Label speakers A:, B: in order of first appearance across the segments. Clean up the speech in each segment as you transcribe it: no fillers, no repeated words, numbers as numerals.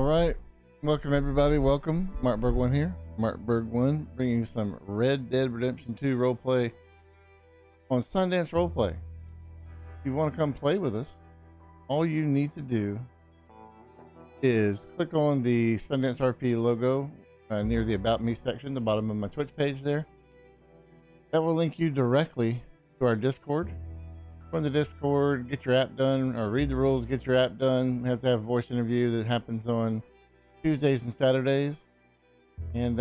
A: right, welcome everybody. Welcome, Mark Berg One here. Mark Berg One, bringing you some Red Dead Redemption 2 roleplay on Sundance Roleplay. If you want to come play with us, all you need to do is click on the SundanceRP logo near the About Me section, the bottom of my Twitch page there. That will link you directly to our Discord. Go in the Discord, get your app done, or read the rules, get your app done. We have to have a voice interview that happens on Tuesdays and Saturdays. And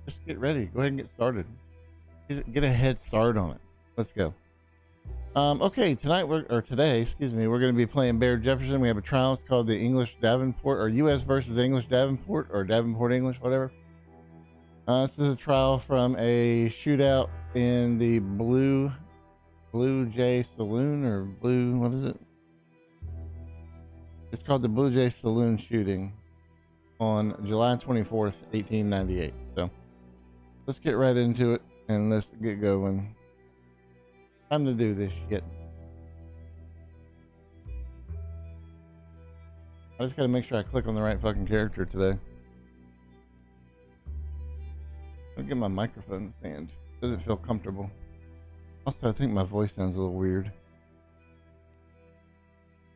A: just get ready. Go ahead and get started. Get a head start on it. Let's go. Okay, today, we're going to be playing Baird Jefferson. We have a trial. It's called the English Davenport, or U.S. versus English Davenport, or Davenport English, whatever. This is a trial from a shootout in the Blue Jay Saloon, or what is it? It's called the Blue Jay Saloon shooting on July 24th, 1898. So let's get right into it and let's get going. Time to do this shit. I just gotta make sure I click on the right fucking character today. I'll get my microphone stand. Doesn't feel comfortable. Also, I think my voice sounds a little weird.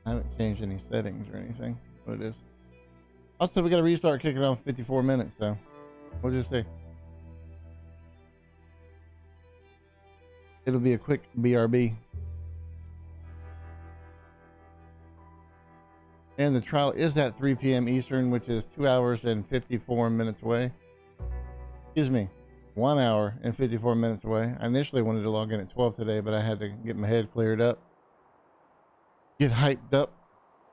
A: I haven't changed any settings or anything. What it is. Also, we got to restart kicking off 54 minutes, so we'll just see. It'll be a quick BRB. And the trial is at 3 p.m. Eastern, which is 2 hours and 54 minutes away. Excuse me, 1 hour and 54 minutes away. I initially wanted to log in at 12 today, but I had to get my head cleared up. Get hyped up.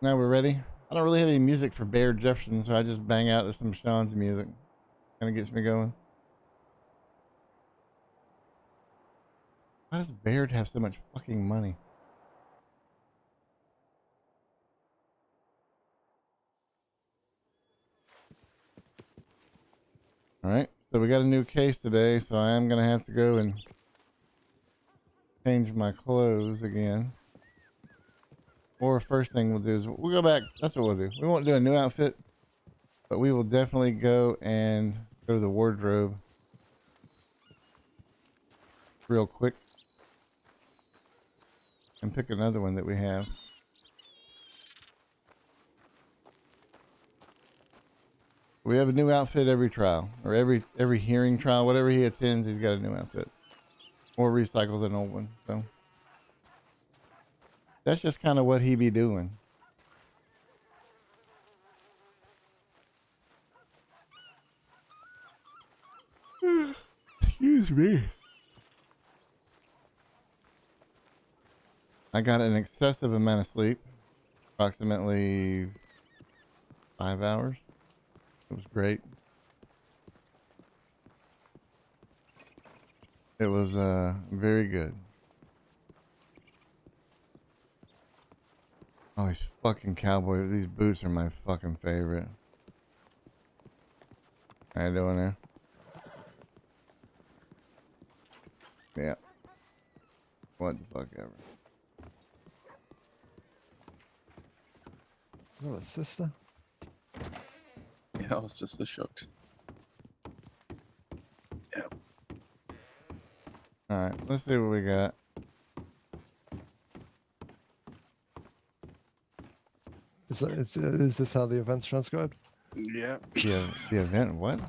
A: Now we're ready. I don't really have any music for Baird Jefferson, so I just bang out some Sean's music. Kind of gets me going. Why does Baird have so much fucking money? Alright, so we got a new case today, so I am going to have to go and change my clothes again. Or first thing we'll do is we'll go back. That's what we'll do. We won't do a new outfit, but we will definitely go to the wardrobe real quick and pick another one that we have. We have a new outfit every trial, or every hearing trial, whatever he attends, he's got a new outfit, or recycles an old one. So that's just kind of what he be doing. Excuse me. I got an excessive amount of sleep, approximately 5 hours. It was great. It was very good. Oh, these fucking cowboys. These boots are my fucking favorite. How you doing there? Yeah. What the fuck ever.
B: Oh, sister.
C: Yeah, I was just shocked. Yeah.
A: Alright, let's see what we got.
B: Is this how the event's transcribed?
C: Yeah.
A: The event, what?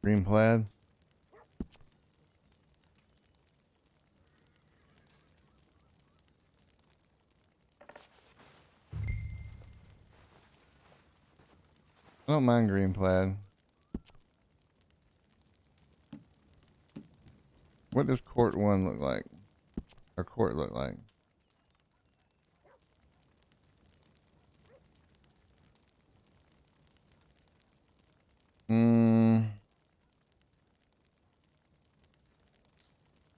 A: Green plaid. I don't mind green plaid. What does court 1 look like? Or court look like?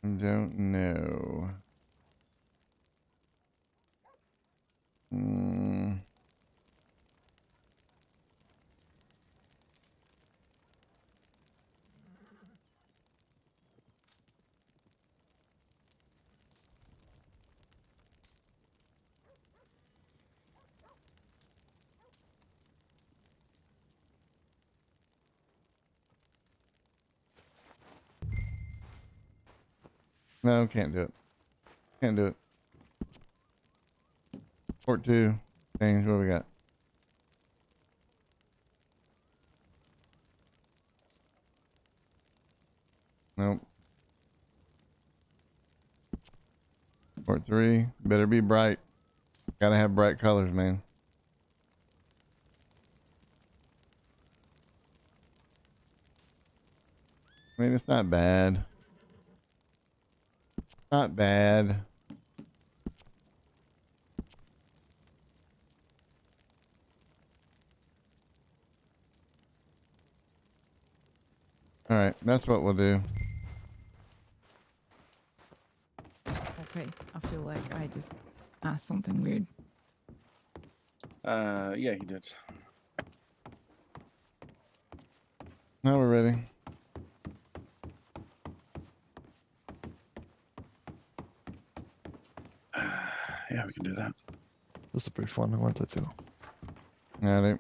A: I don't know. No, can't do it. Can't do it. Port 2. Change. What we got? Nope. Port 3. Better be bright. Gotta have bright colors, man. I mean, it's not bad. Not bad. All right, that's what we'll do.
D: Okay, I feel like I just asked something weird.
C: Yeah, he did.
A: Now we're ready.
C: Yeah, we can do that.
B: Just a brief one. I wanted to.
A: Got it.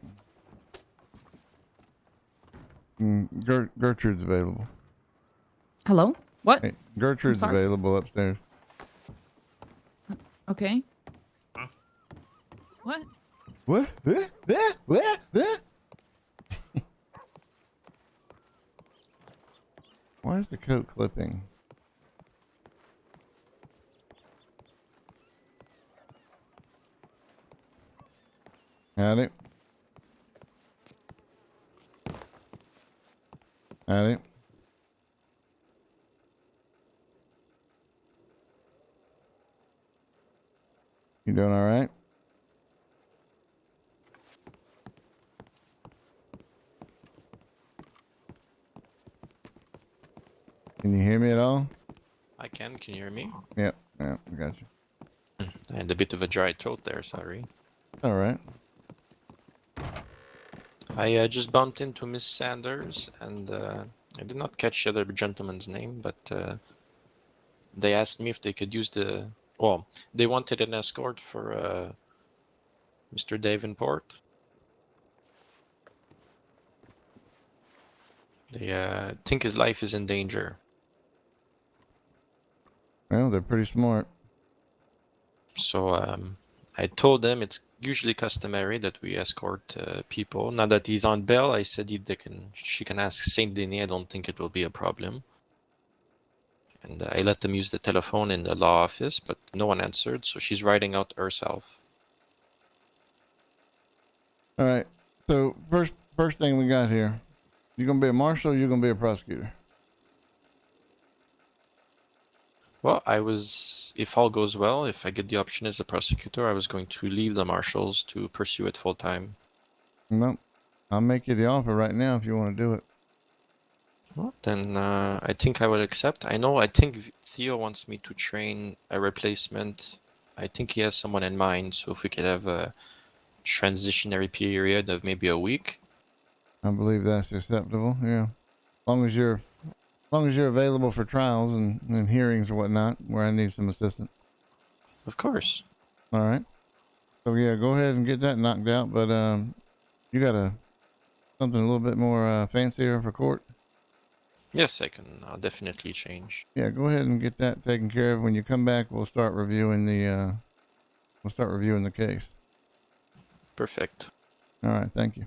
A: Gertrude's available.
D: Hello? What?
A: Hey, Gertrude's
D: sorry?
A: available upstairs.
D: Okay. What?
A: What? Where's the coat clipping? Got it. Got it. You doing all right? Can you hear me at all?
E: I can. Can you hear me?
A: Yep. Yeah, I got you.
E: I had a bit of a dry throat there. Sorry.
A: All right.
E: I just bumped into Miss Sanders, and I did not catch the other gentleman's name, but they asked me if they could use the. Well, they wanted an escort for Mr. Davenport. They think his life is in danger.
A: Well, they're pretty smart.
E: So I told them it's usually customary that we escort people. Now that he's on bail, I said she can ask Saint Denis. I don't think it will be a problem. And I let them use the telephone in the law office, but no one answered, so she's writing out herself.
A: All right. So first thing we got here, you gonna be a marshal? Or you gonna be a prosecutor?
E: Well, if all goes well, if I get the option as a prosecutor, I was going to leave the marshals to pursue it full time.
A: Nope. I'll make you the offer right now if you want to do it.
E: Well, then I think I will accept. I think Theo wants me to train a replacement. I think he has someone in mind, so if we could have a transitionary period of maybe a week.
A: I believe that's acceptable. Yeah. As long as you're available for trials and hearings or whatnot, where I need some assistance.
E: Of course.
A: All right. So yeah, go ahead and get that knocked out. But you got something a little bit more fancier for court.
E: Yes, I'll definitely change.
A: Yeah, go ahead and get that taken care of. When you come back, we'll start reviewing the case.
E: Perfect.
A: All right. Thank you.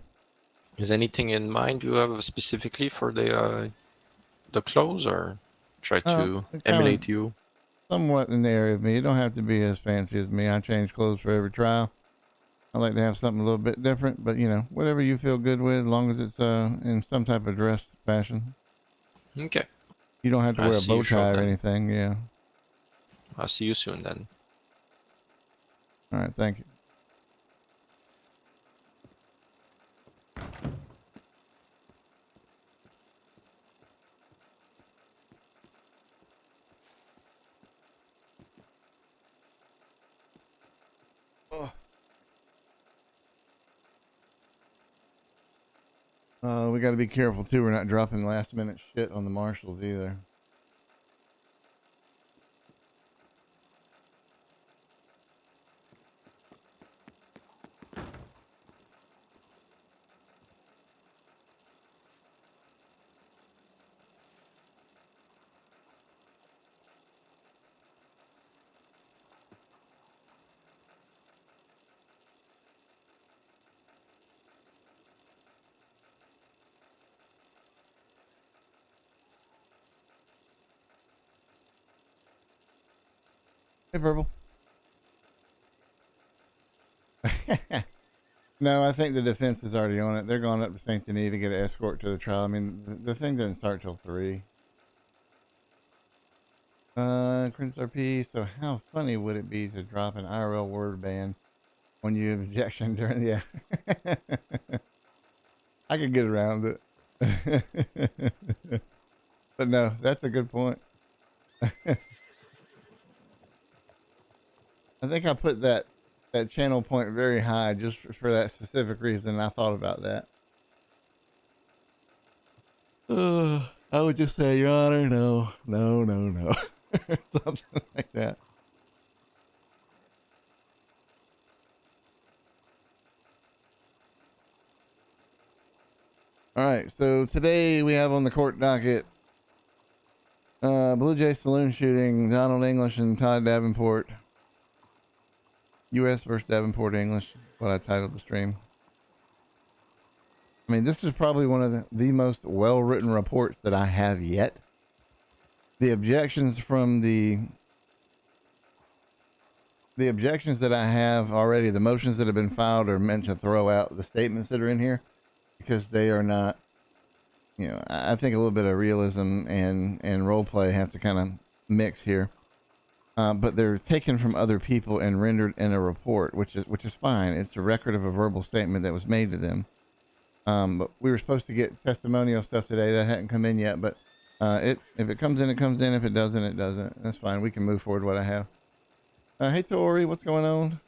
E: Is anything in mind you have specifically for the clothes, or try to emulate you?
A: Somewhat in the area of me. It don't have to be as fancy as me. I change clothes for every trial. I like to have something a little bit different, but whatever you feel good with, as long as it's in some type of dress fashion.
E: Okay.
A: You don't have to
E: I'll
A: wear a
E: see
A: bow
E: you
A: tie
E: short
A: or
E: then.
A: anything. Yeah.
E: I'll see you soon then.
A: All right. Thank you. We got to be careful too. We're not dropping last minute shit on the marshals either. Hey, Purple. No, I think the defense is already on it. They're going up to Saint Denis to get an escort to the trial. I mean, the thing doesn't start till 3. RP. So how funny would it be to drop an IRL word ban when you have objection during? Yeah, I could get around it. But no, that's a good point. I think I put that channel point very high just for that specific reason. I thought about that. I would just say, Your Honor, no, something like that. All right, so today we have on the court docket Blue Jay Saloon shooting, Donald English and Todd Davenport. U.S. versus Davenport English, what I titled the stream. I mean, this is probably one of the most well-written reports that I have yet. The objections from the objections that I have already, the motions that have been filed are meant to throw out the statements that are in here because they are not, you know, I think a little bit of realism and role play have to kind of mix here. But they're taken from other people and rendered in a report, which is fine. It's a record of a verbal statement that was made to them. But we were supposed to get testimonial stuff today that hadn't come in yet. But if it comes in, it comes in. If it doesn't, it doesn't. That's fine. We can move forward what I have. Hey Tori, what's going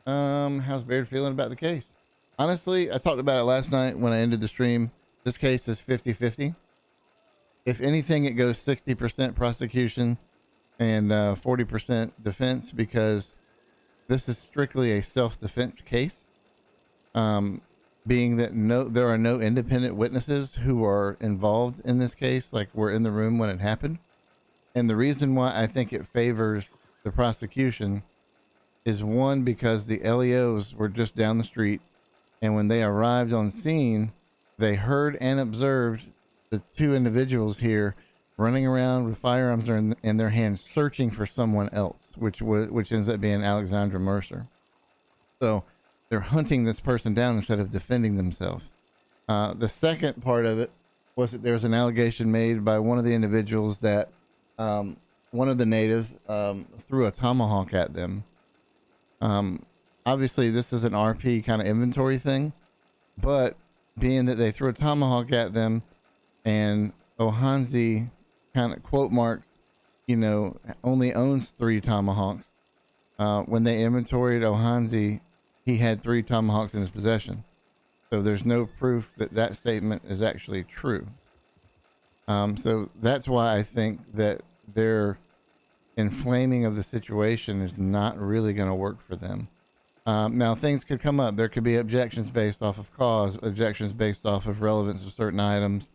A: on? How's Baird feeling about the case? Honestly, I talked about it last night when I ended the stream. This case is 50-50. If anything, it goes 60% prosecution and 40% defense, because this is strictly a self-defense case. Being that there are no independent witnesses who are involved in this case, like were in the room when it happened. And the reason why I think it favors the prosecution is, one, because the LEOs were just down the street, and when they arrived on scene, they heard and observed the 2 individuals here running around with firearms in their hands, searching for someone else, which ends up being Alexandra Mercer. So they're hunting this person down instead of defending themselves. The second part of it was that there was an allegation made by one of the individuals that one of the natives threw a tomahawk at them. Obviously, this is an RP kind of inventory thing, but being that they threw a tomahawk at them and Ohanzi kind of quote marks, you know, only owns 3 tomahawks. When they inventoried Ohanzi, he had 3 tomahawks in his possession. So there's no proof that that statement is actually true. So that's why I think that their inflaming of the situation is not really going to work for them. Now, things could come up. There could be objections based off of cause, objections based off of relevance of certain items,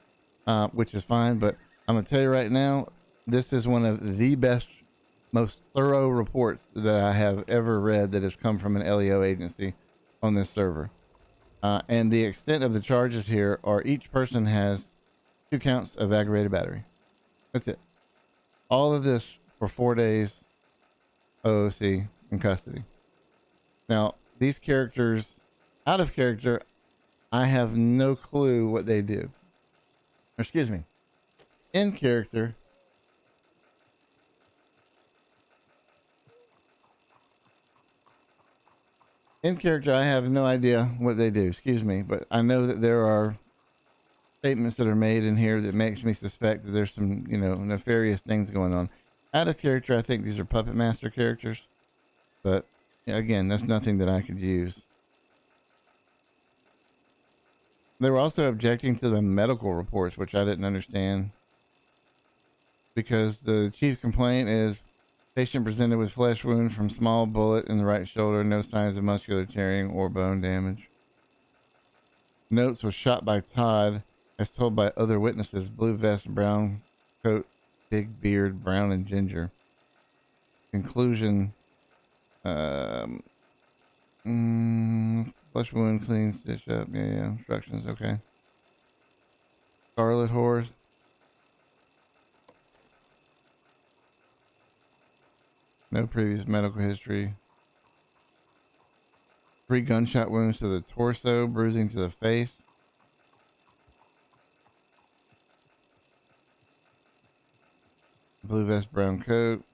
A: which is fine. But I'm going to tell you right now, this is one of the best, most thorough reports that I have ever read that has come from an LEO agency on this server. And the extent of the charges here are each person has 2 counts of aggravated battery. That's it. All of this for 4 days OOC in custody. Now, these characters, out of character, I have no clue what they do. Excuse me. In character, I have no idea what they do. Excuse me. But I know that there are statements that are made in here that makes me suspect that there's some, you know, nefarious things going on. Out of character, I think these are puppet master characters. But again, that's nothing that I could use. They were also objecting to the medical reports, which I didn't understand. Because the chief complaint is patient presented with flesh wound from small bullet in the right shoulder, no signs of muscular tearing or bone damage. Notes was shot by Todd, as told by other witnesses. Blue vest, brown coat, big beard, brown and ginger. Conclusion, flesh wound, clean, stitch up. Yeah, instructions, okay. Scarlet horse. No previous medical history. 3 gunshot wounds to the torso, bruising to the face. Blue vest, brown coat.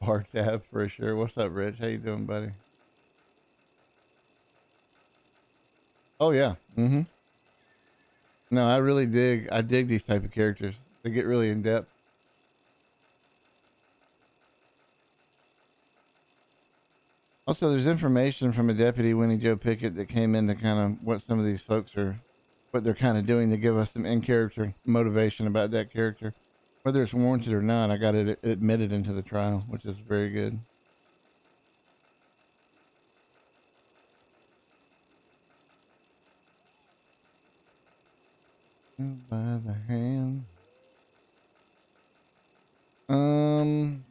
A: Bar tab for sure. What's up, Rich? How you doing, buddy? Oh yeah. Mm-hmm. No, I dig these type of characters. They get really in depth. Also, there's information from a deputy, Winnie Joe Pickett, that came in to kind of what some of these folks are, what they're kind of doing to give us some in-character motivation about that character. Whether it's warranted or not, I got it admitted into the trial, which is very good. By the hand.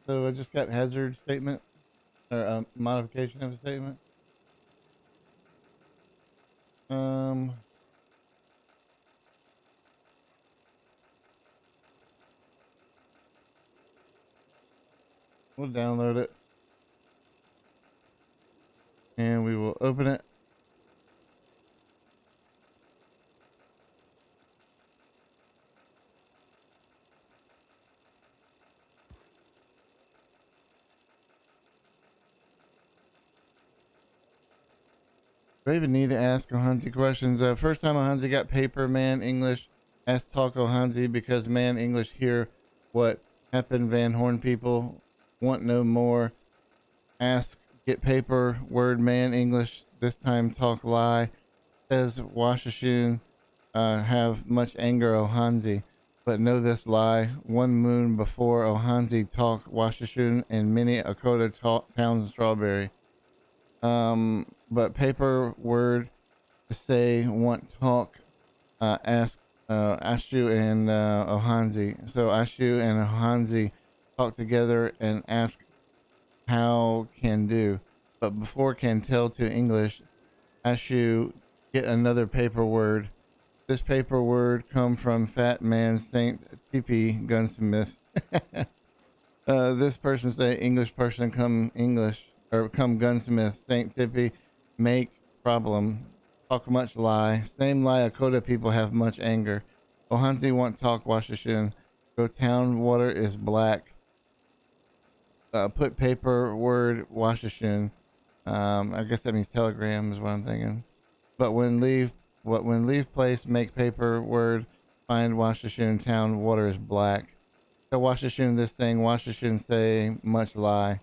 A: So I just got hazard statement or modification of a statement. We'll download it and we will open it. They even need to ask Ohanzi questions. First time Ohanzi got paper, man, English. Ask talk Ohanzi because man, English hear what happened. Van Horn people want no more. Ask, get paper, word, man, English. This time talk lie. Says Washashun have much anger Ohanzi, but know this lie. 1 moon before Ohanzi talk Washashun and many Akota town strawberry. But paper word to say want talk, ask Ashu and Ohanzi. So Ashu and Ohanzi talk together and ask how can do, but before can tell to English. Ashu get another paper word. This paper word come from Fat Man Saint TP Gunsmith. This person say English person come English. Or come gunsmith, Saint Tippy, make problem, talk much lie, same lie Akota people have much anger. Ohanzi want talk Washashun, go town water is black. Put paper word Washashun. I guess that means telegram is what I'm thinking. But when leave place, make paper word, find Washashun town water is black. So Washashun this thing, Washashun say much lie.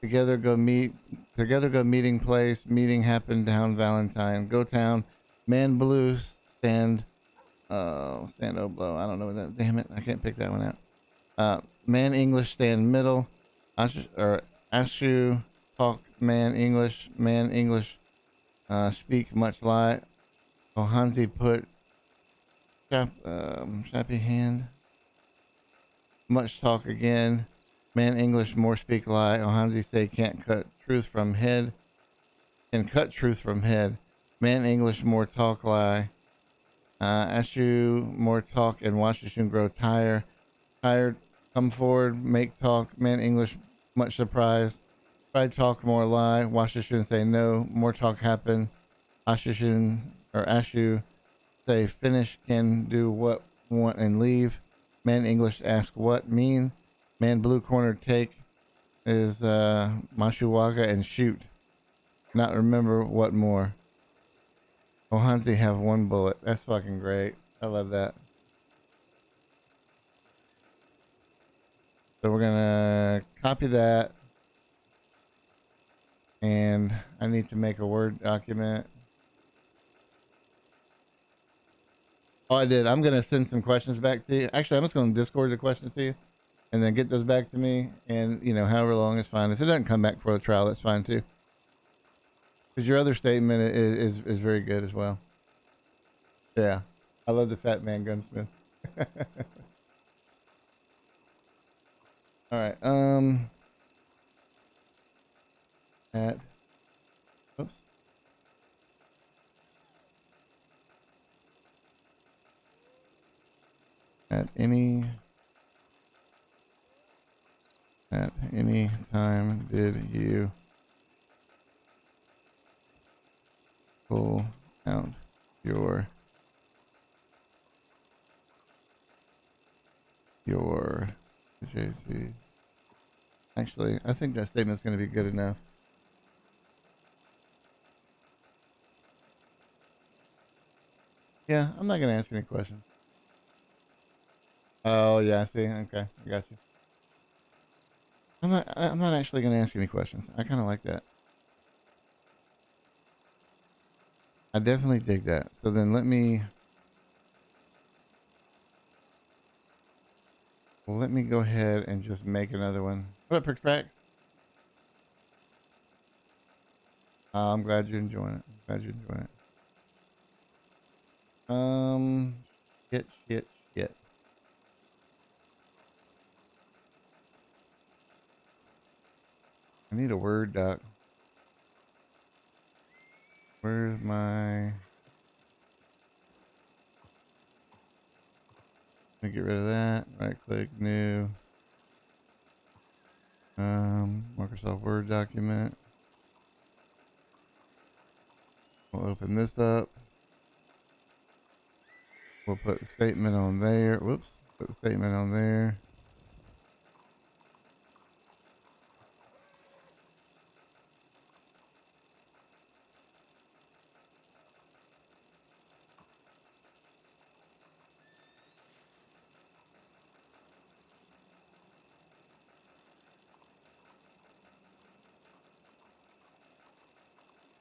A: Together go meeting place. Meeting happened down Valentine. Go town. Man blue stand Oblo. I don't know what that. Damn it, I can't pick that one out. Man English stand middle. Ashu talk man English. Man English speak much lie. Ohanzi put shappy hand. Much talk again. Man English more speak lie. Ohanzi say can't cut truth from head. Can cut truth from head. Man English more talk lie. Ashu more talk and Washashun grow tired. Come forward, make talk. Man English much surprise. Try talk more lie. Washashun say no. More talk happen. Ashu say finish can do what want and leave. Man English ask what mean. Man blue corner take is Mashuwaga and shoot. Not remember what more. Ohanzi have 1 bullet. That's fucking great. I love that. So we're gonna copy that. And I need to make a Word document. Oh, I did. I'm gonna send some questions back to you. Actually, I'm just gonna Discord the questions to you. And then get those back to me, and however long is fine. If it doesn't come back for the trial, that's fine too. Because your other statement is very good as well. Yeah, I love the Fat Man Gunsmith. All right. Oops. At any did you pull out your JC? Actually, I think that statement's going to be good enough. Yeah, I'm not going to ask any questions. Oh, yeah, see, okay, I got you. I'm not actually going to ask any questions. I kind of like that. I definitely dig that. So then let me go ahead and just make another one. What up, Perktrax? I'm glad you're enjoying it. I'm glad you're enjoying it. Shit. I need a Word doc. Where's my... Let me get rid of that. Right click, new. Microsoft Word document. We'll open this up. We'll put the statement on there. Whoops. Put the statement on there.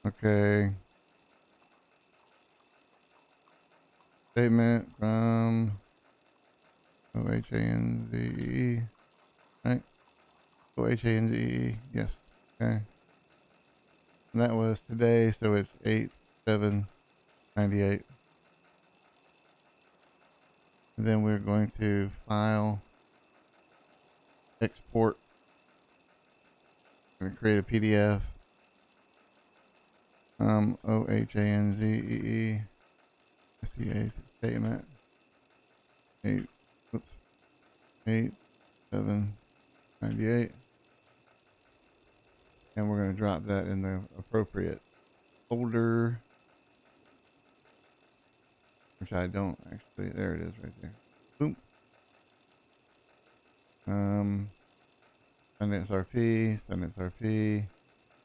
A: Okay. Statement from OHANZE. Right? OHANZE. Yes. Okay. And that was today, so it's 8/7/98. And then we're going to file, export. We're going to create a PDF. OHANZEE. SCA statement 8/7/98, and we're going to drop that in the appropriate folder, which I don't actually. There it is, right there. Boom. SundanceRP,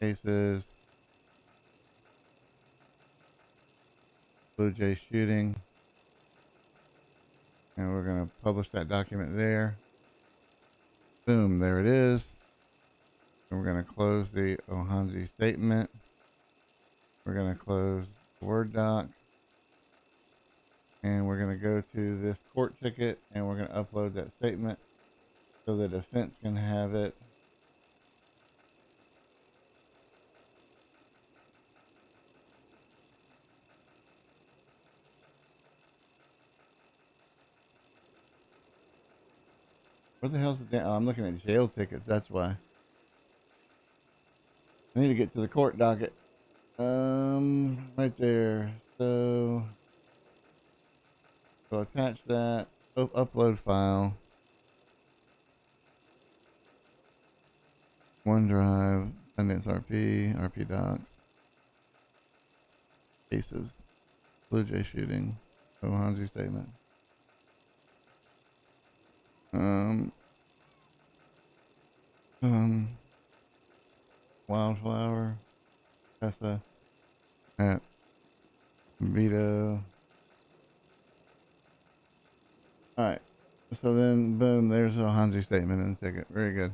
A: cases, Blue Jay shooting. And we're going to publish that document there. Boom, there it is. And we're going to close the Ohanzi statement. We're going to close the Word doc. And we're going to go to this court ticket and we're going to upload that statement so the defense can have it. Where the hell's it down? Oh, I'm looking at jail tickets. That's why. I need to get to the court docket. Right there. So attach that. Upload file. OneDrive. SundanceRP. RP docs. Cases. Blue Jay shooting. Ohanzi statement. Wildflower, Tessa, at Vito. Alright, so then boom, there's a Hanzi statement in the ticket. Very good.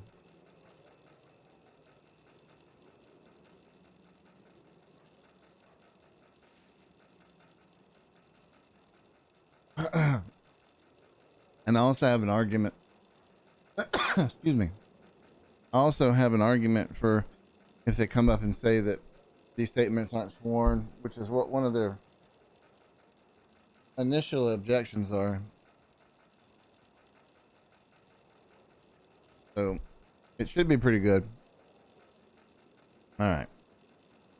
A: And I also have an argument. Excuse me. I also have an argument for if they come up and say that these statements aren't sworn, which is what one of their initial objections are. So it should be pretty good. All right.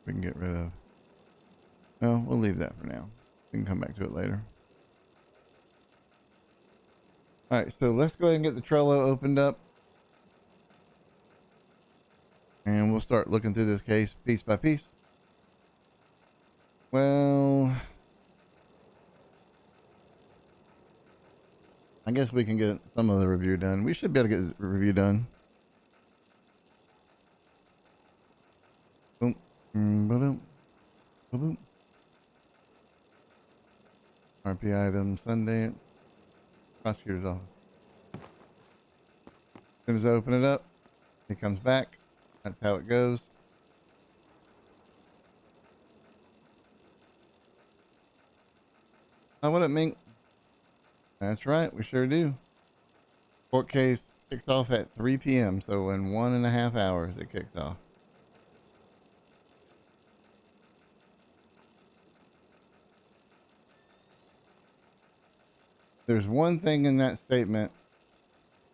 A: We can get rid of. No, we'll leave that for now. We can come back to it later. All right. So let's go ahead and get the Trello opened up. and we'll start looking through this case piece by piece. Well, I guess we can get some of the review done. We should be able to get the review done. Boom. Boom. Boom. RP item, Sundance, prosecutor's office. As soon as I open it up, he comes back. That's how it goes. Oh, what it mean? That's right, we sure do. Court case kicks off at 3 p.m., so in 1.5 hours it kicks off. There's one thing in that statement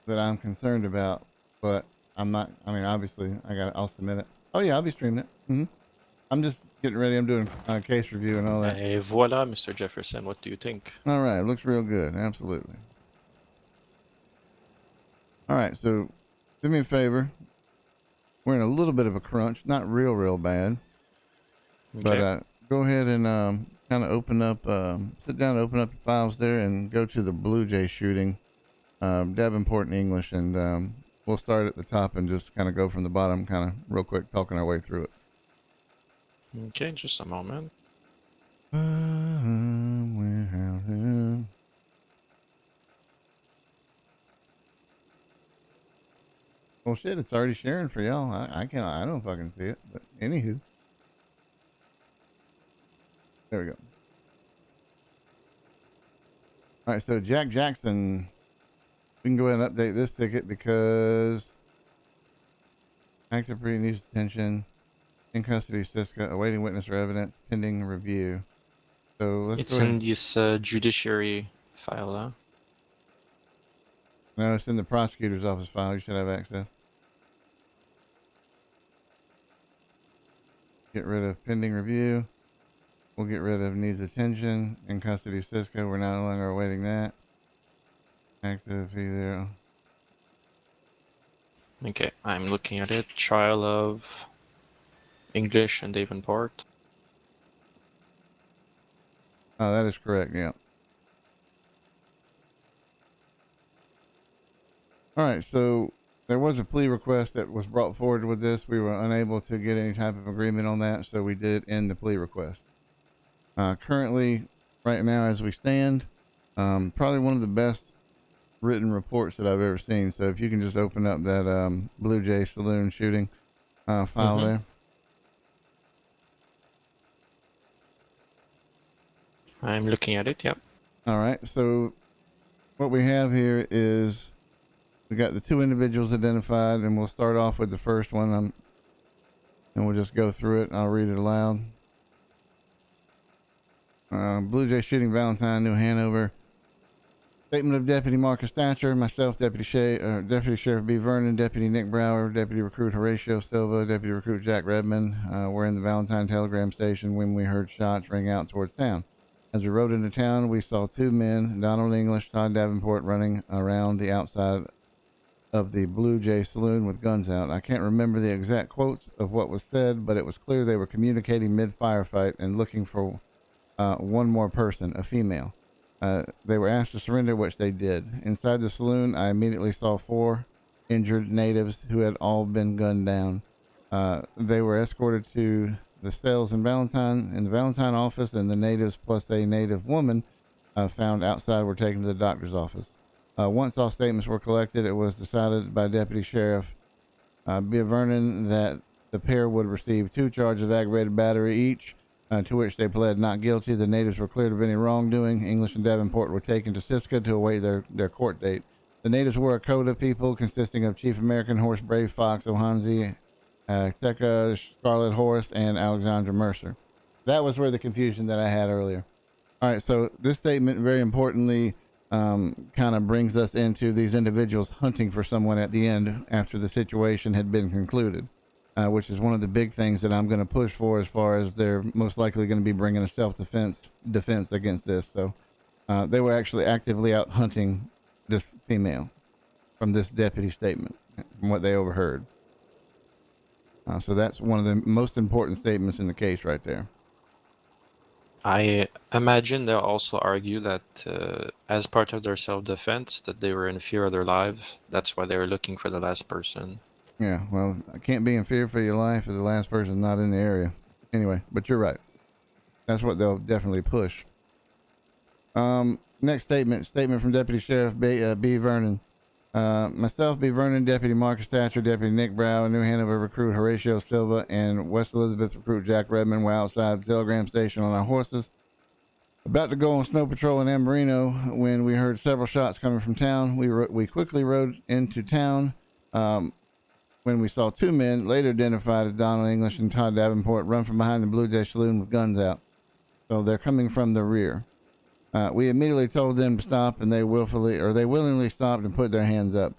A: that I'm concerned about, but I'm not. I mean, obviously, I'll submit it. Oh yeah, I'll be streaming it. I'm just getting ready. I'm doing case review and all that.
E: Et voila, Mr. Jefferson. What do you think?
A: All right, it looks real good. Absolutely. All right, so do me a favor. We're in a little bit of a crunch, not real bad,
E: Okay.
A: but go ahead and kind of open up, sit down, open up the files there, and go to the Blue Jay shooting, Davenport in English, and we'll start at the top and just kind of go from the bottom, kind of real quick, talking our way through it.
E: Okay, just a moment.
A: Well, shit, it's already sharing for y'all. I don't fucking see it, but anywho. There we go. All right, so Jack Jackson, we can go ahead and update this ticket because active pre needs attention. In custody, Siska, awaiting witness or evidence, pending review. So let's
E: It's
A: go ahead.
E: in this judiciary file, huh?
A: No, it's in the prosecutor's office file. You should have access. Get rid of pending review. We'll get rid of needs attention. In custody, Siska, we're no longer awaiting that. Active either.
E: Okay, I'm looking at it. Trial of English and Davenport.
A: Oh, that is correct. Yeah. All right. So there was a plea request that was brought forward with this. We were unable to get any type of agreement on that, so we did end the plea request. Currently, right now, as we stand, probably one of the best written reports that I've ever seen. So if you can just open up that Blue Jay Saloon shooting file there.
E: I'm looking at it, yep.
A: All right. So what we have here is we got the two individuals identified, and we'll start off with the first one. And we'll just go through it. I'll read it aloud. Blue Jay shooting, Valentine, New Hanover. Statement of Deputy Marcus Thatcher, myself, Deputy Sheriff B. Vernon, Deputy Nick Brower, Deputy Recruit Horatio Silva, Deputy Recruit Jack Redmond. We're in the Valentine Telegram Station when we heard shots ring out towards town. As we rode into town, we saw two men, Donald English, Todd Davenport, running around the outside of the Blue Jay Saloon with guns out. I can't remember the exact quotes of what was said, but it was clear they were communicating mid-firefight and looking for one more person, a female. They were asked to surrender, which they did. Inside the saloon, I immediately saw 4 injured natives who had all been gunned down. They were escorted to the cells in the Valentine office, and the natives plus a native woman found outside were taken to the doctor's office. Once all statements were collected, it was decided by Deputy Sheriff B. Vernon that the pair would receive 2 charges of aggravated battery each, to which they pled not guilty. The natives were cleared of any wrongdoing. English and Davenport were taken to Siska to await their court date. The natives were a code of people consisting of Chief American Horse, Brave Fox, Ohanzi, Teka, Scarlet Horse, and Alexandra Mercer. That was where the confusion that I had earlier. All right, so this statement, very importantly, kind of brings us into these individuals hunting for someone at the end after the situation had been concluded, which is one of the big things that I'm going to push for, as far as they're most likely going to be bringing a self-defense against this. So they were actually actively out hunting this female from this deputy statement, from what they overheard. So that's one of the most important statements in the case right there.
E: I imagine they'll also argue that as part of their self-defense, that they were in fear of their lives. That's why they were looking for the last person.
A: Yeah, well, I can't be in fear for your life if the last person's not in the area. Anyway, but you're right. That's what they'll definitely push. Next statement from Deputy Sheriff B. Vernon. Myself, B. Vernon, Deputy Marcus Thatcher, Deputy Nick Brow, New Hanover recruit Horatio Silva, and West Elizabeth recruit Jack Redmond were outside the telegram station on our horses, about to go on snow patrol in Amberino when we heard several shots coming from town. We quickly rode into town when we saw two men, later identified as Donald English and Todd Davenport, run from behind the Blue Jay Saloon with guns out. So they're coming from the rear. We immediately told them to stop, and they willingly stopped and put their hands up.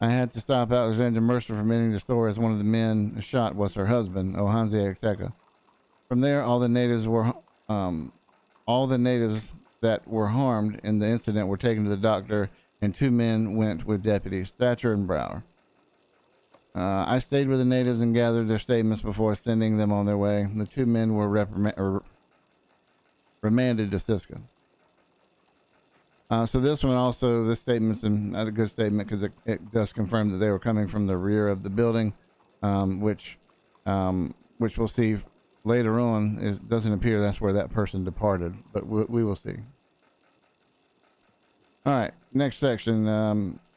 A: I had to stop Alexandra Mercer from entering the store as one of the men shot was her husband, Ohanze Exeka. From there, all the natives that were harmed in the incident were taken to the doctor, and two men went with deputies, Thatcher and Brower. I stayed with the natives and gathered their statements before sending them on their way. The two men were remanded to Siska. So this statement's not a good statement because it does confirm that they were coming from the rear of the building, which we'll see later on. It doesn't appear that's where that person departed, but we will see. All right, next section.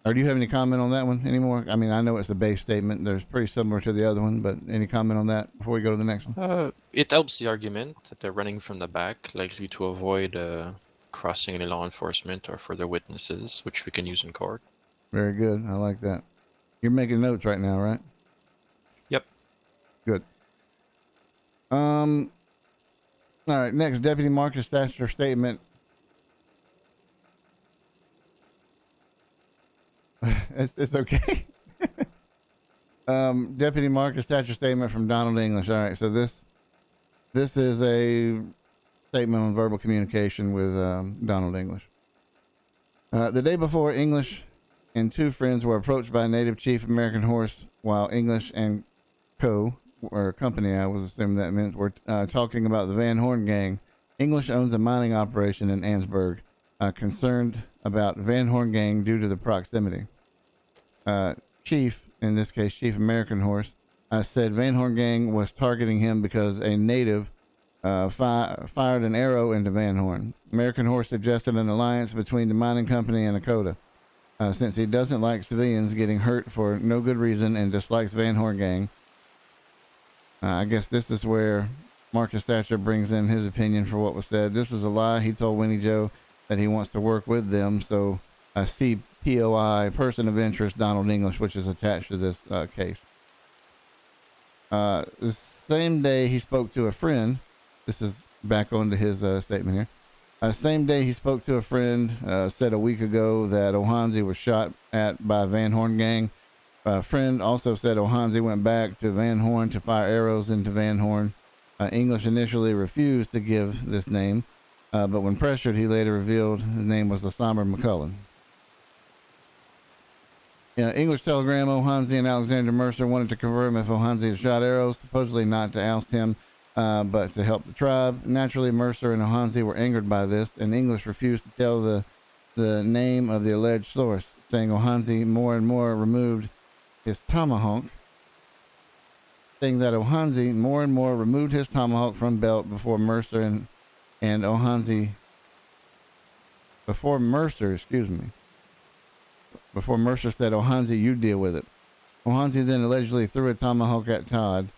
A: Or do you have any comment on that one anymore? I mean, I know it's a base statement. There's pretty similar to the other one, but any comment on that before we go to the next one?
E: It helps the argument that they're running from the back, likely to avoid crossing any law enforcement or further witnesses, which we can use in court.
A: Very good. I like that. You're making notes right now, right?
E: Yep.
A: Good. All right. Next, Deputy Marcus Thatcher statement. It's okay. Deputy Marcus Thatcher statement from Donald English. All right. So this is a statement on verbal communication with Donald English. The day before, English and two friends were approached by a native chief American horse while English and company, I was assuming that meant, were talking about the Van Horn gang. English owns a mining operation in Ansburg, concerned about Van Horn gang due to the proximity. Chief, in this case, Chief American Horse, said Van Horn gang was targeting him because a native fired an arrow into Van Horn. American Horse suggested an alliance between the mining company and Dakota, since he doesn't like civilians getting hurt for no good reason and dislikes Van Horn gang. I guess this is where Marcus Thatcher brings in his opinion for what was said. This is a lie. He told Winnie Joe that he wants to work with them. So CPOI, person of interest, Donald English, which is attached to this case. The same day he spoke to a friend. This is back onto his statement here. Same day he spoke to a friend, said a week ago that Ohanze was shot at by Van Horn gang. A friend also said Ohanze went back to Van Horn to fire arrows into Van Horn. English initially refused to give this name, but when pressured, he later revealed his name was Lasamber McCullen. English telegram, Ohanze and Alexandra Mercer wanted to confirm if Ohanze had shot arrows, supposedly not to oust him, but to help the tribe. Naturally, Mercer and Ohanze were angered by this, and English refused to tell the name of the alleged source, saying Ohanze more and more removed his tomahawk, saying that Ohanze more and more removed his tomahawk from belt before Mercer and Ohanze, before Mercer said, Ohanze, you deal with it. Ohanze then allegedly threw a tomahawk at Todd.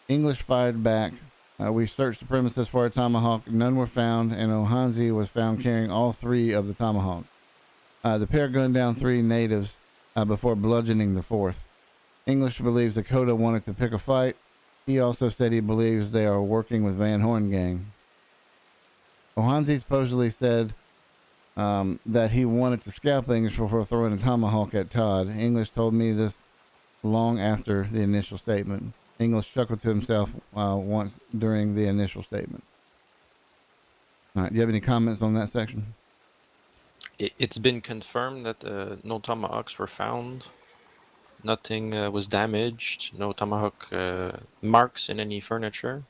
A: English fired back. We searched the premises for a tomahawk. None were found, and Ohanze was found carrying all three of the tomahawks. The pair gunned down three natives before bludgeoning the fourth. English believes Dakota wanted to pick a fight. He also said he believes they are working with Van Horn gang. Ohanze supposedly said that he wanted to scalp English before throwing a tomahawk at Todd. English told me this long after the initial statement. English chuckled to himself once during the initial statement. All right, do you have any comments on that section?
E: It's been confirmed that no tomahawks were found. Nothing was damaged. No tomahawk marks in any furniture.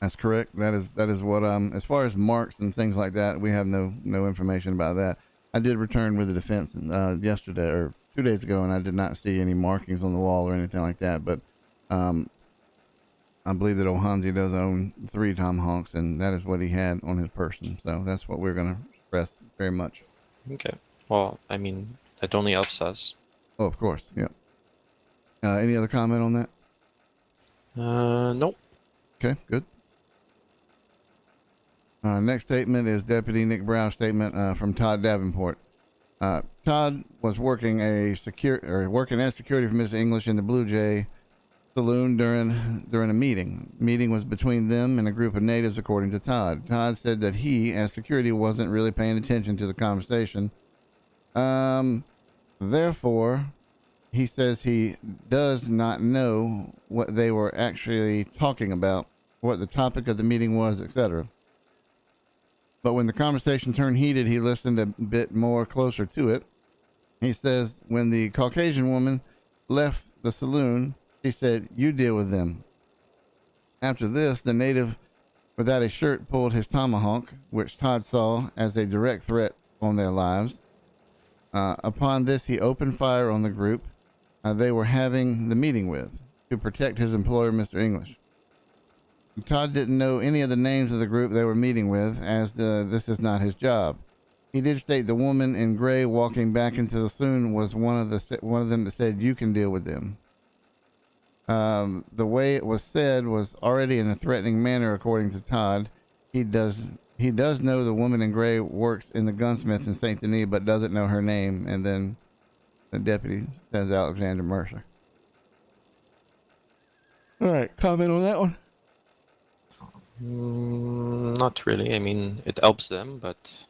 A: That's correct. That is what as far as marks and things like that, we have no information about that. I did return with the defense yesterday or 2 days ago, and I did not see any markings on the wall or anything like that. But I believe that Ohanzi does own 3 tomahawks, and that is what he had on his person. So that's what we're going to stress very much.
E: Okay. Well, I mean, that only helps us.
A: Oh, of course. Yeah. Any other comment on that?
E: Nope.
A: Okay, good. Next statement is Deputy Nick Brown's statement from Todd Davenport. Todd was working as security for Miss English in the Blue Jay saloon during a meeting. Meeting was between them and a group of natives, according to Todd. Todd said that he, as security, wasn't really paying attention to the conversation. Therefore, he says he does not know what they were actually talking about, what the topic of the meeting was, etc. But when the conversation turned heated, he listened a bit more closer to it. He says when the Caucasian woman left the saloon, she said, "You deal with them." After this, the native without a shirt pulled his tomahawk, which Todd saw as a direct threat on their lives. Upon this, he opened fire on the group they were having the meeting with to protect his employer, Mr. English. Todd didn't know any of the names of the group they were meeting with, as this is not his job. He did state the woman in gray walking back into the saloon was one of them that said, "You can deal with them." The way it was said was already in a threatening manner, according to Todd. He does know the woman in gray works in the gunsmith in Saint Denis, but doesn't know her name. And then the deputy says Alexandra Mercer. All right, comment on that one?
E: Not really. I mean, it helps them, but...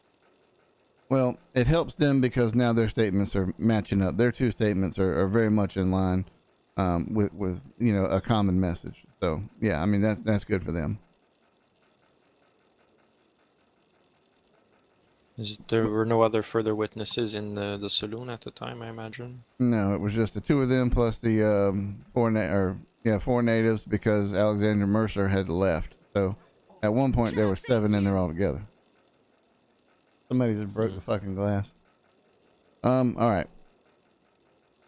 A: Well, it helps them because now their statements are matching up. Their 2 statements are very much in line with a common message. So, yeah, I mean, that's good for them.
E: There were no other further witnesses in the saloon at the time, I imagine?
A: No, it was just the 2 of them plus the 4 natives because Alexander Mercer had left. So at one point there were 7 in there altogether. Somebody just broke the fucking glass. All right.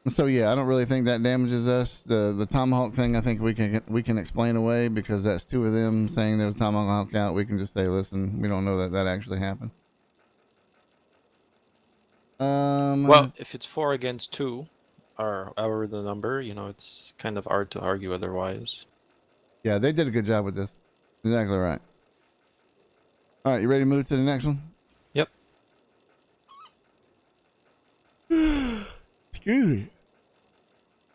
A: So yeah, I don't really think that damages us. The tomahawk thing, I think we can explain away because that's 2 of them saying there was tomahawk out. We can just say, listen, we don't know that actually happened.
E: Well, if it's 4 against 2, or however the number, it's kind of hard to argue otherwise.
A: Yeah, they did a good job with this. Exactly right. All right, you ready to move to the next one?
E: Yep.
A: Excuse me.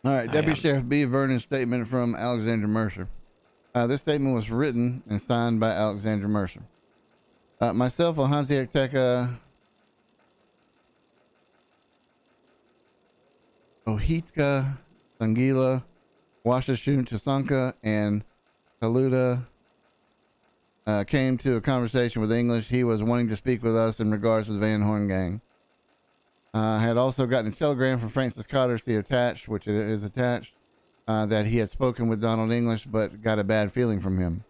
A: All right, Deputy Sheriff B. Vernon's statement from Alexandra Mercer. This statement was written and signed by Alexandra Mercer. Myself, Ohanzi Teka Ohitka, Sangila, Washashun Chasanka, and Haluda came to a conversation with English. He was wanting to speak with us in regards to the Van Horn gang. Had also gotten a telegram from Francis Cotter, see attached, which it is attached, that he had spoken with Donald English, but got a bad feeling from him.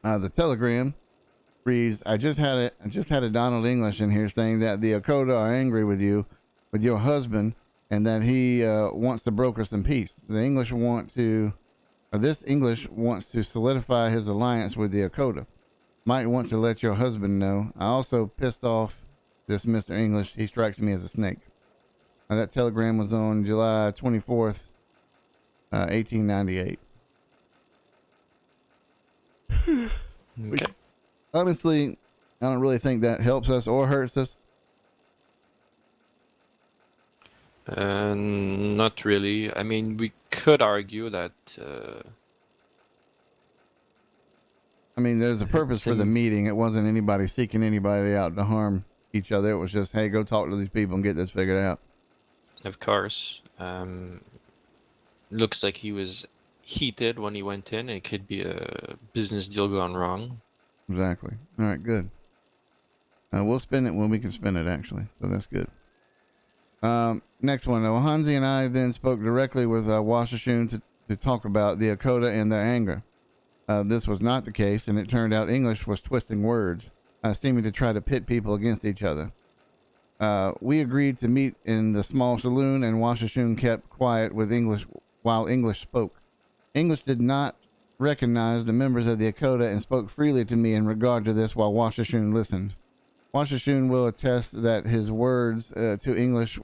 A: The telegram reads, I just had a Donald English in here saying that the Okota are angry with you, with your husband, and that he wants to broker some peace. This English wants to solidify his alliance with the Okota. Might want to let your husband know. I also pissed off this Mr. English. He strikes me as a snake. That telegram was on July 24th, 1898.
E: Okay.
A: Honestly, I don't really think that helps us or hurts us.
E: Not really. I mean, we could argue that...
A: I mean, there's a purpose for the meeting. It wasn't anybody seeking anybody out to harm each other. It was just, hey, go talk to these people and get this figured out.
E: Of course. Looks like he was heated when he went in. It could be a business deal gone wrong.
A: Exactly. All right, good. We'll spin it when we can spin it, actually. So that's good. Next one. Ohanzi and I then spoke directly with Washashun to talk about the Akota and their anger. This was not the case, and it turned out English was twisting words, seeming to try to pit people against each other. We agreed to meet in the small saloon, and Washashun kept quiet with English while English spoke. English did not recognize the members of the Akota and spoke freely to me in regard to this while Washashun listened. Washashun will attest that his words to English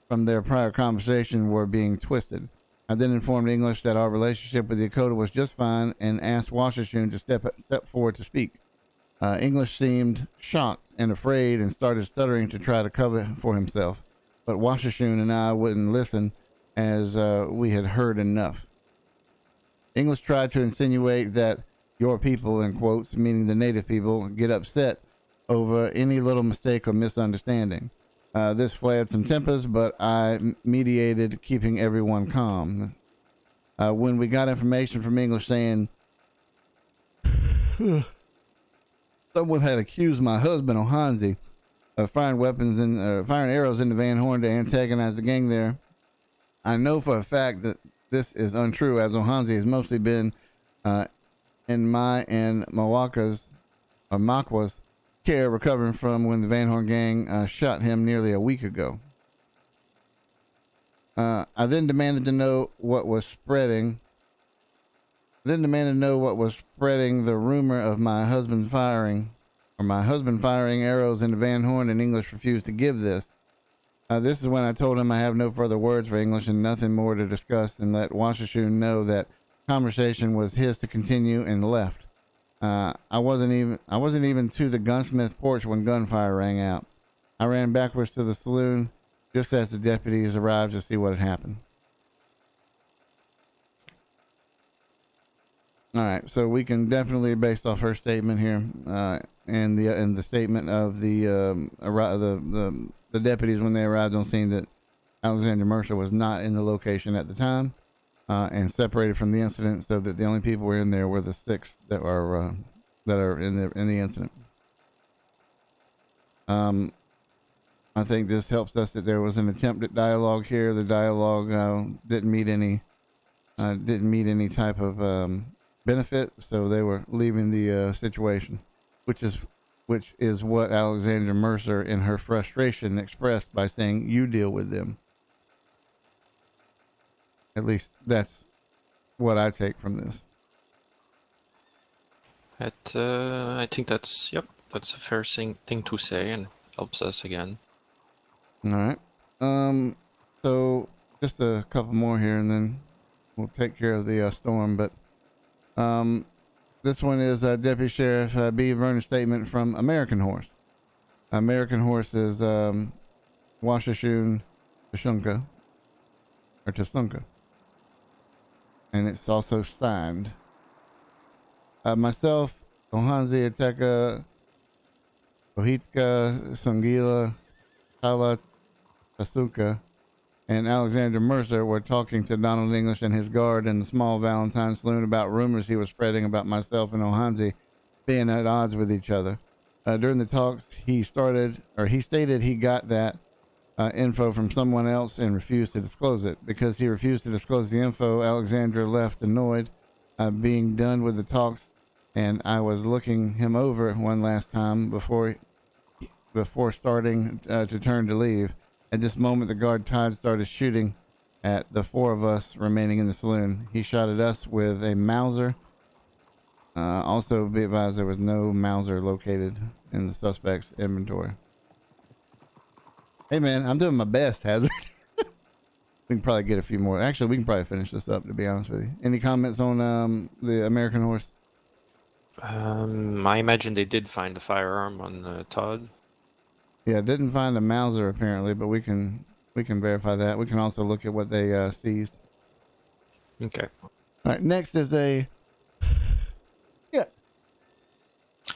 A: from their prior conversation were being twisted. I then informed English that our relationship with the Akota was just fine and asked Washashun to step forward to speak. English seemed shocked and afraid and started stuttering to try to cover for himself, but Washashun and I wouldn't listen as we had heard enough. English tried to insinuate that your people, in quotes, meaning the native people, get upset over any little mistake or misunderstanding. This flared some tempers, but I mediated, keeping everyone calm. When we got information from English saying someone had accused my husband Ohanzi of firing weapons and firing arrows into Van Horn to antagonize the gang there, I know for a fact that this is untrue, as Ohanzi has mostly been in my and Makwa's care, recovering from when the Van Horn gang shot him nearly a week ago. I then demanded to know what was spreading. The rumor of my husband firing arrows into Van Horn, and English refused to give this. This is when I told him I have no further words for English and nothing more to discuss, and let Washashun know that conversation was his to continue, and left. I wasn't even to the gunsmith porch when gunfire rang out. I ran backwards to the saloon just as the deputies arrived to see what had happened. All right, so we can definitely, based off her statement here, and the statement of the deputies when they arrived on scene, that Alexandra Mercer was not in the location at the time, and separated from the incident, so that the only people were in there were the 6 that are in the incident. I think this helps us that there was an attempt at dialogue here. The dialogue didn't meet any type of benefit, so they were leaving the situation, which is what Alexandra Mercer, in her frustration, expressed by saying, "You deal with them." At least that's what I take from this.
E: I think that's a fair thing to say, and helps us again.
A: All right. So just a couple more here, and then we'll take care of the storm. But this one is Deputy Sheriff B. Vernon's statement from American Horse. American Horse is Washashun Tashunka, or Tasunka, and it's also signed. Myself, Ohanzi Ateka, Ohitka, Sungila, Talat, Tasuka, and Alexandra Mercer were talking to Donald English and his guard in the small Valentine saloon about rumors he was spreading about myself and Ohanzi being at odds with each other. During the talks, he stated he got that info from someone else and refused to disclose it. Because he refused to disclose the info, Alexandra left annoyed, being done with the talks, and I was looking him over one last time before starting to turn to leave. At this moment, the guard Todd started shooting at the 4 of us remaining in the saloon. He shot at us with a Mauser. Also, be advised, there was no Mauser located in the suspect's inventory. Hey man, I'm doing my best, Hazard. We can probably get a few more. Actually, we can probably finish this up, to be honest with you. Any comments on the American Horse?
E: I imagine they did find a firearm on Todd.
A: Yeah, didn't find a Mauser apparently, but we can verify that. We can also look at what they seized.
E: Okay.
A: All right, next is a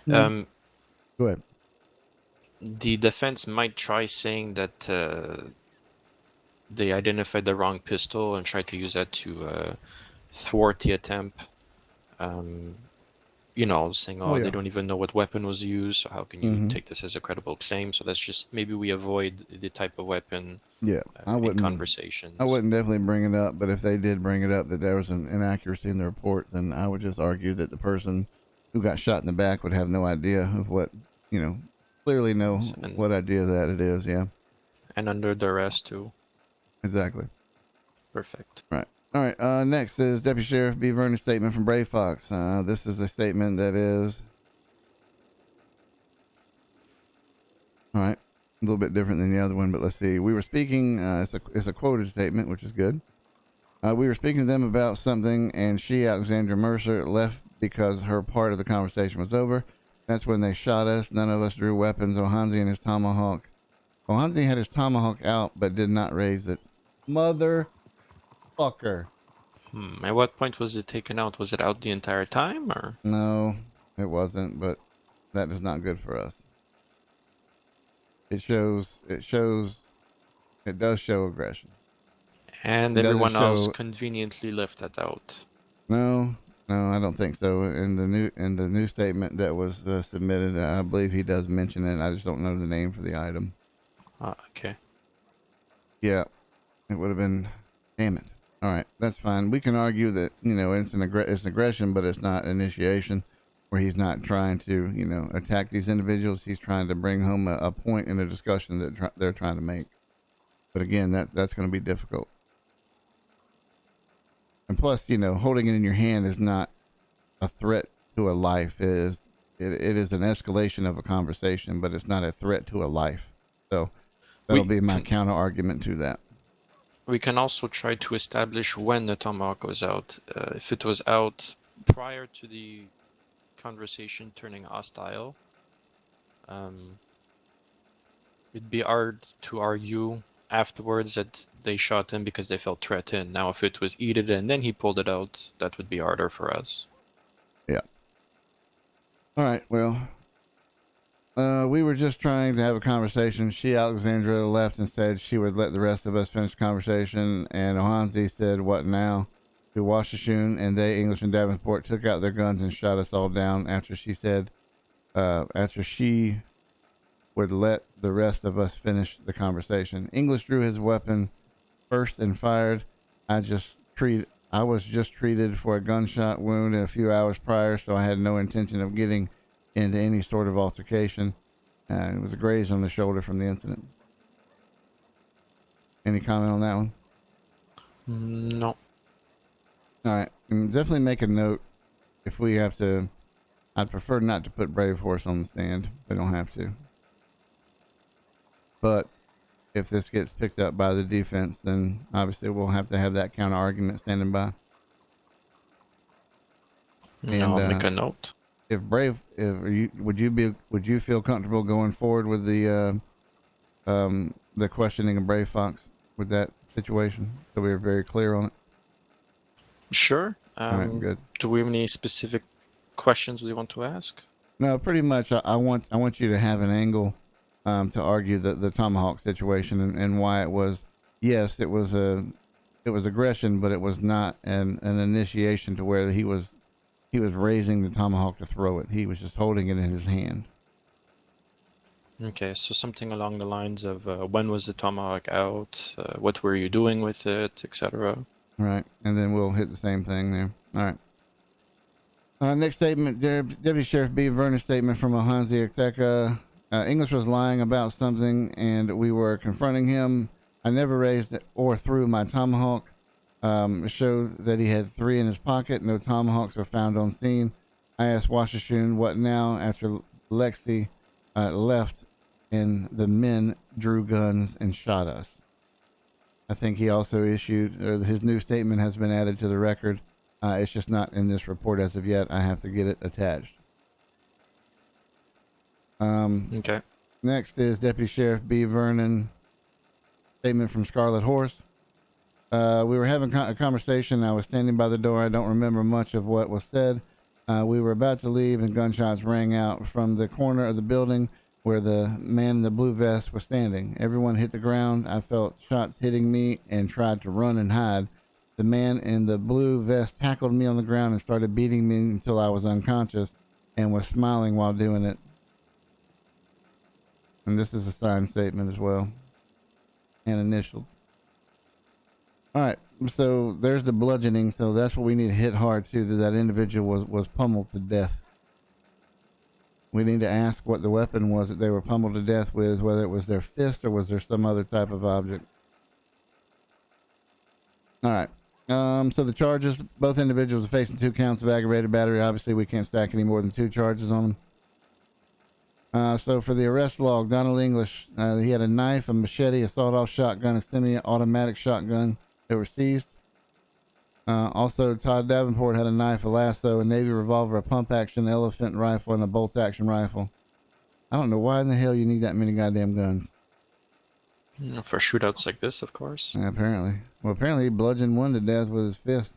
E: Go
A: ahead.
E: The defense might try saying that they identified the wrong pistol and tried to use that to thwart the attempt. saying,
A: Oh,
E: oh,
A: yeah.
E: they don't even know what weapon was used, so how can you
A: Mhm.
E: take this as a credible claim? So that's just maybe we avoid the type of weapon
A: Yeah, I
E: in
A: wouldn't.
E: conversations.
A: I wouldn't definitely bring it up, but if they did bring it up that there was an inaccuracy in the report, then I would just argue that the person who got shot in the back would have no idea of what, clearly know
E: And,
A: what idea that it is. Yeah,
E: and under duress too.
A: exactly.
E: Perfect.
A: Right. All right. Next is Deputy Sheriff B. Vernon's statement from Brave Fox. This is a statement that is, all right, a little bit different than the other one, but let's see. We were speaking, it's a quoted statement, which is good. We were speaking to them about something, and she, Alexandra Mercer, left because her part of the conversation was over. That's when they shot us. None of us drew weapons. Ohanzi and his tomahawk. Ohanzi had his tomahawk out, but did not raise it. Motherfucker.
E: At what point was it taken out? Was it out the entire time, or?
A: No, it wasn't, but that is not good for us. It does show aggression.
E: And
A: It doesn't
E: everyone else
A: show-
E: conveniently left that out.
A: No, I don't think so. In the new statement that was submitted, I believe he does mention it. I just don't know the name for the item.
E: Okay.
A: Yeah, it would have been. Damn it. All right, that's fine. We can argue that it's it's aggression, but it's not initiation, where he's not trying to attack these individuals. He's trying to bring home a point in a discussion that they're trying to make. But again, that's going to be difficult. And plus, holding it in your hand is not a threat to a life. It is an escalation of a conversation, but it's not a threat to a life. So that'll be my counter argument to that.
E: We can also try to establish when the tomahawk was out. If it was out prior to the conversation turning hostile, it'd be hard to argue afterwards that they shot him because they felt threatened. Now, if it was heated and then he pulled it out, that would be harder for us.
A: Yeah. All right. Well, we were just trying to have a conversation. She, Alexandra, left and said she would let the rest of us finish the conversation. And Ohanzi said, "What now?" to Washashun, and they, English and Davenport, took out their guns and shot us all down after she would let the rest of us finish the conversation. English drew his weapon first and fired. I was just treated for a gunshot wound a few hours prior, so I had no intention of getting into any sort of altercation. It was a graze on the shoulder from the incident. Any comment on that one?
E: No.
A: All right. And definitely make a note if we have to. I'd prefer not to put Brave Horse on the stand. They don't have to. But if this gets picked up by the defense, then obviously we'll have to have that counter argument standing by.
E: And I'll make a note.
A: Would you feel comfortable going forward with the questioning of Brave Fox with that situation? So we were very clear on it.
E: Sure.
A: All right, good.
E: Do we have any specific questions we want to ask?
A: No, pretty much. I want you to have an angle to argue the tomahawk situation and why it was. Yes, it was aggression, but it was not an initiation to where he was raising the tomahawk to throw it. He was just holding it in his hand.
E: Okay, so something along the lines of when was the tomahawk out? What were you doing with it, etc.
A: Right, and then we'll hit the same thing there. All right. Next statement, Deputy Sheriff B. Vernon's statement from Ohanzi Akteka. English was lying about something, and we were confronting him. I never raised or threw my tomahawk. It showed that he had 3 in his pocket. No tomahawks were found on scene. I asked Washashun, "What now?" after Lexi left, and the men drew guns and shot us. I think he also his new statement has been added to the record. It's just not in this report as of yet. I have to get it attached.
E: Okay.
A: Next is Deputy Sheriff B. Vernon. Statement from Scarlet Horse. We were having a conversation. I was standing by the door. I don't remember much of what was said. We were about to leave, and gunshots rang out from the corner of the building where the man in the blue vest was standing. Everyone hit the ground. I felt shots hitting me and tried to run and hide. The man in the blue vest tackled me on the ground and started beating me until I was unconscious. and was smiling while doing it. And this is a signed statement as well, and initialed. All right, so there's the bludgeoning. So that's what we need to hit hard too. That individual was pummeled to death. We need to ask what the weapon was that they were pummeled to death with, whether it was their fist or was there some other type of object. All right. So the charges, both individuals are facing 2 counts of aggravated battery. Obviously, we can't stack any more than 2 charges on them. So for the arrest log, Donald English, he had a knife, a machete, a sawed-off shotgun, a semi-automatic shotgun that were seized. Also, Todd Davenport had a knife, a lasso, a Navy revolver, a pump-action elephant rifle, and a bolt-action rifle. I don't know why in the hell you need that many goddamn guns.
E: For shootouts like this, of course.
A: Yeah, apparently. Well, apparently he bludgeoned one to death with his fist.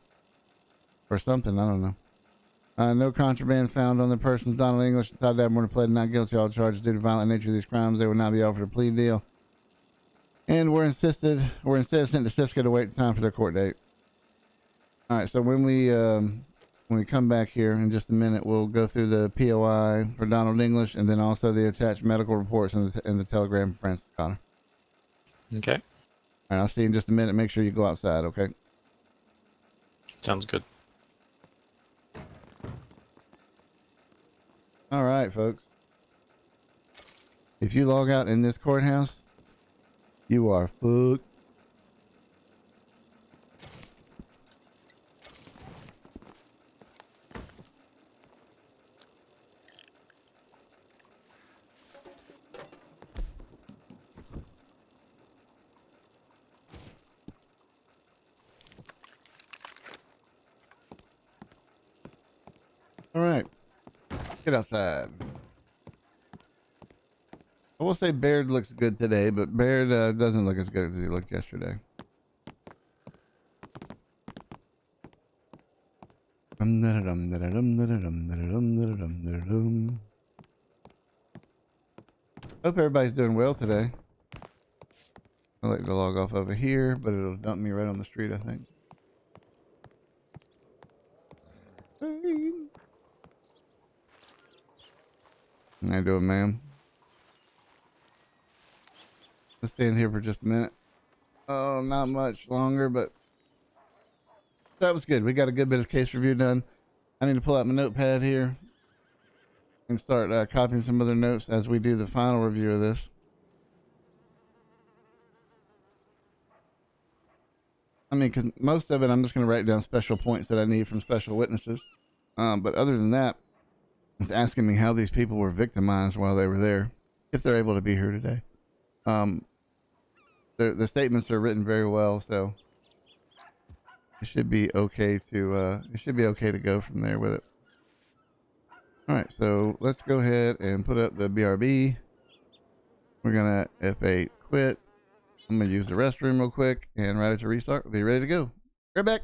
A: Or something, I don't know. No contraband found on the persons. Donald English and Todd Davenport pled not guilty to all charges due to the violent nature of these crimes. They will not be offered a plea deal. And were instead sent to Cisco to wait time for their court date. All right, so when we come back here in just a minute, we'll go through the POI for Donald English and then also the attached medical reports and the telegram for Francis Connor.
E: Okay.
A: All right, I'll see you in just a minute. Make sure you go outside, okay?
E: Sounds good.
A: All right, folks. If you log out in this courthouse, you are fucked. All right, get outside. I will say Baird looks good today, but Baird doesn't look as good as he looked yesterday. Hope everybody's doing well today. I like to log off over here, but it'll dump me right on the street, I think. How you doing, ma'am? Let's stand here for just a minute. Oh, not much longer, but that was good. We got a good bit of case review done. I need to pull out my notepad here and start copying some other notes as we do the final review of this. I mean, because most of it, I'm just going to write down special points that I need from special witnesses. But other than that, it's asking me how these people were victimized while they were there, if they're able to be here today. The statements are written very well, so it should be okay to go from there with it. All right, so let's go ahead and put up the BRB. We're gonna F8 quit. I'm gonna use the restroom real quick and write it to restart. We'll be ready to go. Right back.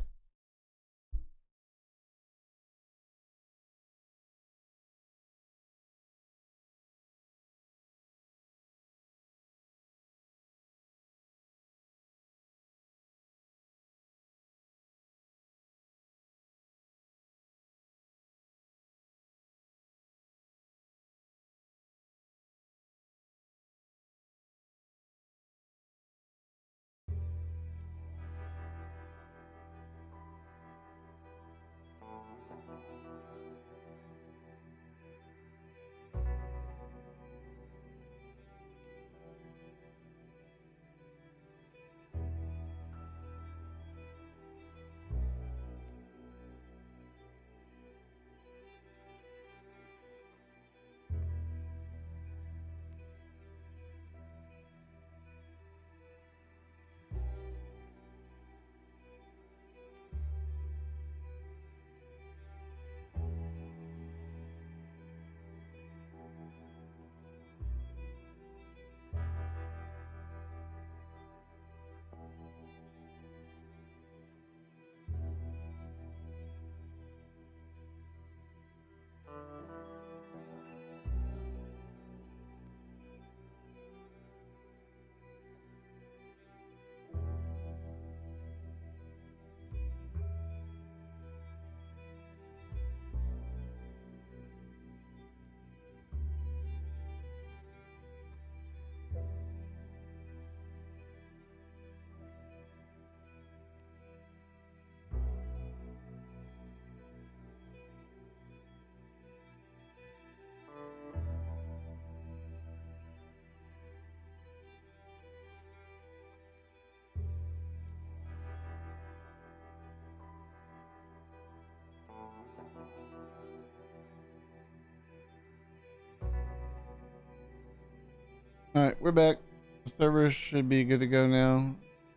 A: All right, we're back. The server should be good to go now.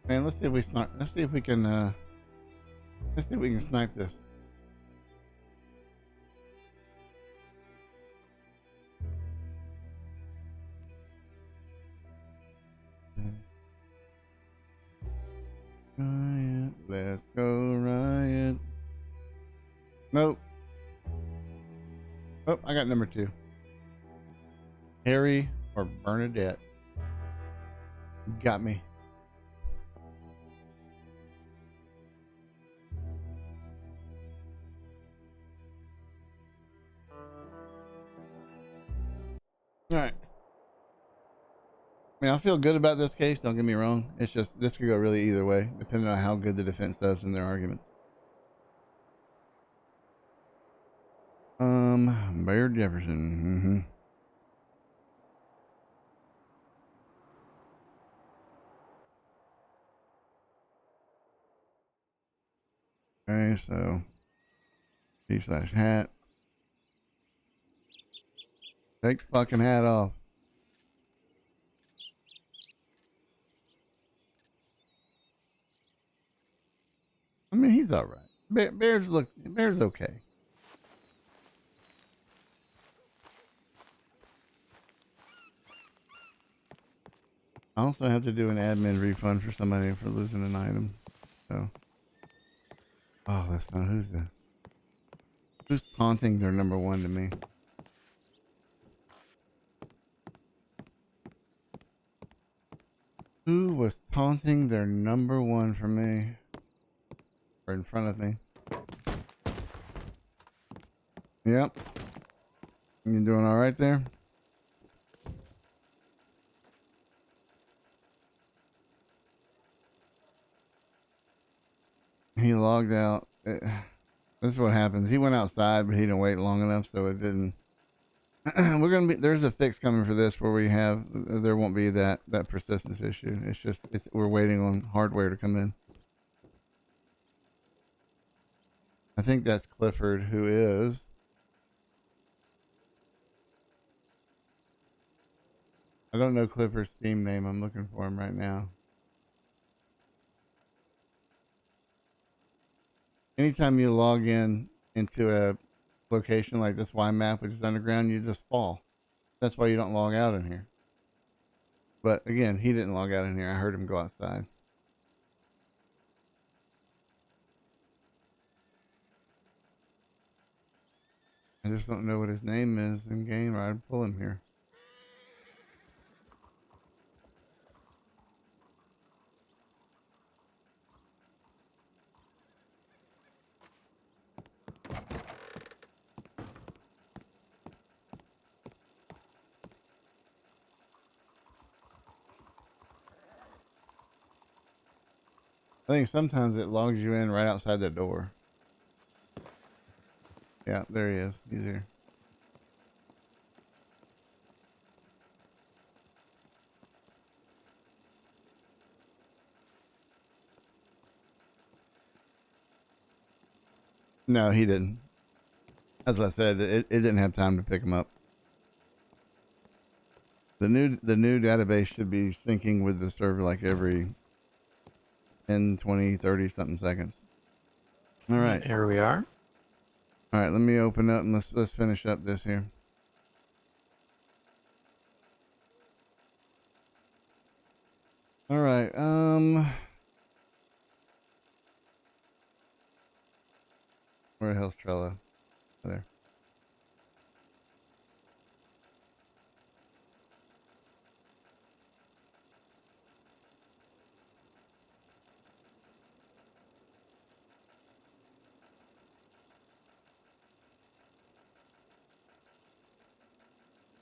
A: Man, let's see if we snipe. Let's see if we can. Let's see if we can snipe this. Riot, let's go riot. Nope. Oh, I got number 2. Harry or Bernadette. Got me. All right. I mean, I feel good about this case. Don't get me wrong. It's just this could go really either way, depending on how good the defense does in their argument. Baird Jefferson. Okay, so P/hat. Take the fucking hat off. I mean, he's all right. Baird's okay. I also have to do an admin refund for somebody for losing an item. So, oh, that's not who's this? Who's taunting their number 1 to me? Who was taunting their number 1 for me? Or in front of me? Yep. You doing all right there? He logged out. This is what happens. He went outside, but he didn't wait long enough, so it didn't. There's a fix coming for this where there won't be that persistence issue. It's just, we're waiting on hardware to come in. I think that's Clifford, who is. I don't know Clifford's Steam name. I'm looking for him right now. Anytime you log into a location like this Y map, which is underground, you just fall. That's why you don't log out in here. But again, he didn't log out in here. I heard him go outside. I just don't know what his name is in game, or I'd pull him here. I think sometimes it logs you in right outside the door. Yeah, there he is. He's here. No, he didn't. As I said, it didn't have time to pick him up. The new database should be syncing with the server like every 10, 20, 30 something seconds. All right.
E: Here we are.
A: All right, let me open up and let's finish up this here. All right. Where the hell's Trello? There.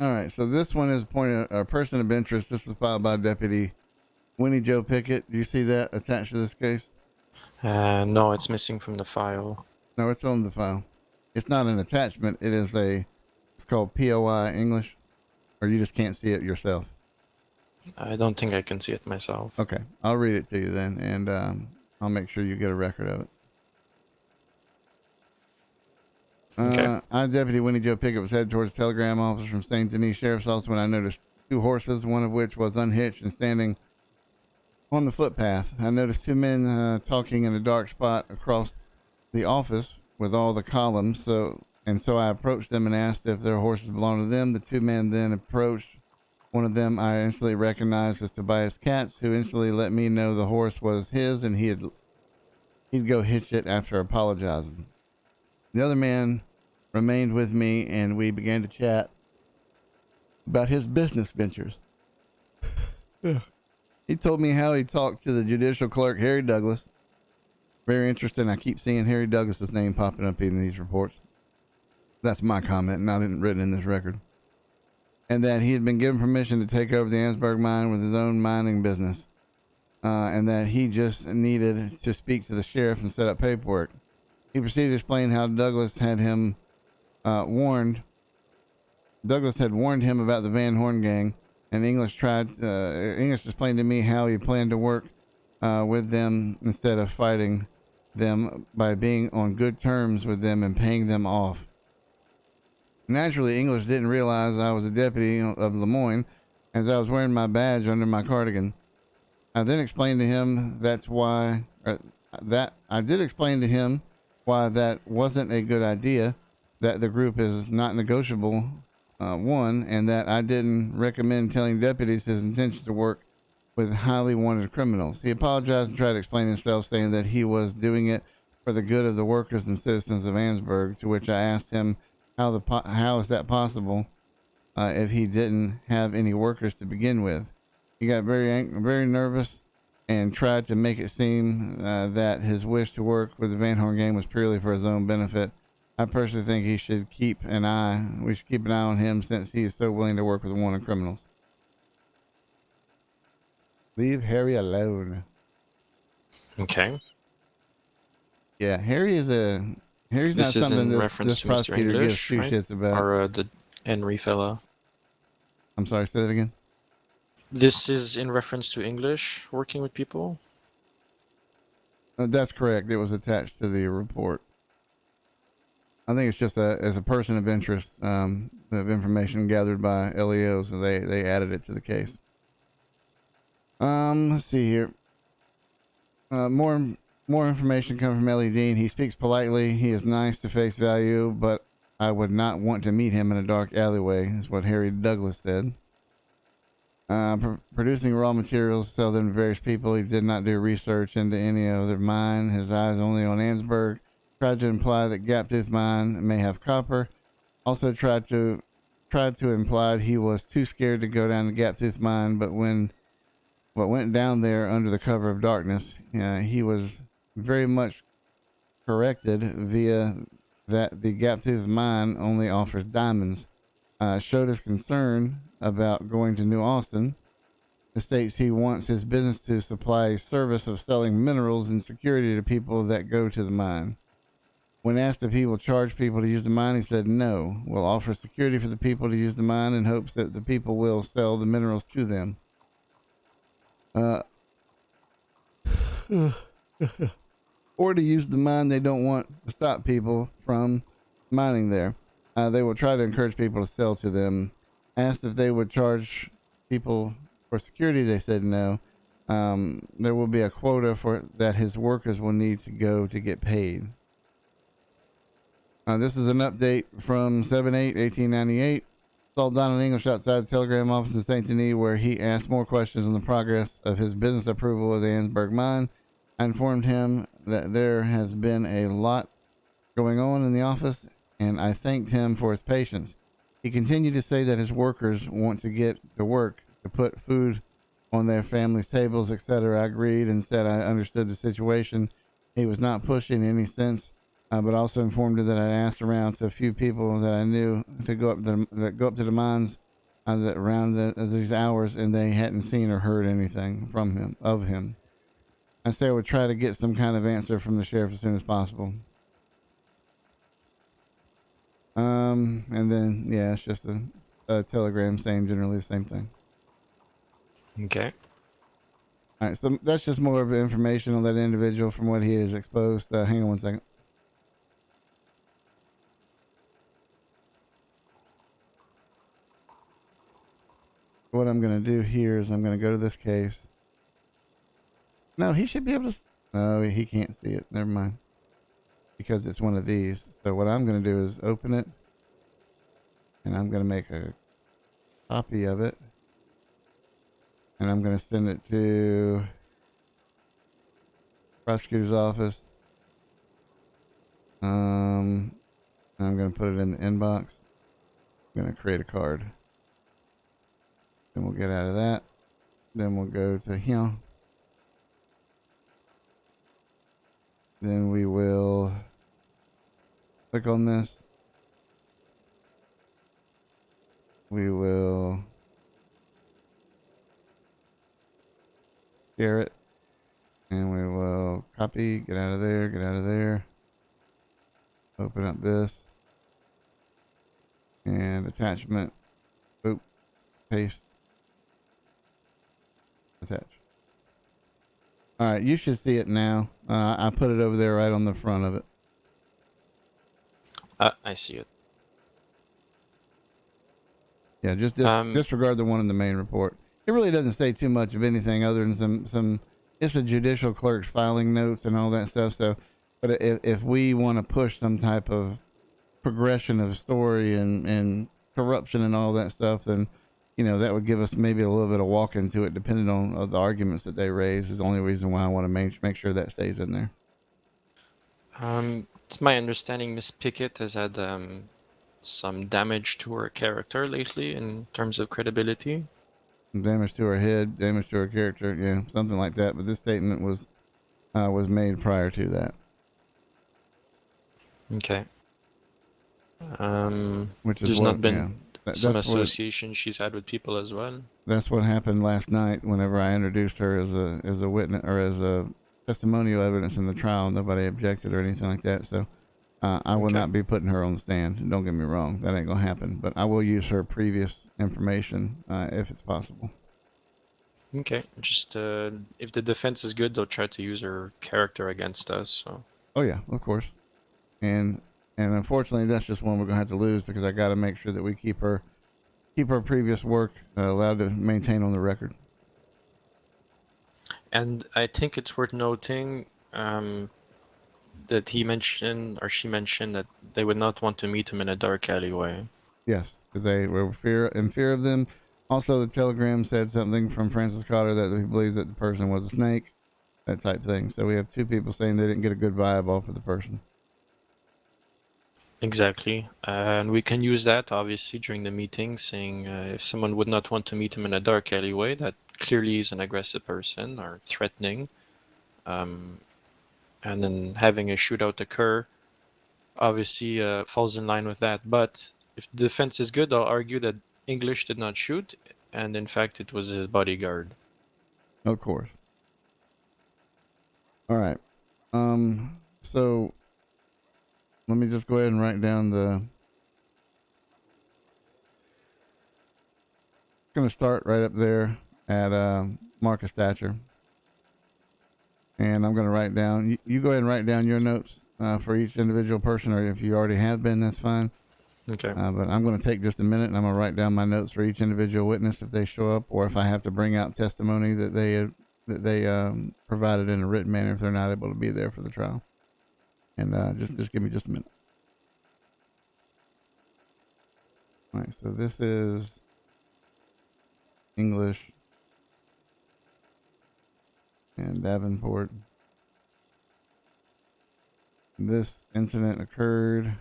A: All right, so this one is a person of interest. This was filed by Deputy Winnie Joe Pickett. Do you see that attached to this case?
E: No, it's missing from the file.
A: No, it's on the file. It's not an attachment. It's called POI English, or you just can't see it yourself.
E: I don't think I can see it myself.
A: Okay, I'll read it to you then, and I'll make sure you get a record of it.
E: Okay.
A: I, Deputy Winnie Joe Pickett, was headed towards the telegram office from St. Denis Sheriff's Office when I noticed two horses, one of which was unhitched and standing on the footpath. I noticed two men talking in a dark spot across the office with all the columns. So I approached them and asked if their horses belonged to them. The two men then approached one of them. I instantly recognized as Tobias Katz, who instantly let me know the horse was his and he'd go hitch it after apologizing. The other man remained with me and we began to chat about his business ventures. He told me how he talked to the judicial clerk, Harry Douglas. Very interesting. I keep seeing Harry Douglas's name popping up in these reports. That's my comment, not written in this record. And that he had been given permission to take over the Ansburg mine with his own mining business. And that he just needed to speak to the sheriff and set up paperwork. He proceeded to explain how Douglas had warned him about the Van Horn gang, and English explained to me how he planned to work with them instead of fighting them by being on good terms with them and paying them off. Naturally, English didn't realize I was a deputy of Lemoyne, as I was wearing my badge under my cardigan. I then explained to him why that wasn't a good idea, that the group is not negotiable, and that I didn't recommend telling deputies his intentions to work with highly wanted criminals. He apologized and tried to explain himself, saying that he was doing it for the good of the workers and citizens of Ansburg, to which I asked him how is that possible if he didn't have any workers to begin with. He got very nervous and tried to make it seem that his wish to work with the Van Horn gang was purely for his own benefit. I personally think we should keep an eye on him, since he is so willing to work with wanted criminals. Leave Harry alone.
E: Okay.
A: Yeah, Harry's not
E: This is
A: something
E: in
A: this
E: reference to Mr.
A: prosecutor gives
E: English,
A: two
E: right?
A: shits about.
E: Or the Henry fella.
A: I'm sorry, say that again.
E: This is in reference to English working with people?
A: That's correct. It was attached to the report. I think it's just as a person of interest, of information gathered by LEO, so they added it to the case. Let's see here. More information coming from Ellie Dean. He speaks politely. He is nice to face value, but I would not want to meet him in a dark alleyway, is what Harry Douglas said. Producing raw materials to sell them to various people. He did not do research into any other mine. His eyes only on Ansburg. Tried to imply that Gaptooth mine may have copper. Also tried to imply he was too scared to go down the Gaptooth mine, but went down there under the cover of darkness. He was very much corrected via that the Gaptooth mine only offers diamonds. Showed his concern about going to New Austin. States he wants his business to supply a service of selling minerals and security to people that go to the mine. When asked if he will charge people to use the mine, he said no. We'll offer security for the people to use the mine in hopes that the people will sell the minerals to them. Or to use the mine, they don't want to stop people from mining there. They will try to encourage people to sell to them. Asked if they would charge people for security, they said no. There will be a quota for that his workers will need to go to get paid. This is an update from 7/8/1898. Saw Donald English outside the telegram office in St. Denis, where he asked more questions on the progress of his business approval of the Ansburg mine. I informed him that there has been a lot going on in the office, and I thanked him for his patience. He continued to say that his workers want to get to work to put food on their families' tables, etc. I agreed and said I understood the situation. He was not pushing in any sense, but also informed her that I asked around to a few people that I knew to go up to the mines around these hours, and they hadn't seen or heard anything of him. I said I would try to get some kind of answer from the sheriff as soon as possible. And then, yeah, it's just a telegram saying generally the same thing.
E: Okay.
A: All right, so that's just more of information on that individual from what he is exposed. Hang on one second. what I'm going to do here is I'm going to go to this case. No, he should be able to. No, he can't see it. Never mind. Because it's one of these. So what I'm going to do is open it. And I'm going to make a copy of it. And I'm going to send it to prosecutor's office. I'm going to put it in the inbox. I'm going to create a card. Then we'll get out of that. Then we'll go to him. Then we will click on this. We will share it. And we will copy, get out of there, get out of there. Open up this. And attachment. Boop. Paste. Attach. All right, you should see it now. I put it over there right on the front of it.
E: I see it.
A: Yeah, just disregard the one in the main report. It really doesn't say too much of anything other than some. It's a judicial clerk's filing notes and all that stuff. So, but if we want to push some type of progression of story and corruption and all that stuff, then that would give us maybe a little bit of walk into it, depending on the arguments that they raise. Is the only reason why I want to make sure that stays in there.
E: It's my understanding Miss Pickett has had some damage to her character lately in terms of credibility.
A: Damage to her head, damage to her character, yeah, something like that. But this statement was made prior to that.
E: Okay.
A: Which is
E: there's not been some
A: that's
E: association she's had with people as well.
A: That's what happened last night. Whenever I introduced her as a witness or as a testimonial evidence in the trial, nobody objected or anything like that. So I will not be putting her on the stand. Don't get me wrong, that ain't gonna happen. But I will use her previous information if it's possible.
E: Okay, just if the defense is good, they'll try to use her character against us. So.
A: Oh yeah, of course. And unfortunately, that's just one we're gonna have to lose because I got to make sure that we keep her previous work allowed to maintain on the record.
E: And I think it's worth noting that he mentioned or she mentioned that they would not want to meet him in a dark alleyway.
A: Yes, because they were in fear of them. Also, the telegram said something from Francis Cotter that he believes that the person was a snake, that type thing. So we have two people saying they didn't get a good vibe off of the person.
E: Exactly. And we can use that, obviously, during the meeting, saying if someone would not want to meet him in a dark alleyway, that clearly is an aggressive person or threatening. And then having a shootout occur, obviously, falls in line with that. But if the defense is good, I'll argue that English did not shoot, and in fact, it was his bodyguard.
A: Of course. All right. So let me just go ahead and write down I'm going to start right up there at Marcus Thatcher. And I'm going to write down, you go ahead and write down your notes for each individual person, or if you already have been, that's fine.
E: Okay.
A: But I'm going to take just a minute and I'm going to write down my notes for each individual witness if they show up, or if I have to bring out testimony that they provided in a written manner if they're not able to be there for the trial. And just give me just a minute. All right, so this is English and Davenport. This incident occurred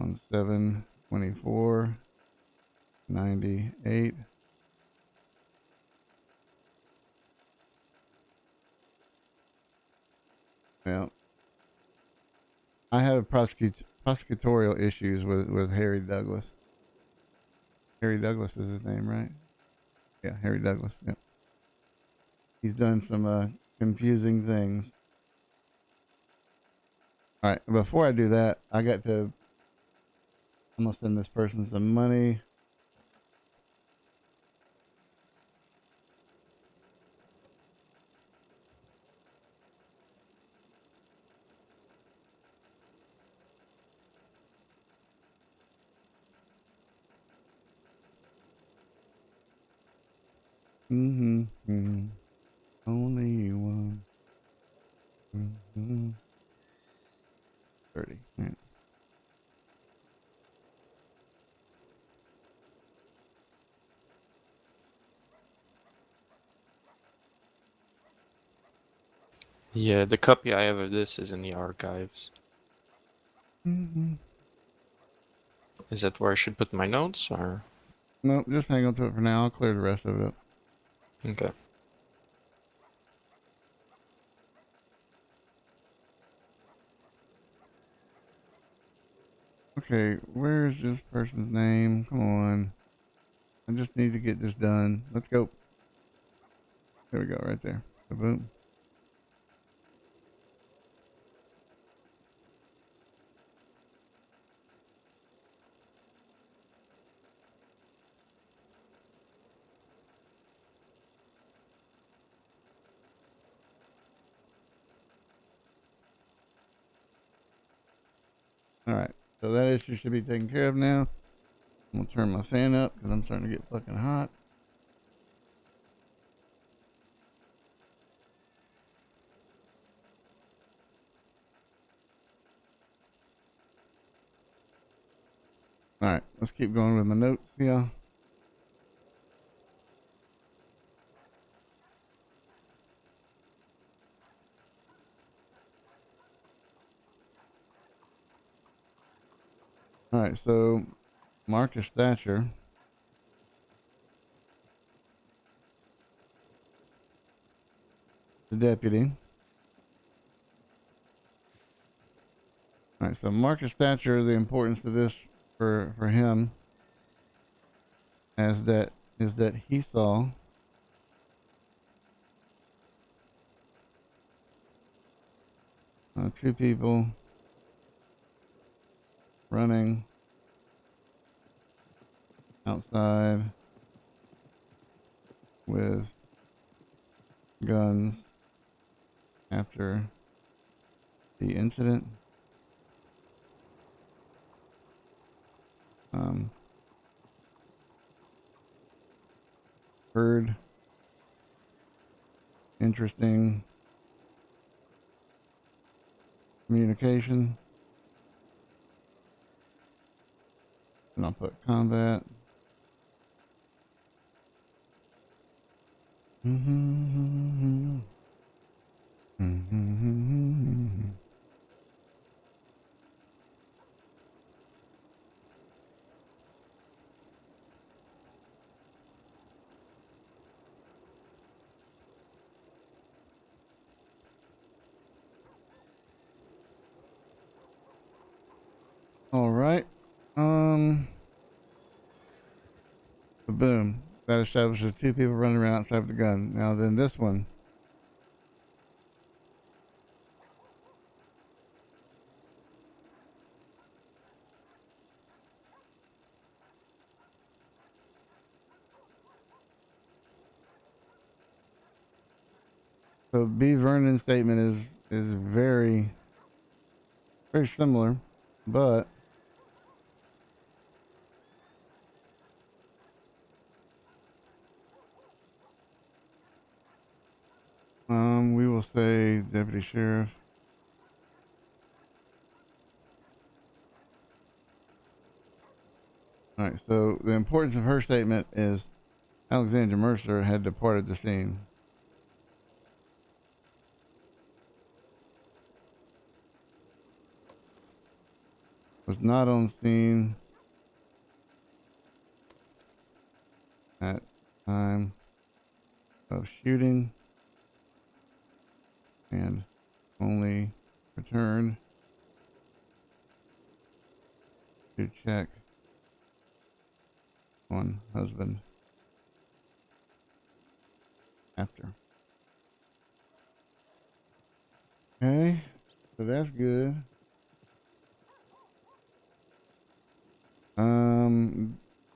A: on 7/24/98. Well, I have prosecutorial issues with Harry Douglas. Harry Douglas is his name, right? Yeah, Harry Douglas. Yep. He's done some confusing things. All right, before I do that, I'm gonna send this person some money. Mm-hmm. Mm-hmm. Only one. Mm-hmm. 30. Right.
E: Yeah, the copy I have of this is in the archives.
A: Mm-hmm.
E: Is that where I should put my notes, or?
A: Nope, just hang on to it for now. I'll clear the rest of it up.
E: Okay.
A: Okay, where's this person's name? Come on. I just need to get this done. Let's go. There we go, right there. Boom. All right, so that issue should be taken care of now. I'm gonna turn my fan up because I'm starting to get fucking hot. All right, let's keep going with my notes, y'all. All right, so Marcus Thatcher, the deputy. All right, so Marcus Thatcher, the importance of this for him is that he saw two people running outside with guns after the incident. Heard interesting communication, and I'll put combat. All right. Boom. That establishes two people running around outside with a gun. Now then this one. So B Vernon's statement is very similar, but we will say deputy sheriff. All right, so the importance of her statement is Alexandra Mercer had departed the scene. Was not on scene at time of shooting and only returned to check on husband after. Okay, so that's good.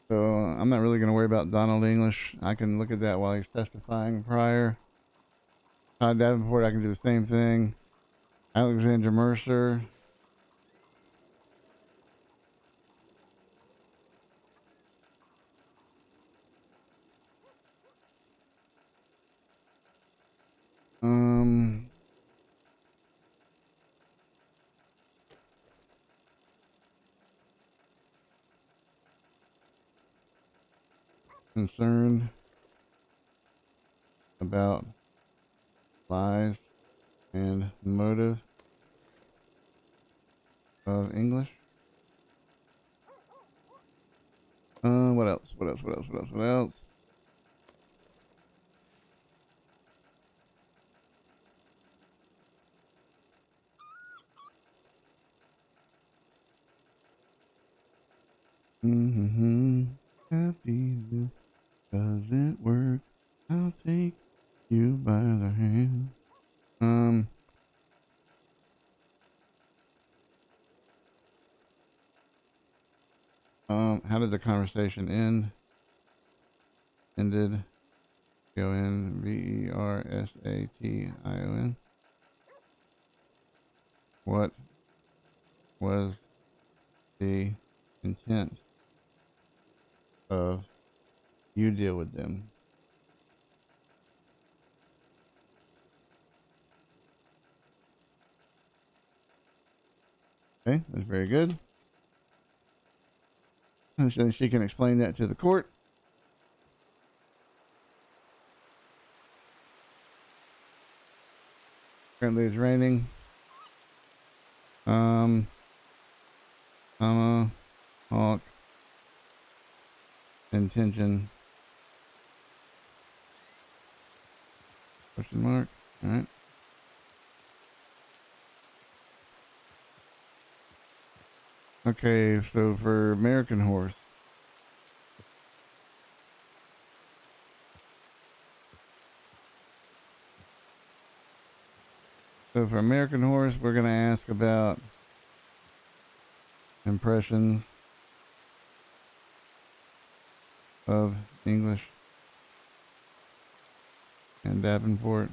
A: So I'm not really going to worry about Donald English. I can look at that while he's testifying prior. Todd Davenport, I can do the same thing. Alexandra Mercer. concerned about lies and motive of English. What else? What else? What else? What else? What else? Happiness doesn't work. I'll take you by the hand. How did the conversation end? Ended. Version. What was the intent of you deal with them? Okay, that's very good. And so she can explain that to the court. Currently it's raining. Hawk intention question mark. All right. Okay, so for American horse. So for American horse, we're going to ask about impressions of English and Davenport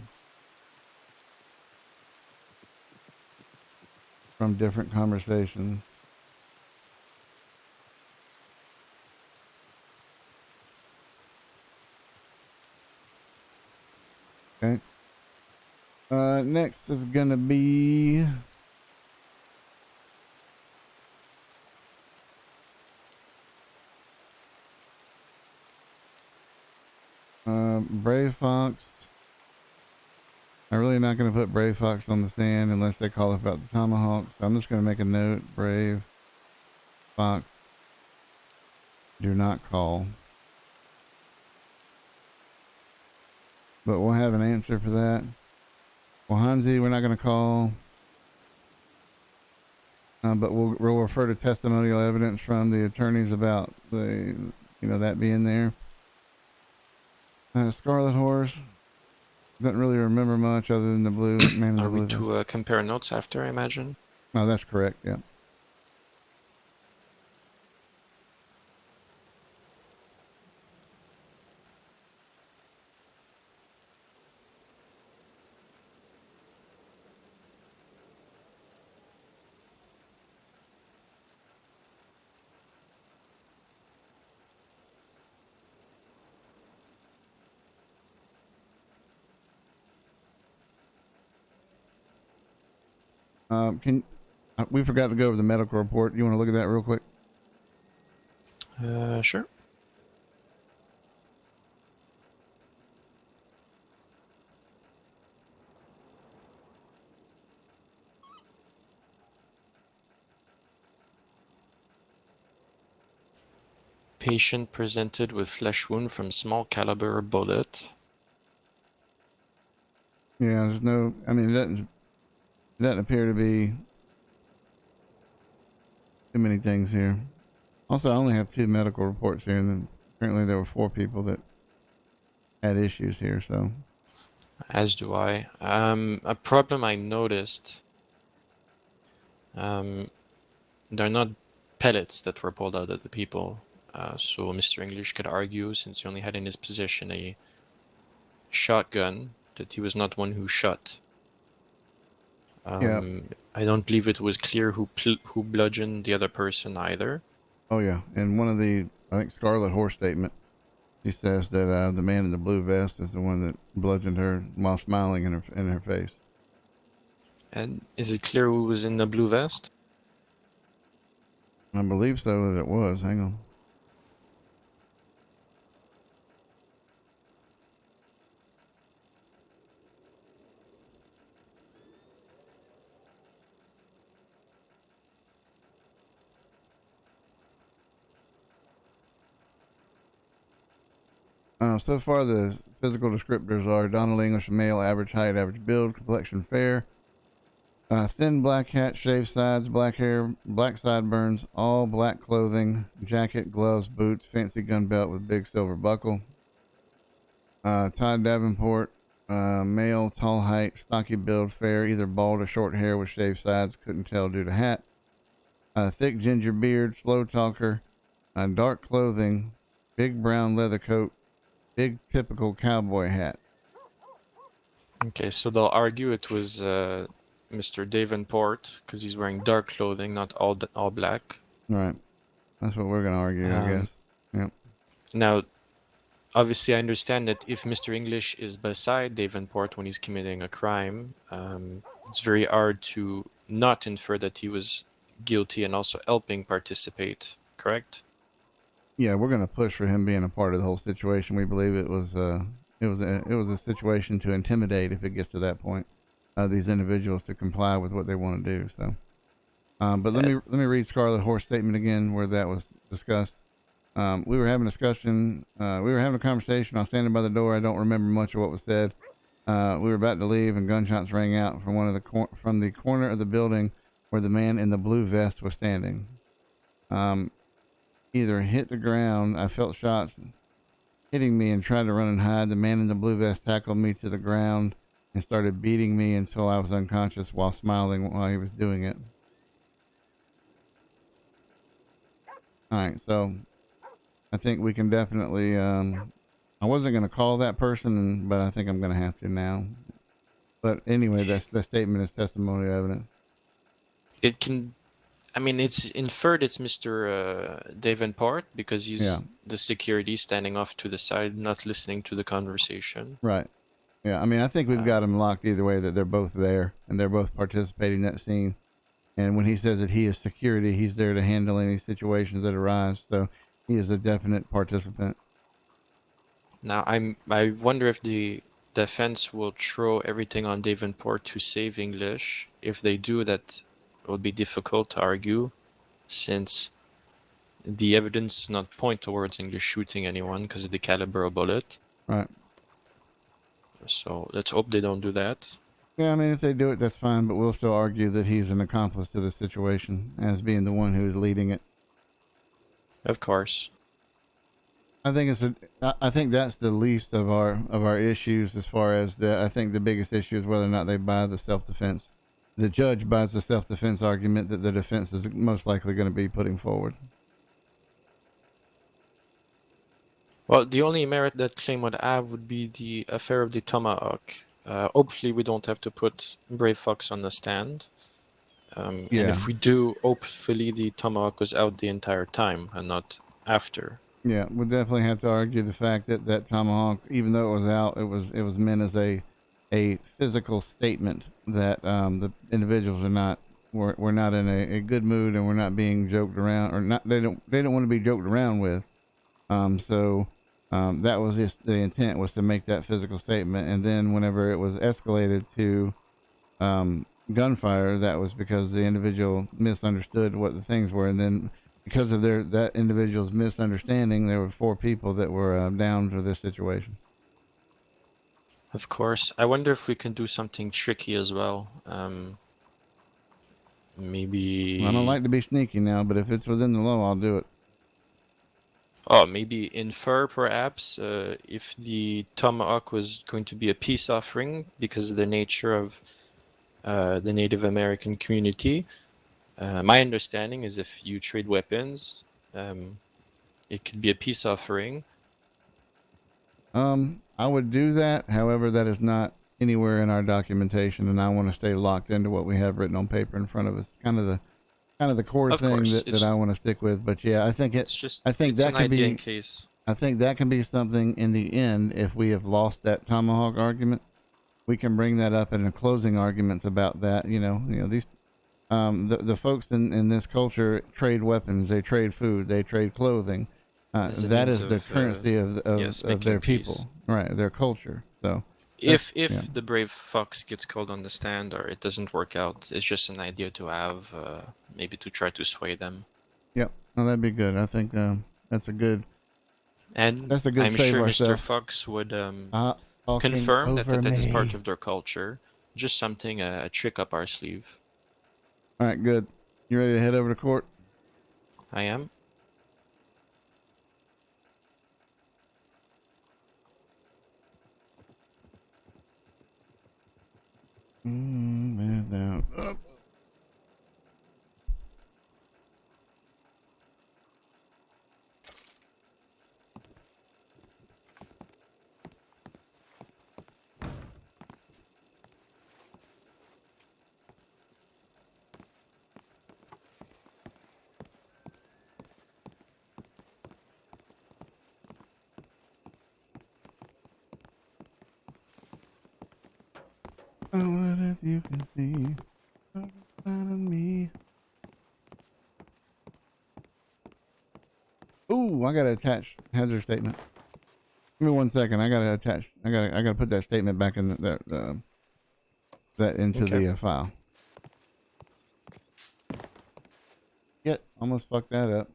A: from different conversations. Okay. Next is gonna be Brave Fox. I'm really not gonna put Brave Fox on the stand unless they call up about the tomahawk. So I'm just gonna make a note: Brave Fox, do not call. But we'll have an answer for that. Well, Hansi, we're not going to call, but we'll refer to testimonial evidence from the attorneys about that being there. Scarlet horse doesn't really remember much other than the blue man.
E: Are we to compare notes after? I imagine.
A: Oh, that's correct. Yeah. We forgot to go over the medical report. You want to look at that real quick?
E: Sure. Patient presented with flesh wound from small caliber bullet.
A: Yeah, there's no. I mean, it doesn't appear to be too many things here. Also, I only have 2 medical reports here, and then apparently there were 4 people that had issues here. So,
E: As do I. A problem I noticed. They're not pellets that were pulled out of the people. So Mr. English could argue, since he only had in his possession a shotgun, that he was not one who shot.
A: yeah.
E: I don't believe it was clear who bludgeoned the other person either.
A: Oh yeah, and one of the, I think, Scarlet horse statement, she says that the man in the blue vest is the one that bludgeoned her while smiling in her face.
E: And is it clear who was in the blue vest?
A: I believe so that it was. Hang on. So far, the physical descriptors are Donald English, male, average height, average build, complexion fair, thin black hat, shaved sides, black hair, black sideburns, all black clothing, jacket, gloves, boots, fancy gun belt with big silver buckle. Todd Davenport, male, tall height, stocky build, fair, either bald or short hair with shaved sides, couldn't tell due to hat. Thick ginger beard, slow talker, dark clothing, big brown leather coat, big typical cowboy hat.
E: Okay, so they'll argue it was Mr. Davenport because he's wearing dark clothing, not all black.
A: Right. That's what we're going to argue, I guess. Yep.
E: Now, obviously, I understand that if Mr. English is beside Davenport when he's committing a crime, it's very hard to not infer that he was guilty and also helping participate, correct?
A: Yeah, we're going to push for him being a part of the whole situation. We believe it was a situation to intimidate, if it gets to that point, these individuals to comply with what they want to do. So, but let me read Scarlet Horse statement again, where that was discussed. We were having a discussion. We were having a conversation. I was standing by the door. I don't remember much of what was said. We were about to leave, and gunshots rang out from from the corner of the building where the man in the blue vest was standing. Either hit the ground. I felt shots hitting me and tried to run and hide. The man in the blue vest tackled me to the ground and started beating me until I was unconscious while smiling while he was doing it. All right, so I think we can definitely, I wasn't going to call that person, but I think I'm going to have to now. But anyway, that statement is testimonial evidence.
E: It can, I mean, it's inferred it's Mr. Davenport because he's the security standing off to the side, not listening to the conversation.
A: Right. Yeah, I mean, I think we've got them locked either way, that they're both there and they're both participating in that scene. And when he says that he is security, he's there to handle any situations that arise. So he is a definite participant.
E: Now, I wonder if the defense will throw everything on Davenport to save English. If they do, that will be difficult to argue, since the evidence does not point towards English shooting anyone because of the caliber of bullet.
A: Right.
E: So let's hope they don't do that.
A: Yeah, I mean, if they do it, that's fine, but we'll still argue that he's an accomplice to the situation as being the one who is leading it.
E: Of course.
A: I think I think that's the least of our issues as far as that. I think the biggest issue is whether or not they buy the self-defense. The judge buys the self-defense argument that the defense is most likely going to be putting forward.
E: Well, the only merit that claim would have would be the affair of the tomahawk. Hopefully we don't have to put Brave Fox on the stand. And if we do, hopefully the tomahawk was out the entire time and not after.
A: Yeah, we'll definitely have to argue the fact that that tomahawk, even though it was out, it was meant as a physical statement that the individuals we're not in a good mood and we're not being joked around, or not, they don't want to be joked around with. That was just the intent, was to make that physical statement. And then whenever it was escalated to gunfire, that was because the individual misunderstood what the things were. And then because of that individual's misunderstanding, there were 4 people that were down for this situation.
E: Of course. I wonder if we can do something tricky as well. Maybe...
A: I don't like to be sneaky now, but if it's within the law, I'll do it.
E: Oh, maybe infer, perhaps, if the tomahawk was going to be a peace offering because of the nature of the Native American community. My understanding is if you trade weapons, it could be a peace offering.
A: I would do that. However, that is not anywhere in our documentation, and I want to stay locked into what we have written on paper in front of us. Kind of the core thing that I want to stick with. But yeah, I think I think that can be, I think that can be something in the end. If we have lost that tomahawk argument, we can bring that up in the closing arguments about that. You know, these, the folks in this culture trade weapons, they trade food, they trade clothing. That is the currency of their people, right? Their culture. So
E: if the Brave Fox gets called on the stand or it doesn't work out, it's just an idea to have, maybe to try to sway them.
A: Yep, well, that'd be good. I think that's a good
E: And
A: That's a good
E: I'm
A: save
E: sure Mr.
A: ourselves.
E: Fox would
A: Talking
E: confirm that
A: over
E: that is part
A: me.
E: of their culture. Just something, a trick up our sleeve.
A: All right, good. You ready to head over to court?
E: I am.
A: Man down. Up. Oh, what if you can see outside of me? Ooh, I gotta attach Heather's statement. Give me 1 second. I gotta attach. I gotta put that statement back in that into
B: Okay.
A: the file. Yet, almost fucked that up.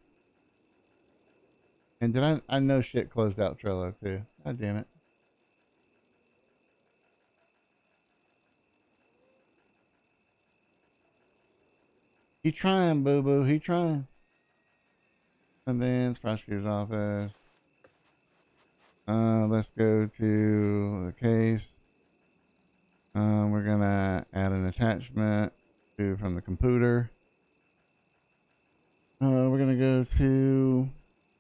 A: And did I know shit closed out Trello too. God damn it. He trying, boo boo. He trying. Sundance prosecutor's office. Let's go to the case. We're gonna add an attachment from the computer. We're gonna go to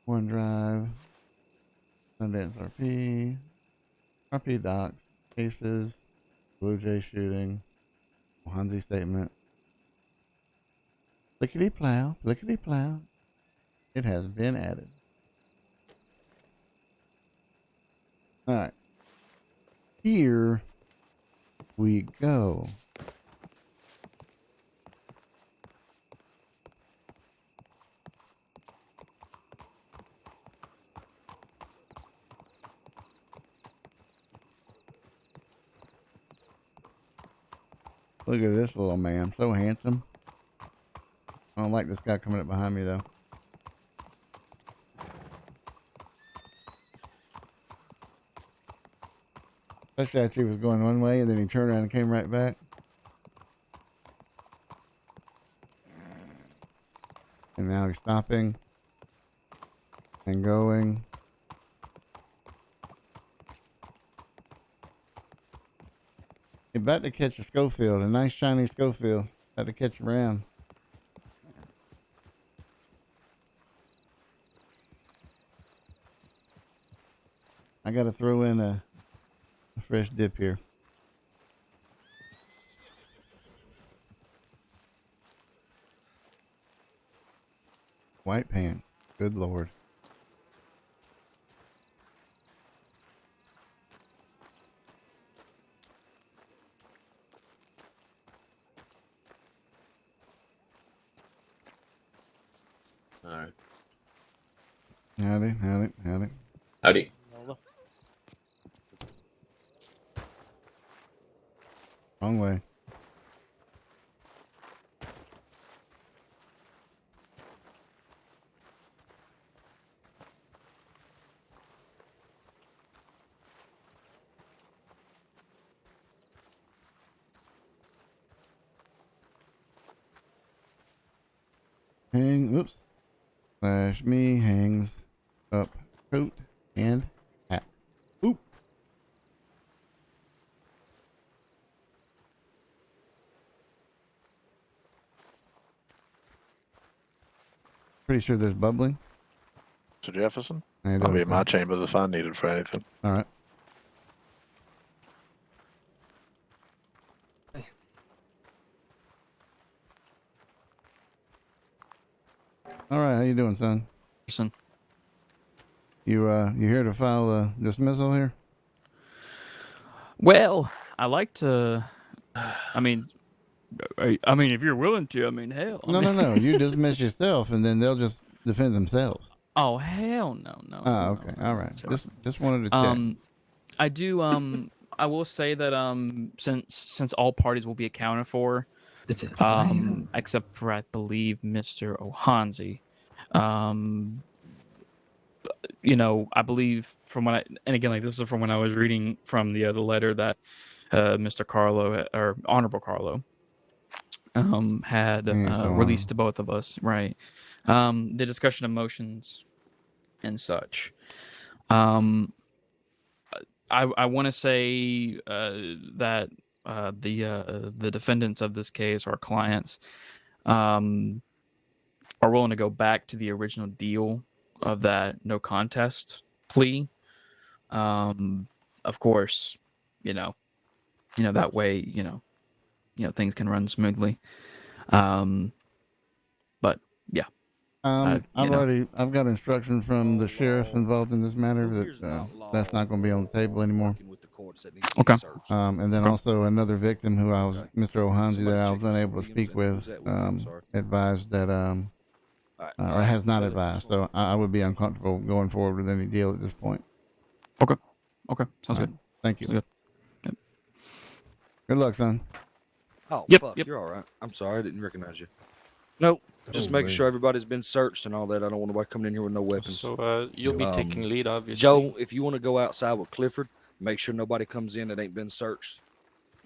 A: OneDrive, SundanceRP, RP docs, cases, Blue Jay shooting, Hansi statement. Lickety plow, lickety plow. It has been added. All right. Here we go. Look at this little man. So handsome. I don't like this guy coming up behind me though. Especially after he was going one way and then he turned around and came right back. And now he's stopping and going. He's about to catch a Schofield, a nice shiny Schofield. About to catch him around. I got to throw in a fresh dip here. White pants. Good Lord.
F: All right.
A: Howdy, howdy, howdy.
F: Howdy.
A: Wrong way. Whoops. Slash me hangs up coat and hat. Oop. Pretty sure there's bubbling.
G: To Jefferson?
A: How you
G: I'll
A: doing,
G: be in my
A: sir?
G: chambers if I needed for anything.
A: All right. All right, how you doing, son?
H: Person.
A: You here to file a dismissal here?
H: Well, I like to. I mean, if you're willing to, hell.
A: No. You dismiss yourself, and then they'll just defend themselves.
H: Oh hell no.
A: Oh, okay.
H: No,
A: All right.
H: sir.
A: Just wanted to check.
H: I do. I will say that since all parties will be accounted for, except for I believe Mr. Ohanzi, I believe from when and again, like this is from when I was reading from the letter that Mr. Carlo or Honorable Carlo had released to both of us, right? The discussion of motions and such. I want to say that the defendants of this case, our clients, are willing to go back to the original deal of that no contest plea. Of course, that way, things can run smoothly. But yeah.
A: I've got instruction from the sheriff involved in this matter that that's not going to be on the table anymore.
H: Okay.
A: And then also another victim who Mr. Ohanzi, that I was unable to speak with, advised that, or has not advised. So I would be uncomfortable going forward with any deal at this point.
H: Okay. Sounds good.
A: Thank you.
H: Sounds good. Yep.
A: Good luck, son.
I: Oh,
H: Yep,
I: fuck,
H: yep.
I: you're all right. I'm sorry, I didn't recognize you. Nope, just making sure everybody's been searched and all that. I don't want nobody coming in here with no weapons.
E: So you'll be taking lead, obviously.
I: Joe, if you want to go outside with Clifford, make sure nobody comes in that ain't been searched.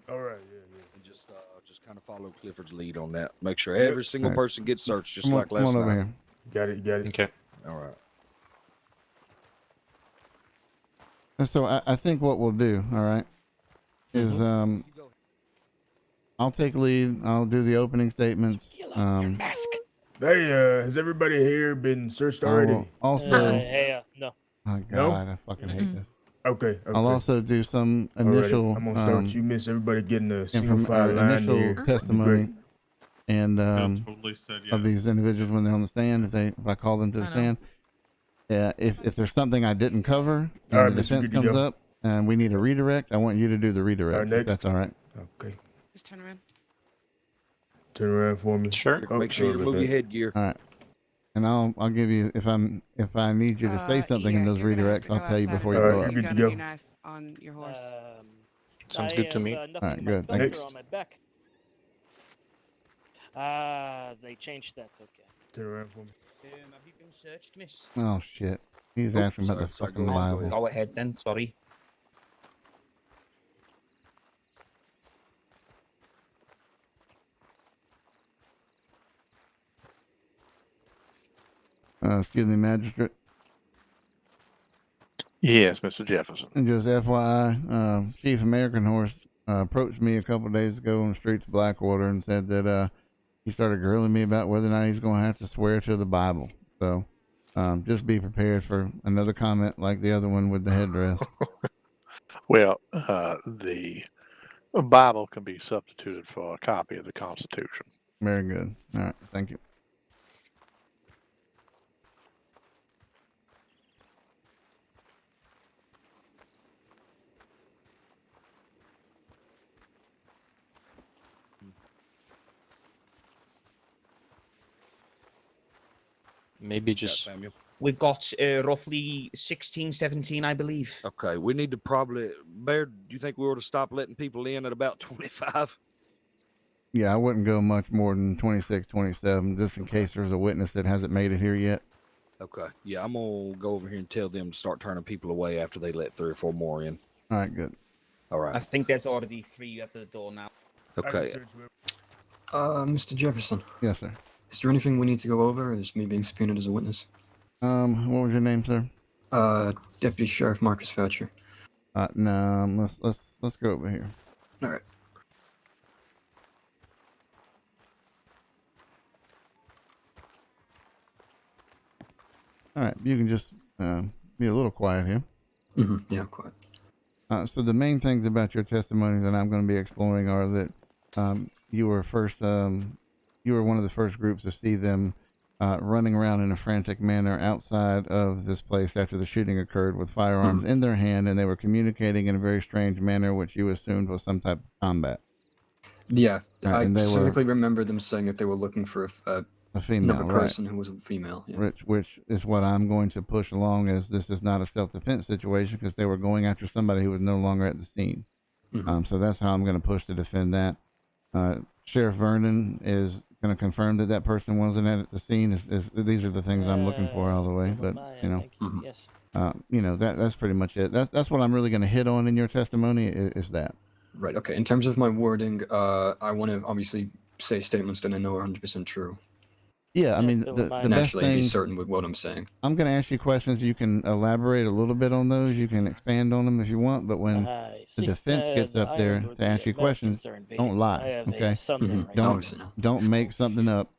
J: All right,
I: And just kind of follow Clifford's lead on that. Make sure every single person gets searched, just like last
A: come on
I: night.
A: over here.
J: Got it.
E: Okay.
I: All right.
A: And so I think what we'll do, all right, is I'll take lead. I'll do the opening statements.
J: Hey, has everybody here been searched already?
A: Also,
K: no.
A: oh God, I fucking hate this.
J: Okay.
A: I'll also do some initial,
J: I'm gonna start with you, miss. Everybody getting a single file line
A: initial
J: here.
A: testimony, and
L: totally said yes.
A: of these individuals when they're on the stand. If I call them to the stand, yeah. If there's something I didn't cover and the defense comes up and we need a redirect, I want you to do the redirect. If that's all right.
J: Okay.
K: Just turn around.
J: Turn around for me.
E: Sure.
I: Make sure you remove your headgear.
A: All right. And I'll give you if I need you to say something in those redirects, I'll tell you before you go up.
J: Good to go.
K: Knife on your horse.
E: Sounds good to me.
A: All right, good. Thanks.
J: Next.
K: On my back. They changed that. Okay.
J: Turn around for me.
K: Have you been searched, miss?
A: Oh shit. He's asking about the fucking Bible.
K: Go ahead then. Sorry.
A: Excuse me, magistrate.
G: Yes, Mr. Jefferson.
A: And just FYI, Chief American Horse approached me a couple of days ago on the streets of Blackwater and said that he started grilling me about whether or not he's going to have to swear to the Bible. So just be prepared for another comment like the other one with the headdress.
G: Well, the Bible can be substituted for a copy of the Constitution.
A: Very good. All right. Thank you.
E: Maybe just
I: Samuel.
K: We've got roughly 16, 17, I believe.
I: Okay, we need to probably Baird. Do you think we ought to stop letting people in at about 25?
A: Yeah, I wouldn't go much more than 26, 27, just in case there's a witness that hasn't made it here yet.
I: Okay, yeah, I'm gonna go over here and tell them to start turning people away after they let 3 or 4 more in.
A: All right, good.
I: All right.
K: I think there's already 3 at the door now.
I: Okay.
B: Mr. Jefferson,
A: Yes, sir.
B: is there anything we need to go over? Is me being subpoenaed as a witness?
A: What was your name, sir?
B: Deputy Sheriff Marcus Foucher.
A: No, let's go over here.
B: All right.
A: All right, you can just be a little quiet here.
B: Mm-hmm. Yeah, quiet.
A: So the main things about your testimony that I'm going to be exploring are that you were one of the first groups to see them running around in a frantic manner outside of this place after the shooting occurred with firearms in their hand, and they were communicating in a very strange manner, which you assumed was some type of combat.
B: Yeah, I
A: and they
B: specifically remember them saying that they were looking for
A: a female,
B: another person who was a female. Yeah.
A: Which is what I'm going to push along, as this is not a self-defense situation, because they were going after somebody who was no longer at the scene. So that's how I'm going to push to defend that. Sheriff Vernon is going to confirm that that person wasn't at the scene? These are the things I'm looking for all the way. But
L: Yes.
A: That's pretty much it. That's what I'm really going to hit on in your testimony is that.
L: Right. Okay. In terms of my wording, I want to obviously say statements that I know are 100% true.
A: Yeah, I mean, the best
L: naturally
A: thing.
L: Be certain with what I'm saying.
A: I'm going to ask you questions. You can elaborate a little bit on those. You can expand on them if you want. But when the defense gets up there to ask you questions, don't lie. Okay. Don't make something up.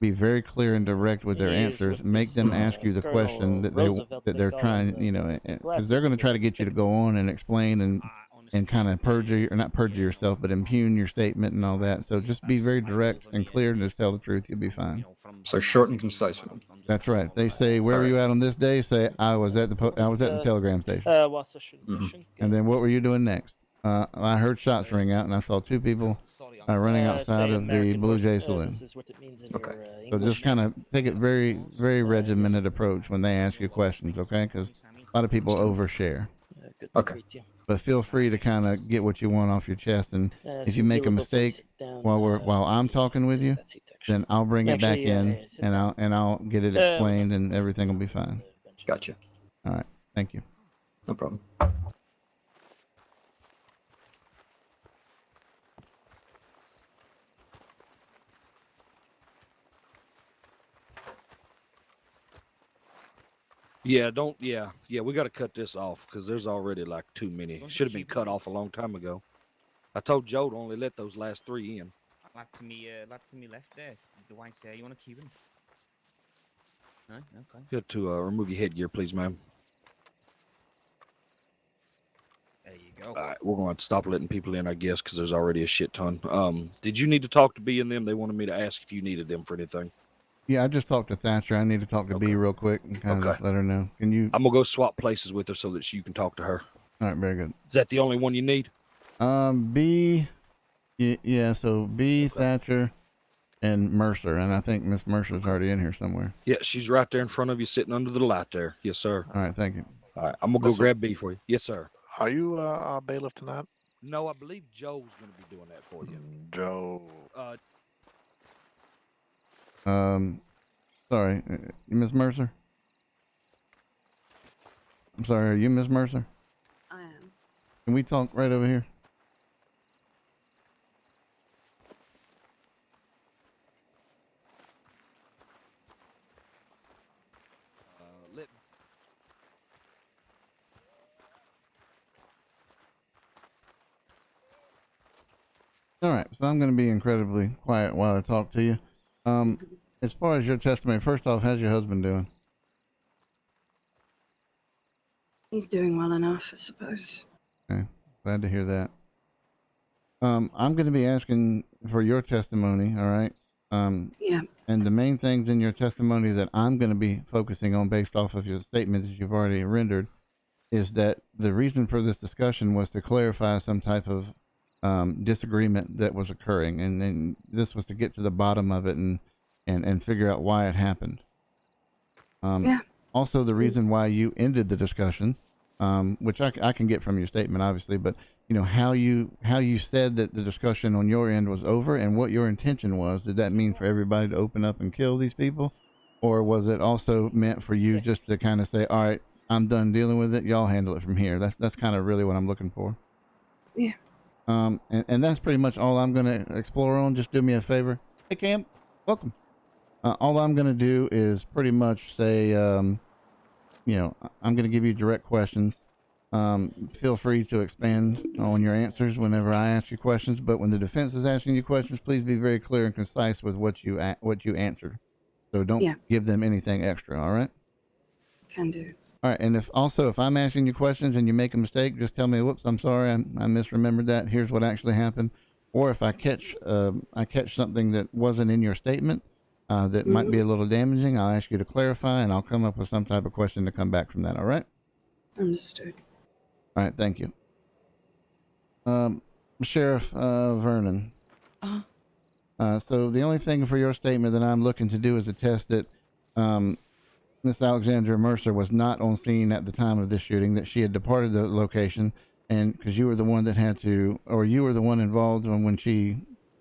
A: Be very clear and direct with their answers. Make them ask you the question that they're trying. Because they're going to try to get you to go on and explain and kind of not perjure yourself, but impugn your statement and all that. So just be very direct and clear and just tell the truth. You'll be fine.
L: So short and concise for them.
A: That's right. They say, "Where were you at on this day?" Say, "I was at the telegram station." And then what were you doing next? I heard shots ring out, and I saw two people running outside of the Blue Jay Saloon.
L: Okay.
A: So just kind of take it very, very regimented approach when they ask you questions, okay? Because a lot of people overshare.
L: Okay.
A: But feel free to kind of get what you want off your chest, and if you make a mistake while I'm talking with you, then I'll bring it back in, and I'll get it explained, and everything will be fine.
L: Gotcha.
A: All right. Thank you.
L: No problem.
I: Yeah, we got to cut this off because there's already like too many. Should have been cut off a long time ago. I told Joe to only let those last 3 in.
K: Lad to me left there. The white hair, you want to keep him? No? Okay.
I: Good to remove your headgear, please, ma'am.
K: There you go.
I: All right, we're going to stop letting people in, I guess, because there's already a shit ton. Did you need to talk to B and them? They wanted me to ask if you needed them for anything.
A: Yeah, I just talked to Thatcher. I need to talk to B real quick and kind of let her know. Can you?
I: I'm gonna go swap places with her so that you can talk to her.
A: All right, very good.
I: Is that the only one you need?
A: B, yeah. So B, Thatcher, and Mercer, and I think Miss Mercer's already in here somewhere.
I: Yeah, she's right there in front of you, sitting under the light there. Yes, sir.
A: All right, thank you.
I: All right, I'm gonna go grab B for you. Yes, sir.
G: Are you bailiff tonight?
I: No, I believe Joe's gonna be doing that for you.
G: Joe.
A: Sorry, Miss Mercer? I'm sorry, are you Miss Mercer?
M: I am.
A: Can we talk right over here? All right, so I'm going to be incredibly quiet while I talk to you. As far as your testimony, first off, how's your husband doing?
M: He's doing well enough, I suppose.
A: Okay, glad to hear that. I'm going to be asking for your testimony, all right?
M: Yeah.
A: And the main things in your testimony that I'm going to be focusing on based off of your statement that you've already rendered is that the reason for this discussion was to clarify some type of disagreement that was occurring, and then this was to get to the bottom of it and figure out why it happened.
M: Yeah.
A: Also, the reason why you ended the discussion, which I can get from your statement, obviously, but how you said that the discussion on your end was over and what your intention was. Did that mean for everybody to open up and kill these people, or was it also meant for you just to kind of say, "All right, I'm done dealing with it. Y'all handle it from here"? That's kind of really what I'm looking for.
M: Yeah.
A: And that's pretty much all I'm going to explore on. Just do me a favor. Hey, Cam, welcome. All I'm going to do is pretty much say, I'm going to give you direct questions. Feel free to expand on your answers whenever I ask you questions. But when the defense is asking you questions, please be very clear and concise with what you answered. So don't give them anything extra. All right?
M: Can do.
A: All right, and if I'm asking you questions and you make a mistake, just tell me, "Whoops, I'm sorry, I misremembered that. Here's what actually happened." Or if I catch something that wasn't in your statement that might be a little damaging, I'll ask you to clarify, and I'll come up with some type of question to come back from that. All right?
M: Understood.
A: All right, thank you. Sheriff Vernon. So the only thing for your statement that I'm looking to do is attest that Miss Alexandra Mercer was not on scene at the time of this shooting, that she had departed the location, and because you were the one that you were the one involved when she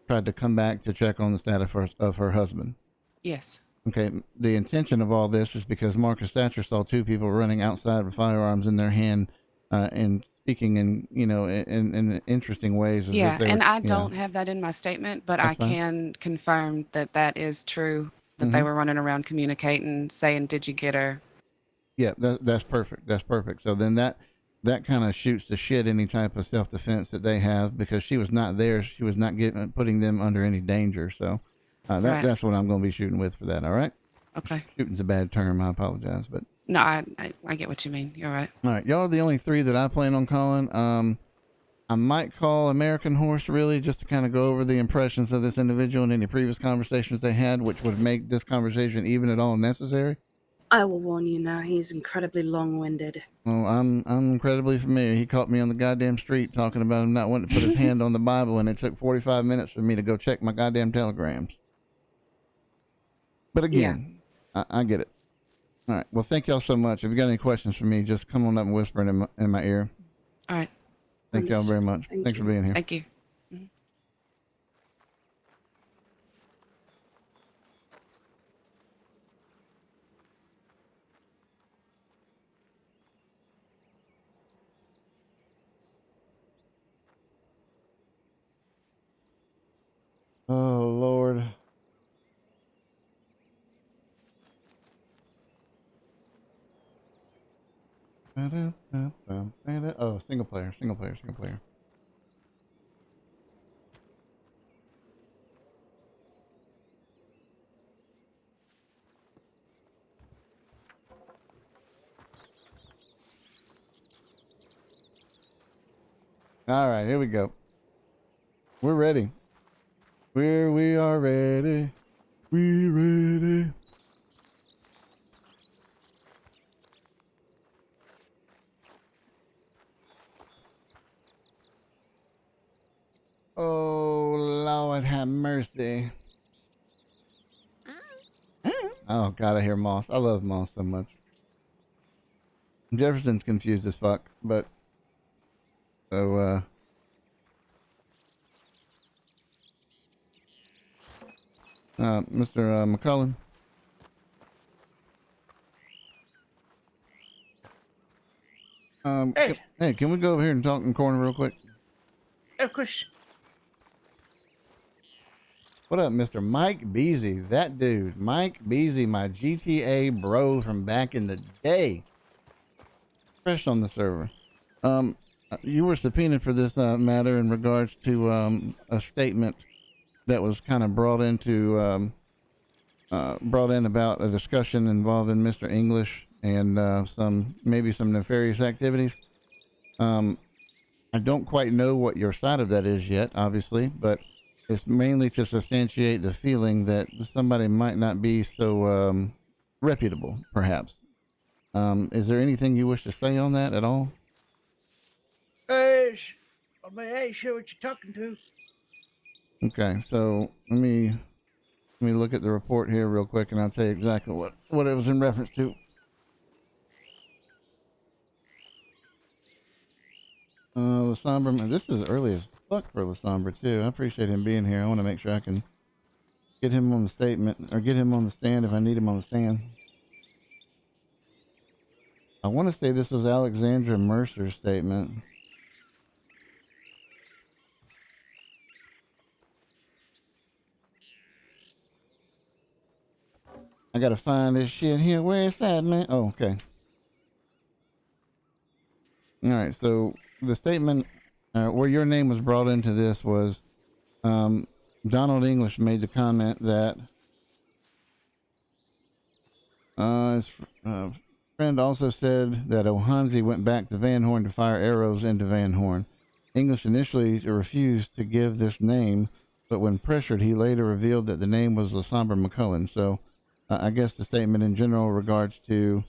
A: tried to come back to check on the status of her husband.
N: Yes.
A: Okay. The intention of all this is because Marcus Thatcher saw two people running outside with firearms in their hand, and speaking in interesting ways.
N: Yeah, and I don't have that in my statement, but I can confirm that that is true, that they were running around communicating, saying, did you get her?
A: Yeah, that's perfect. That's perfect. So then that kind of shoots to shit any type of self-defense that they have, because she was not there. She was not putting them under any danger. So that's what I'm going to be shooting with for that. All right.
N: Okay.
A: Shooting's a bad term. I apologize, but
N: no, I get what you mean. You're right.
A: All right. Y'all are the only three that I plan on calling. I might call American Horse, really, just to kind of go over the impressions of this individual and any previous conversations they had, which would make this conversation even at all necessary.
M: I will warn you now, he's incredibly long-winded.
A: Well, I'm incredibly familiar. He caught me on the goddamn street talking about him not wanting to put his hand on the Bible, and it took 45 minutes for me to go check my goddamn telegrams. But again, I get it. All right. Well, thank y'all so much. If you got any questions for me, just come on up and whisper in my ear.
N: All right.
A: Thank y'all very much. Thanks for being here.
N: Thank you.
A: Oh, Lord. Oh, single player. All right, here we go. We're ready. We are ready. We ready. Oh, Lord have mercy. Oh, God, I hear Moss. I love Moss so much. Jefferson's confused as fuck, but so, Mr. McCullen. Hey, can we go over here and talk in the corner real quick?
O: Of course.
A: What up, Mr. Mike Beasy? That dude, Mike Beasy, my GTA bro from back in the day. Fresh on the server. You were subpoenaed for this matter in regards to a statement that was kind of brought in about a discussion involving Mr. English and maybe some nefarious activities. I don't quite know what your side of that is yet, obviously, but it's mainly to substantiate the feeling that somebody might not be so reputable, perhaps. Is there anything you wish to say on that at all?
O: I ain't sure what you're talking to.
A: Okay, so let me look at the report here real quick, and I'll tell you exactly what it was in reference to. Lasombra, this is early as fuck for Lasombra too. I appreciate him being here. I want to make sure I can get him on the statement or get him on the stand if I need him on the stand. I want to say this was Alexandra Mercer's statement. I gotta find this shit here. Where is that, man? Oh, okay. All right, so the statement where your name was brought into this was Donald English made the comment that his friend also said that Ohanzi went back to Van Horn to fire arrows into Van Horn. English initially refused to give this name, but when pressured, he later revealed that the name was Lasombra McCullen. So I guess the statement in general regards to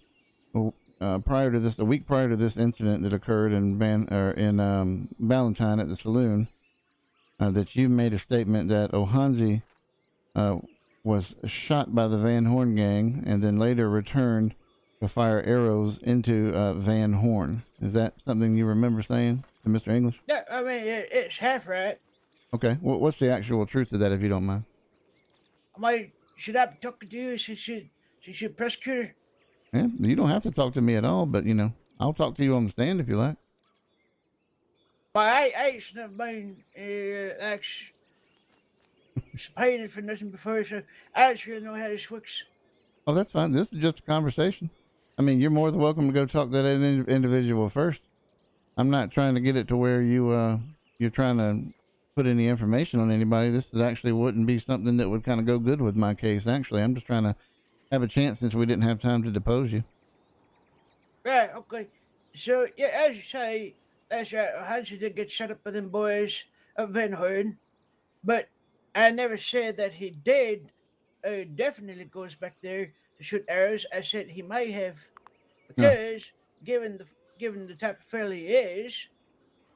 A: prior to this, a week prior to this incident that occurred in Valentine at the saloon, that you made a statement that Ohanzi was shot by the Van Horn gang and then later returned to fire arrows into Van Horn. Is that something you remember saying to Mr. English?
O: Yeah, I mean, it's half right.
A: Okay. What's the actual truth of that, if you don't mind?
O: Should I be talking to you? Should prosecutor?
A: Yeah, you don't have to talk to me at all, but I'll talk to you on the stand if you like.
O: Well, I ain't never been like subpoenaed for nothing before, so I just really know how this works.
A: Oh, that's fine. This is just a conversation. I mean, you're more than welcome to go talk to that individual first. I'm not trying to get it to where you're trying to put any information on anybody. This is actually wouldn't be something that would kind of go good with my case. Actually, I'm just trying to have a chance since we didn't have time to depose you.
O: Right, okay. So, yeah, as you say, that's right. Hansen did get shut up by them boys at Vernon, but I never said that he did. Definitely goes back there to shoot arrows. I said he might have, because given the type of fella he is,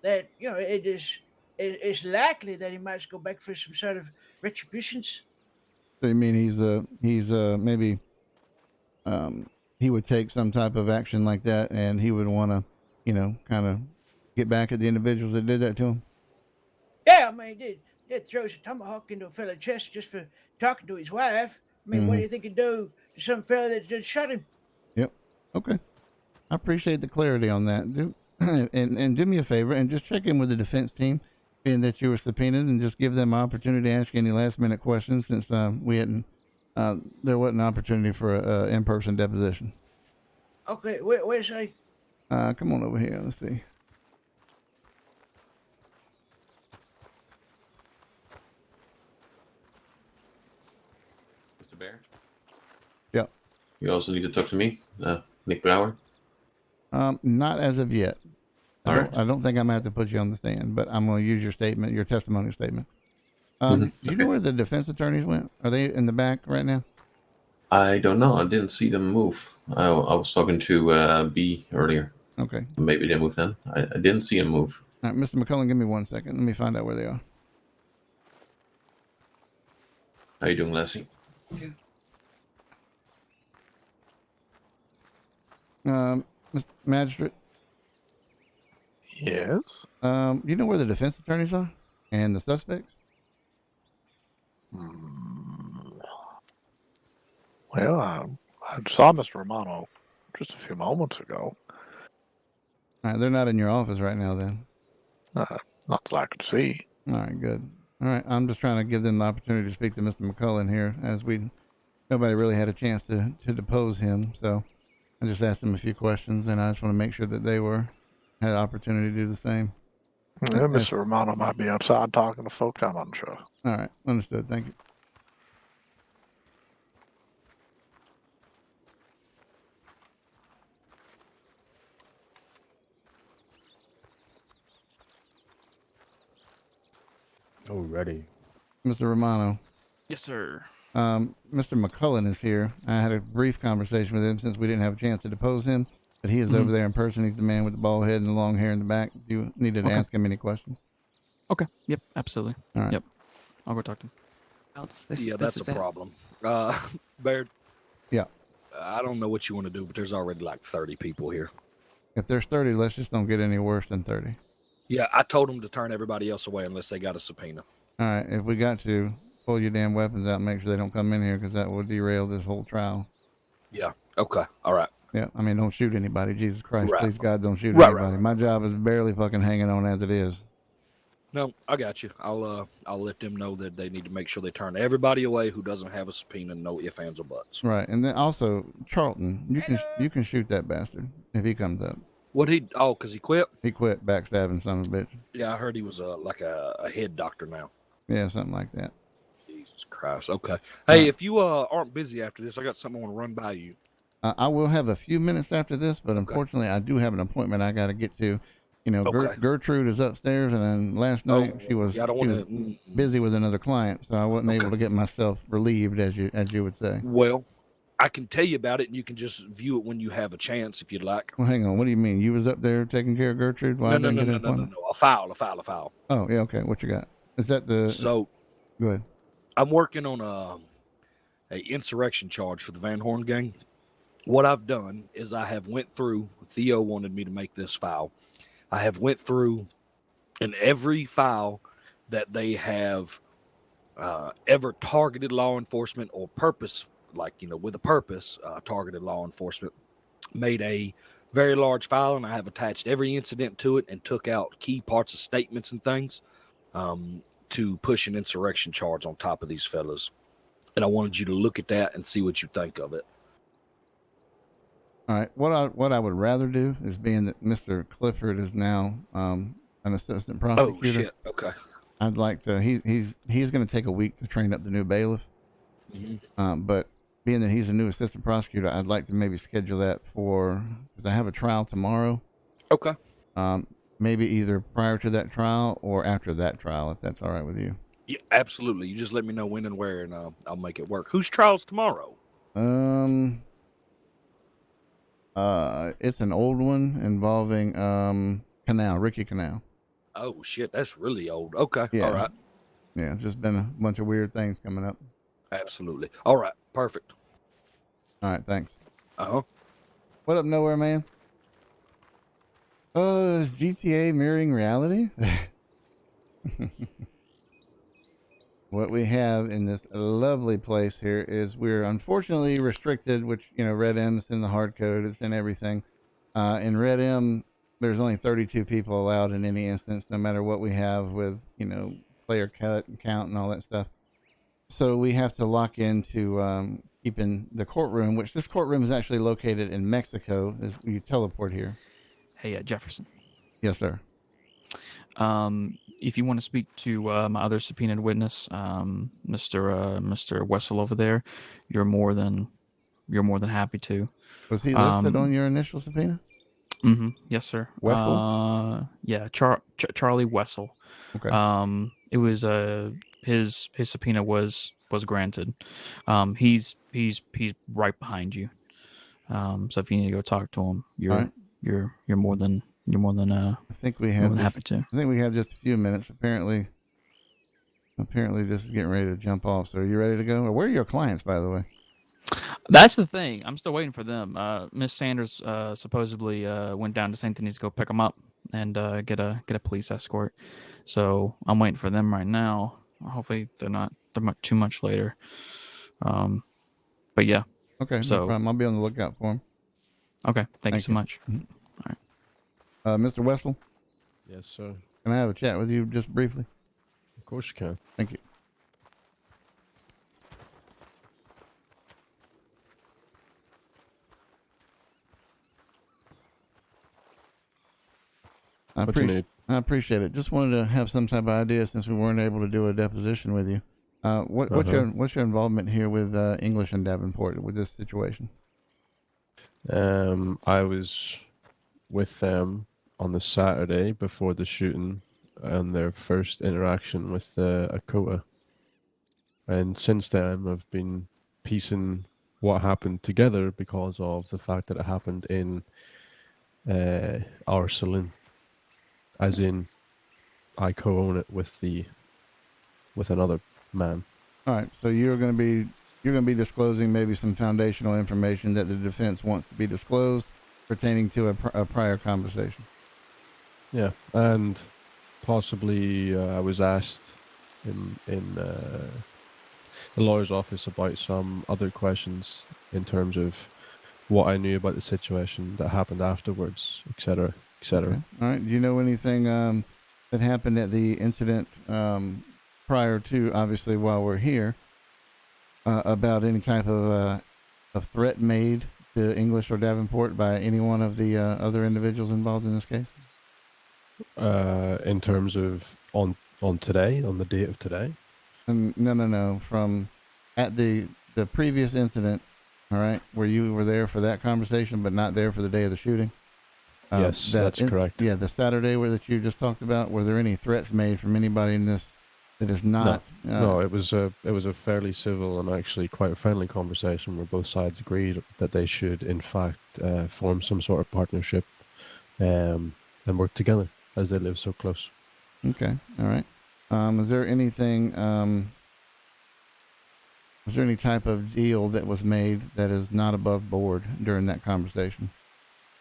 O: that it's likely that he might go back for some sort of retributions.
A: So you mean he's maybe he would take some type of action like that, and he would want to, kind of get back at the individuals that did that to him?
O: Yeah, I mean, he did throws a tomahawk into a fella's chest just for talking to his wife. I mean, what do you think he'd do to some fella that just shot him?
A: Yep. Okay. I appreciate the clarity on that. And do me a favor and just check in with the defense team, being that you were subpoenaed, and just give them an opportunity to ask you any last minute questions since we hadn't. There wasn't an opportunity for a in-person deposition.
O: Okay, where's he?
A: Come on over here. Let's see.
F: Mr. Baird?
A: Yep.
F: You also need to talk to me, Nick Brower.
A: Not as of yet.
F: All right.
A: I don't think I'm gonna have to put you on the stand, but I'm gonna use your statement, your testimony statement. Do you know where the defense attorneys went? Are they in the back right now?
F: I don't know. I didn't see them move. I was talking to B earlier.
A: Okay.
F: Maybe they moved then. I didn't see him move.
A: All right, Mr. McCullen, give me 1 second. Let me find out where they are.
F: How you doing, Leslie?
A: Mr. Magistrate.
G: Yes.
A: You know where the defense attorneys are and the suspects?
G: Well, I saw Mr. Romano just a few moments ago.
A: All right, they're not in your office right now, then.
G: Not that I could see.
A: All right, good. All right, I'm just trying to give them the opportunity to speak to Mr. McCullen here, as nobody really had a chance to depose him. So I just asked them a few questions, and I just want to make sure that they had the opportunity to do the same.
G: Yeah, Mr. Romano might be outside talking to folk. I'm unsure.
A: All right, understood. Thank you.
J: Already.
A: Mr. Romano.
H: Yes, sir.
A: Mr. McCullen is here. I had a brief conversation with him since we didn't have a chance to depose him, but he is over there in person. He's the man with the bald head and the long hair in the back. Do you needed to ask him any questions?
H: Okay. Yep. Absolutely.
A: All right.
H: Yep. I'll go talk to him.
I: That's a problem. Baird.
A: Yeah.
I: I don't know what you want to do, but there's already like 30 people here.
A: If there's 30, let's just don't get any worse than 30.
I: Yeah, I told them to turn everybody else away unless they got a subpoena.
A: All right. If we got to, pull your damn weapons out and make sure they don't come in here, because that will derail this whole trial.
I: Yeah. Okay. All right.
A: Yeah. I mean, don't shoot anybody. Jesus Christ.
I: Right.
A: Please, God, don't shoot
I: Right,
A: anybody.
I: right.
A: My job is barely fucking hanging on as it is.
I: No, I got you. I'll let them know that they need to make sure they turn everybody away who doesn't have a subpoena. No ifs, ands, or buts.
A: Right. And then also, Charlton, you can shoot that bastard if he comes up.
I: What because he quit?
A: He quit backstabbing son of a bitch.
I: Yeah, I heard he was like a head doctor now.
A: Yeah, something like that.
I: Jesus Christ. Okay. Hey, if you aren't busy after this, I got something I want to run by you.
A: I will have a few minutes after this, but unfortunately, I do have an appointment I got to get to. You know, Gertrude is upstairs, and then last night she was busy with another client, so I wasn't able to get myself relieved, as you would say.
I: Well, I can tell you about it, and you can just view it when you have a chance, if you'd like.
A: Well, hang on. What do you mean? You was up there taking care of Gertrude?
I: No. A file.
A: Oh, yeah. Okay. What you got? Is that the?
I: So,
A: go ahead.
I: I'm working on a insurrection charge for the Van Horn gang. What I've done is I have went through. Theo wanted me to make this file. I have went through, and every file that they have ever targeted law enforcement or purpose, like, with a purpose, targeted law enforcement. Made a very large file, and I have attached every incident to it and took out key parts of statements and things to push an insurrection charge on top of these fellas. And I wanted you to look at that and see what you think of it.
A: All right. What I would rather do is, being that Mr. Clifford is now an assistant prosecutor.
I: Oh shit. Okay.
A: I'd like to. He's going to take a week to train up the new bailiff.
I: Mm-hmm.
A: But being that he's a new assistant prosecutor, I'd like to maybe schedule that because I have a trial tomorrow.
I: Okay.
A: Maybe either prior to that trial or after that trial, if that's all right with you.
I: Yeah, absolutely. You just let me know when and where, and I'll make it work. Whose trial's tomorrow?
A: It's an old one involving Ricky Canal.
I: Oh shit, that's really old. Okay.
A: Yeah.
I: All right.
A: Yeah, just been a bunch of weird things coming up.
I: Absolutely. All right. Perfect.
A: All right, thanks.
I: Uh-huh.
A: What up, Nowhere Man? Is GTA mirroring reality? What we have in this lovely place here is we're unfortunately restricted, which, Red M's in the hard code, it's in everything. In Red M, there's only 32 people allowed in any instance, no matter what we have with, player cut and count and all that stuff. So we have to lock into keeping the courtroom, which this courtroom is actually located in Mexico. You teleport here.
H: Hey, Jefferson.
A: Yes, sir.
H: If you want to speak to my other subpoenaed witness, Mr. Wessel over there, you're more than happy to.
A: Was he listed on your initial subpoena?
H: Mm-hmm. Yes, sir.
A: Wessel?
H: Yeah, Charlie Wessel.
A: Okay.
H: It was his subpoena was granted. He's right behind you. So if you need to go talk to him, you're more than
A: I think we have
H: happy to.
A: I think we have just a few minutes. Apparently this is getting ready to jump off. So are you ready to go? Or where are your clients, by the way?
H: That's the thing. I'm still waiting for them. Miss Sanders supposedly went down to St. Denis to go pick them up and get a police escort. So I'm waiting for them right now. Hopefully they're not too much later. But yeah.
A: Okay.
H: So
A: no problem. I'll be on the lookout for them.
H: Okay. Thank you so much.
A: Mm-hmm.
H: All right.
A: Mr. Wessel?
P: Yes, sir.
A: Can I have a chat with you just briefly?
P: Of course you can.
A: Thank you. I appreciate it. Just wanted to have some type of idea, since we weren't able to do a deposition with you. What's your involvement here with English and Davenport with this situation?
P: I was with them on the Saturday before the shooting and their first interaction with Akota. And since then, I've been piecing what happened together because of the fact that it happened in our saloon. As in, I co-own it with another man.
A: All right, so you're going to be disclosing maybe some foundational information that the defense wants to be disclosed pertaining to a prior conversation.
P: Yeah, and possibly I was asked in the lawyer's office about some other questions in terms of what I knew about the situation that happened afterwards, etc., etc.
A: Okay. All right. Do you know anything that happened at the incident prior to, obviously, while we're here, about any type of threat made to English or Davenport by any one of the other individuals involved in this case?
P: In terms of on today, on the date of today?
A: No. From at the previous incident, all right, where you were there for that conversation, but not there for the day of the shooting.
P: Yes, that's correct.
A: Yeah, the Saturday that you just talked about. Were there any threats made from anybody in this that is not?
P: No, it was a fairly civil and actually quite a friendly conversation where both sides agreed that they should, in fact, form some sort of partnership and work together as they live so close.
A: Okay, all right. Is there anything? Was there any type of deal that was made that is not above board during that conversation?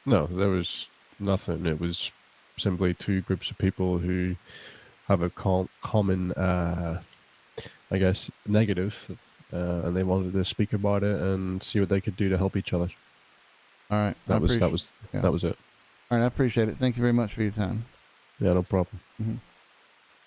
P: No, there was nothing. It was simply two groups of people who have a common, I guess, negative, and they wanted to speak about it and see what they could do to help each other.
A: All right.
P: That was it.
A: All right. I appreciate it. Thank you very much for your time.
P: Yeah, no problem.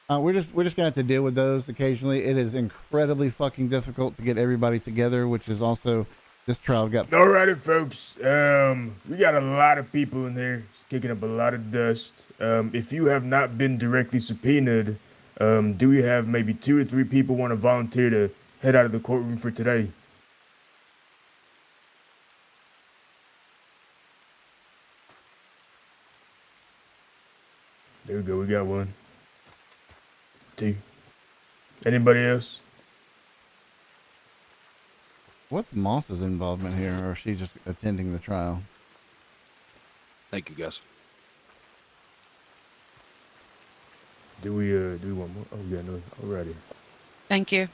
A: We're just gonna have to deal with those occasionally. It is incredibly fucking difficult to get everybody together, which is also this trial got.
J: Alrighty, folks. We got a lot of people in here. It's kicking up a lot of dust. If you have not been directly subpoenaed, do we have maybe 2 or 3 people want to volunteer to head out of the courtroom for today? There we go. We got 1, 2. Anybody else?
A: What's Moss's involvement here, or is she just attending the trial?
I: Thank you, guys.
J: Do we want more? Oh yeah, no. Alrighty.
N: Thank you.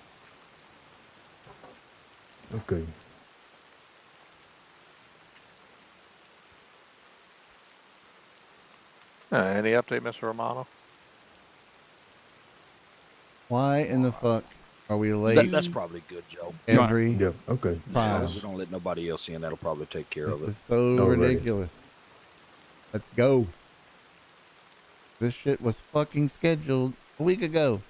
J: Okay.
G: Any update, Mr. Romano?
A: Why in the fuck are we late?
I: That's probably good, Joe.
A: Every
J: okay.
A: trial.
I: We don't let nobody else in. That'll probably take care of it.
A: This is so ridiculous. Let's go. This shit was fucking scheduled a week ago.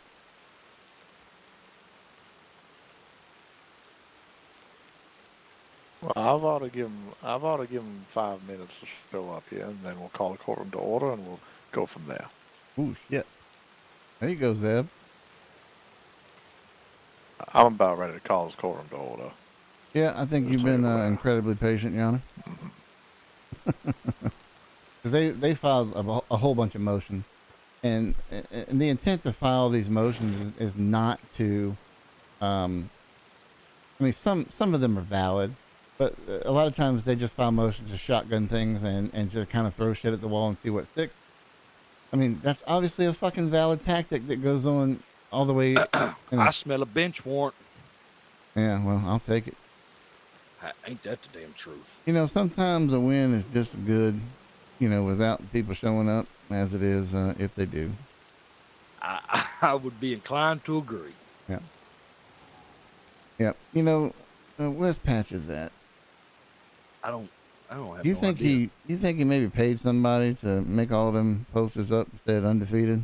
G: Well, I've ought to give him 5 minutes to show up here, and then we'll call the courtroom to order, and we'll go from there.
A: Ooh, shit. There you go, Zeb.
G: I'm about ready to call this courtroom to order.
A: Yeah, I think you've been incredibly patient, Your Honor. Because they filed a whole bunch of motions, and the intent to file these motions is not to. I mean, some of them are valid, but a lot of times they just file motions to shotgun things and just kind of throw shit at the wall and see what sticks. I mean, that's obviously a fucking valid tactic that goes on all the way.
I: I smell a bench warrant.
A: Yeah, well, I'll take it.
I: Ain't that the damn truth?
A: You know, sometimes a win is just good, you know, without people showing up, as it is if they do.
I: I would be inclined to agree.
A: Yeah. Yeah. You know, where's Patches at?
I: I don't have
A: You
I: no
A: think
I: idea.
A: you think he maybe paid somebody to make all them posters up instead undefeated?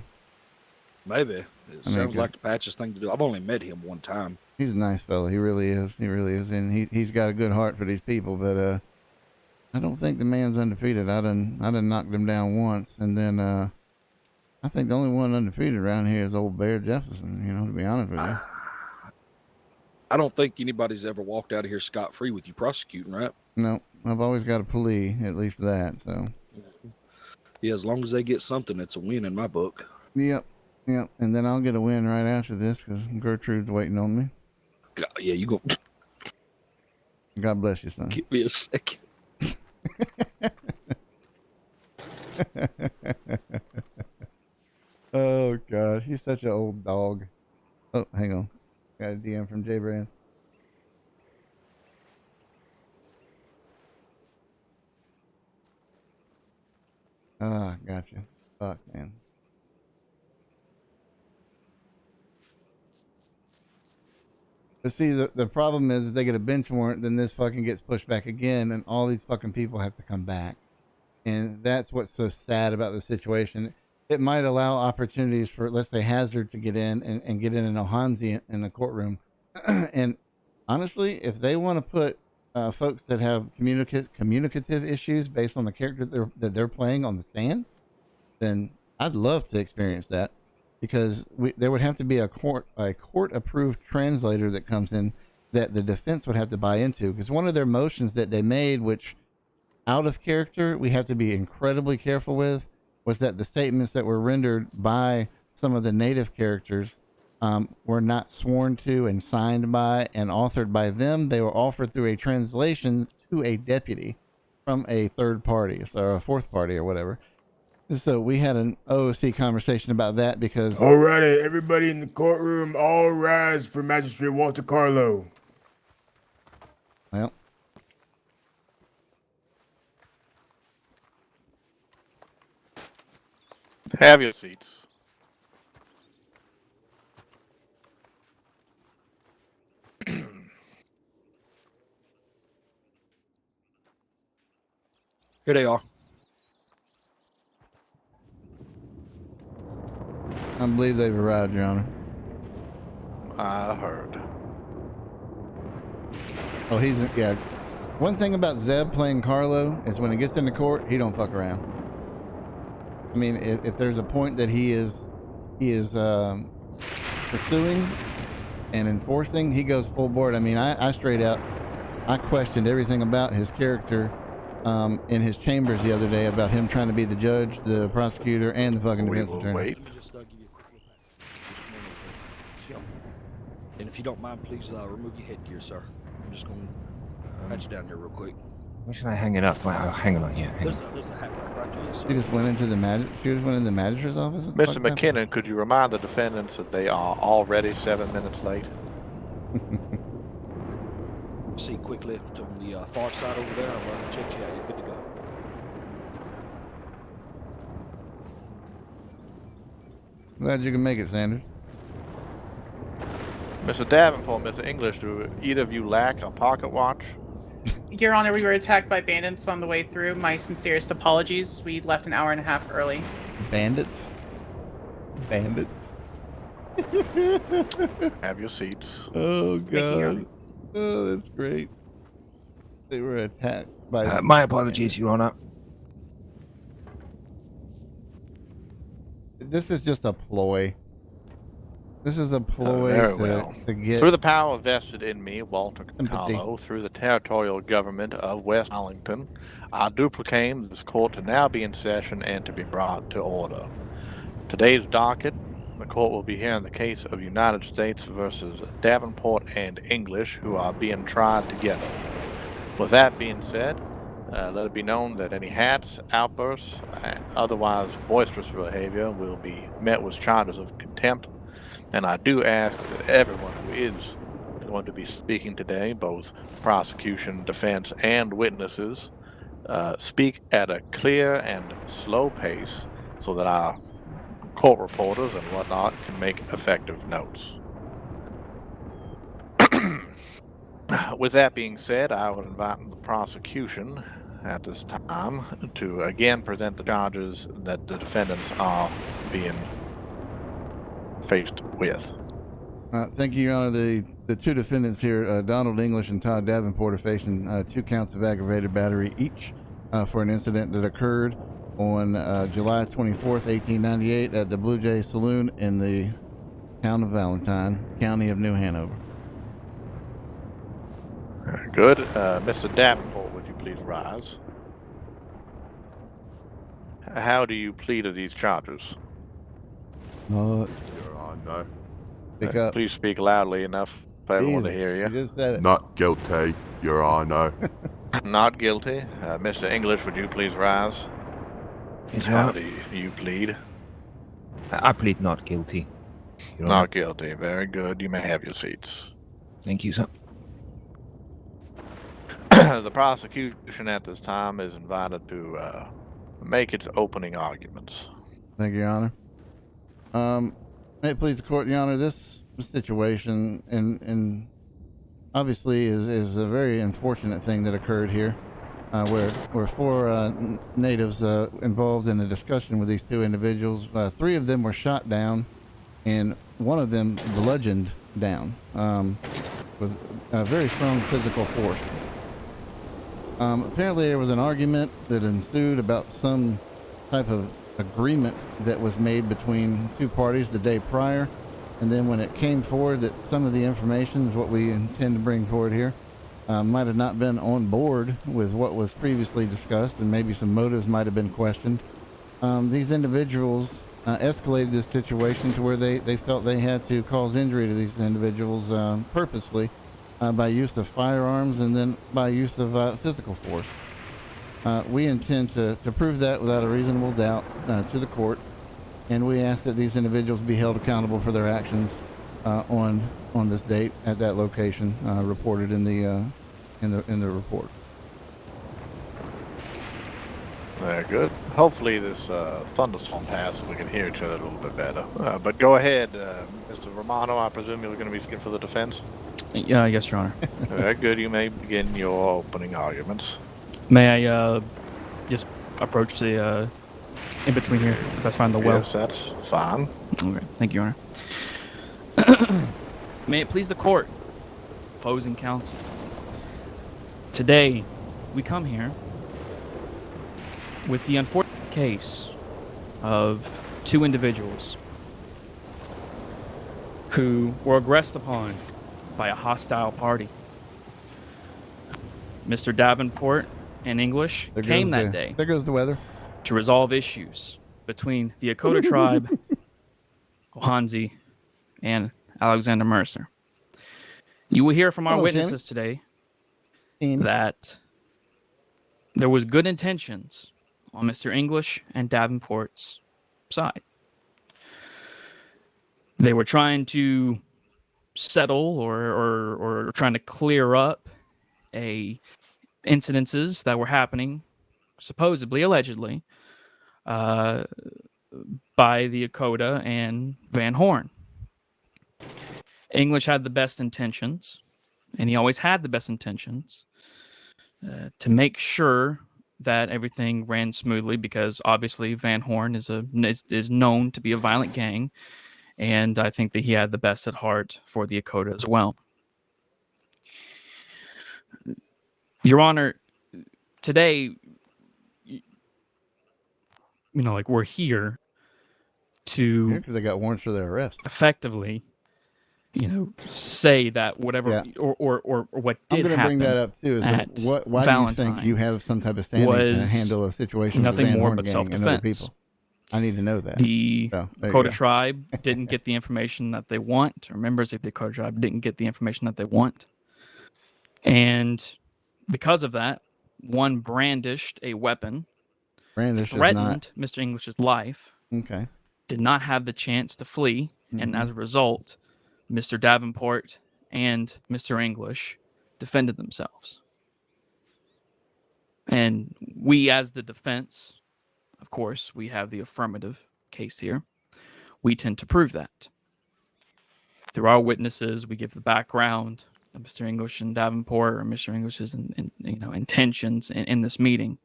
I: Maybe. It
A: I mean,
I: sounds like the Patches thing to do. I've only met him one time.
A: He's a nice fella. He really is. He really is, and he's got a good heart for these people. But I don't think the man's undefeated. I done knocked him down once, and then I think the only one undefeated around here is old Baird Jefferson. You know, to be honest with you.
I: I don't think anybody's ever walked out of here scot-free with you prosecuting, right?
A: No, I've always got a plea, at least that. So.
I: Yeah, as long as they get something, it's a win in my book.
A: Yep. And then I'll get a win right after this because Gertrude's waiting on me.
I: Yeah, you go.
A: God bless you, son.
I: Give me a second.
A: Oh God, he's such an old dog. Oh, hang on. Got a DM from J Brand. Ah, gotcha. Fuck, man. But see, the problem is if they get a bench warrant, then this fucking gets pushed back again, and all these fucking people have to come back. And that's what's so sad about the situation. It might allow opportunities for, let's say, Hazard to get in and get in an Ohanzi in the courtroom. And honestly, if they want to put folks that have communicative issues based on the character that they're playing on the stand, then I'd love to experience that. Because there would have to be a court-approved translator that comes in that the defense would have to buy into. Because one of their motions that they made, which out of character, we have to be incredibly careful with, was that the statements that were rendered by some of the native characters were not sworn to and signed by and authored by them. They were offered through a translation to a deputy from a third party, so a fourth party or whatever. So we had an OOC conversation about that because...
J: Alrighty, everybody in the courtroom, all rise for Magistrate Walter Carlo.
A: Well.
G: Have your seats.
I: Here they are.
A: I believe they've arrived, Your Honor.
G: I heard.
A: Oh, yeah. One thing about Zeb playing Carlo is when he gets into court, he don't fuck around. I mean, if there's a point that he is pursuing and enforcing, he goes full board. I mean, I straight out, I questioned everything about his character in his chambers the other day about him trying to be the judge, the prosecutor, and the fucking defense attorney.
G: Wait.
I: Let me just give you a quick little pat. Just a moment, okay? Sure. And if you don't mind, please remove your headgear, sir. I'm just going to pat you down here real quick.
Q: Where should I hang it up? Wow, hang on, yeah.
I: There's a hat rack right there, sir.
A: She just went into the magistrate's office? What the
G: Mr.
A: fuck's happening?
G: McKinnon, could you remind the defendants that they are already 7 minutes late?
I: See quickly on the far side over there. I'll check you out. You're good to go.
A: Glad you can make it, Sanders.
G: Mr. Davenport, Mr. English, do either of you lack a pocket watch?
R: Your Honor, we were attacked by bandits on the way through. My sincerest apologies. We left an hour and a half early.
A: Bandits? Bandits?
G: Have your seats.
A: Oh, God. Oh, that's great. They were attacked by...
Q: My apologies, Your Honor.
A: This is just a ploy. This is a ploy to get...
G: Through the power vested in me, Walter
A: Empathy.
G: Carlo, through the territorial government of West Arlington, I do proclaim this court to now be in session and to be brought to order. Today's docket, the court will be hearing the case of United States versus Davenport and English, who are being tried together. With that being said, let it be known that any hats, outbursts, otherwise boisterous behavior will be met with charges of contempt. And I do ask that everyone who is going to be speaking today, both prosecution, defense, and witnesses, speak at a clear and slow pace so that our court reporters and whatnot can make effective notes. With that being said, I would invite the prosecution at this time to again present the charges that the defendants are being faced with.
A: Thank you, Your Honor. The two defendants here, Donald English and Todd Davenport, are facing 2 counts of aggravated battery each for an incident that occurred on July 24th, 1898 at the Blue Jay Saloon in the town of Valentine, county of New Hanover.
G: Very good. Mr. Davenport, would you please rise? How do you plead to these charges?
A: Your
S: Honor.
A: Speak up.
G: Please speak loudly enough for everyone to
A: Jesus,
G: hear you.
A: you just said it.
S: Not guilty, Your Honor.
G: Not guilty. Mr. English, would you please rise?
Q: Yes, Your
G: How
Q: Honor.
G: do you plead?
Q: I plead not guilty. Your
G: Not
Q: Honor.
G: guilty. Very good. You may have your seats.
Q: Thank you, sir.
G: The prosecution at this time is invited to make its opening arguments.
A: Thank you, Your Honor. May it please the court, Your Honor, this situation and obviously is a very unfortunate thing that occurred here, where 4 natives involved in a discussion with these 2 individuals. 3 of them were shot down, and 1 of them bludgeoned down with a very strong physical force. Apparently there was an argument that ensued about some type of agreement that was made between 2 parties the day prior, and then when it came forward that some of the information is what we intend to bring forward here might have not been on board with what was previously discussed, and maybe some motives might have been questioned. These individuals escalated this situation to where they felt they had to cause injury to these individuals purposefully by use of firearms and then by use of physical force. We intend to prove that without a reasonable doubt to the court, and we ask that these individuals be held accountable for their actions on this date at that location reported in the report.
G: Very good. Hopefully this thunderstorm passes so we can hear each other a little bit better. But go ahead, Mr. Romano. I presume you're going to be speaking for the defense?
H: Yeah, yes, Your Honor.
G: Very good. You may begin your opening arguments.
H: May I just approach the in between here. If that's fine. The well.
G: Yes, that's fine.
H: Okay. Thank you, Your Honor. May it please the court, opposing counsel. Today, we come here with the unfortunate case of two individuals who were aggressed upon by a hostile party. Mr. Davenport and English came that day.
A: There goes the weather.
H: To resolve issues between the Dakota tribe, Ohanzi, and Alexandra Mercer. You will hear from our witnesses today that there was good intentions on Mr. English and Davenport's side. They were trying to settle or trying to clear up incidences that were happening, supposedly, allegedly, by the Dakota and Van Horn. English had the best intentions, and he always had the best intentions, to make sure that everything ran smoothly, because obviously Van Horn is known to be a violent gang, and I think that he had the best at heart for the Dakota as well. Your Honor, today, we're here to
A: because they got warrants for their arrest.
H: Effectively, say that whatever or what did happen.
A: I'm going to bring that up too. Is why do you think you have some type of standing to handle a situation with the Van Horn gang and other people? I need to know that.
H: The Dakota tribe didn't get the information that they want, or members of the Dakota tribe didn't get the information that they want. And because of that, one brandished a weapon, threatened Mr. English's life, did not have the chance to flee, and as a result, Mr. Davenport and Mr. English defended themselves. And we, as the defense, of course, we have the affirmative case here. We tend to prove that. Through our witnesses, we give the background of Mr. English and Davenport, or Mr. English's intentions in this meeting.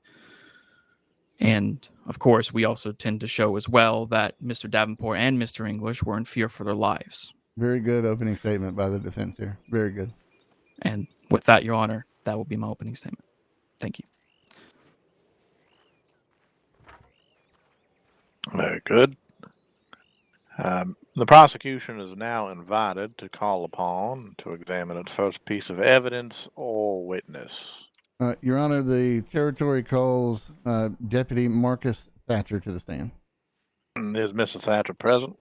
H: And, of course, we also tend to show as well that Mr. Davenport and Mr. English were in fear for their lives.
A: Very good opening statement by the defense here. Very good.
H: And with that, Your Honor, that will be my opening statement. Thank you.
G: Very good. The prosecution is now invited to call upon to examine its first piece of evidence or witness.
A: Your Honor, the territory calls Deputy Marcus Thatcher to the stand.
G: Is Mrs. Thatcher present?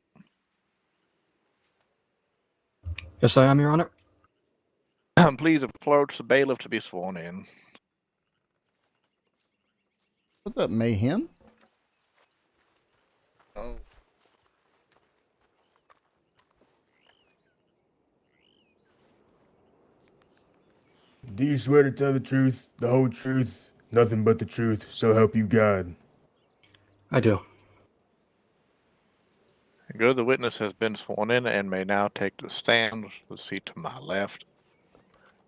L: Yes, I am, Your Honor.
G: Please approach the bailiff to be sworn in.
A: What's up, mayhem? Oh.
J: Do you swear to tell the truth, the whole truth, nothing but the truth, so help you God?
L: I do.
G: Good. The witness has been sworn in and may now take the stand, the seat to my left.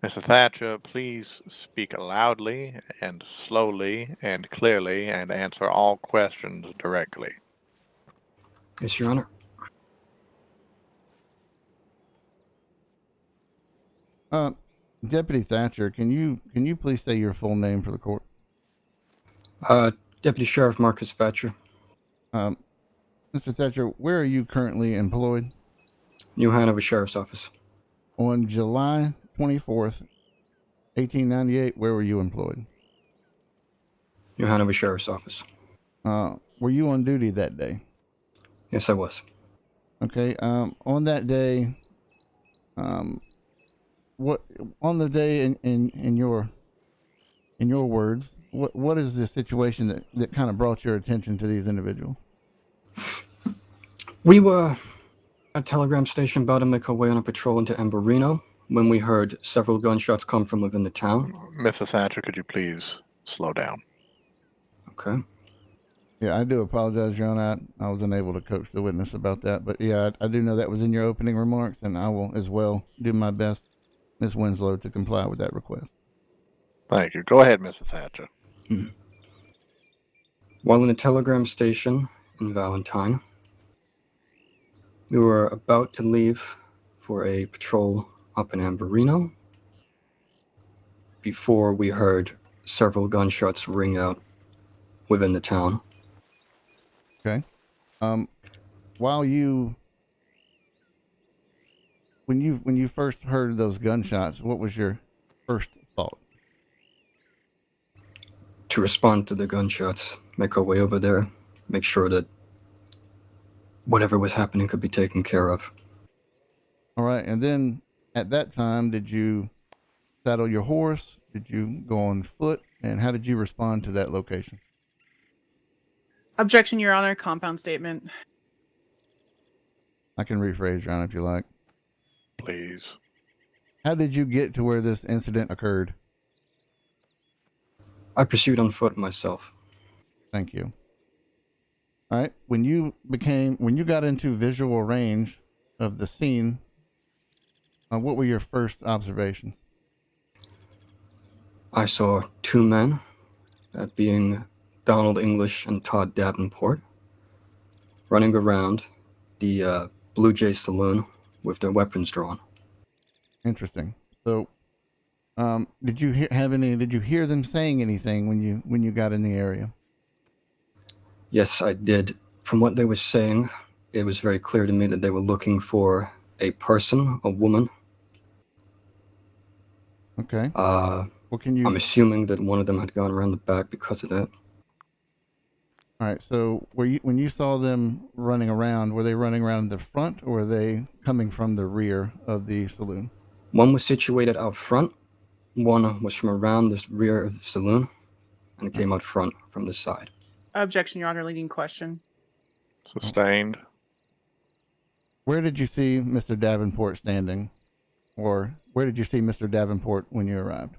G: Mr. Thatcher, please speak loudly and slowly and clearly and answer all questions directly.
L: Yes, Your Honor.
A: Deputy Thatcher, can you please say your full name for the court?
L: Deputy Sheriff Marcus Thatcher.
A: Mr. Thatcher, where are you currently employed?
L: New Hanover Sheriff's Office.
A: On July 24th, 1898, where were you employed?
L: New Hanover Sheriff's Office.
A: Were you on duty that day?
L: Yes, I was.
A: Okay. On that day, what on the day in your words, what is the situation that kind of brought your attention to these individuals?
L: We were at a telegram station about to make our way on a patrol into Amberino when we heard several gunshots come from within the town.
G: Mr. Thatcher, could you please slow down?
L: Okay.
A: Yeah, I do apologize, Your Honor. I was unable to coach the witness about that. But yeah, I do know that was in your opening remarks, and I will as well do my best, Ms. Winslow, to comply with that request.
G: Thank you. Go ahead, Mr. Thatcher.
L: While in the telegram station in Valentine, we were about to leave for a patrol up in Amberino before we heard several gunshots ring out within the town.
A: Okay. While you when you first heard those gunshots, what was your first thought?
L: To respond to the gunshots, make our way over there, make sure that whatever was happening could be taken care of.
A: All right. And then at that time, did you saddle your horse? Did you go on foot? And how did you respond to that location?
R: Objection, Your Honor. Compound statement.
A: I can rephrase, John, if you like.
G: Please.
A: How did you get to where this incident occurred?
L: I pursued on foot myself.
A: Thank you. All right. When you got into visual range of the scene, what were your first observations?
L: I saw two men, that being Donald English and Todd Davenport, running around the Blue Jay Saloon with their weapons drawn.
A: Interesting. So, did you hear them saying anything when you got in the area?
L: Yes, I did. From what they were saying, it was very clear to me that they were looking for a person, a woman.
A: Okay.
L: I'm assuming that one of them had gone around the back because of that.
A: All right. So, when you saw them running around, were they running around the front, or were they coming from the rear of the saloon?
L: One was situated out front. One was from around the rear of the saloon, and it came out front from the side.
R: Objection, Your Honor. Leading question.
G: Sustained.
A: Where did you see Mr. Davenport standing? Or where did you see Mr. Davenport when you arrived?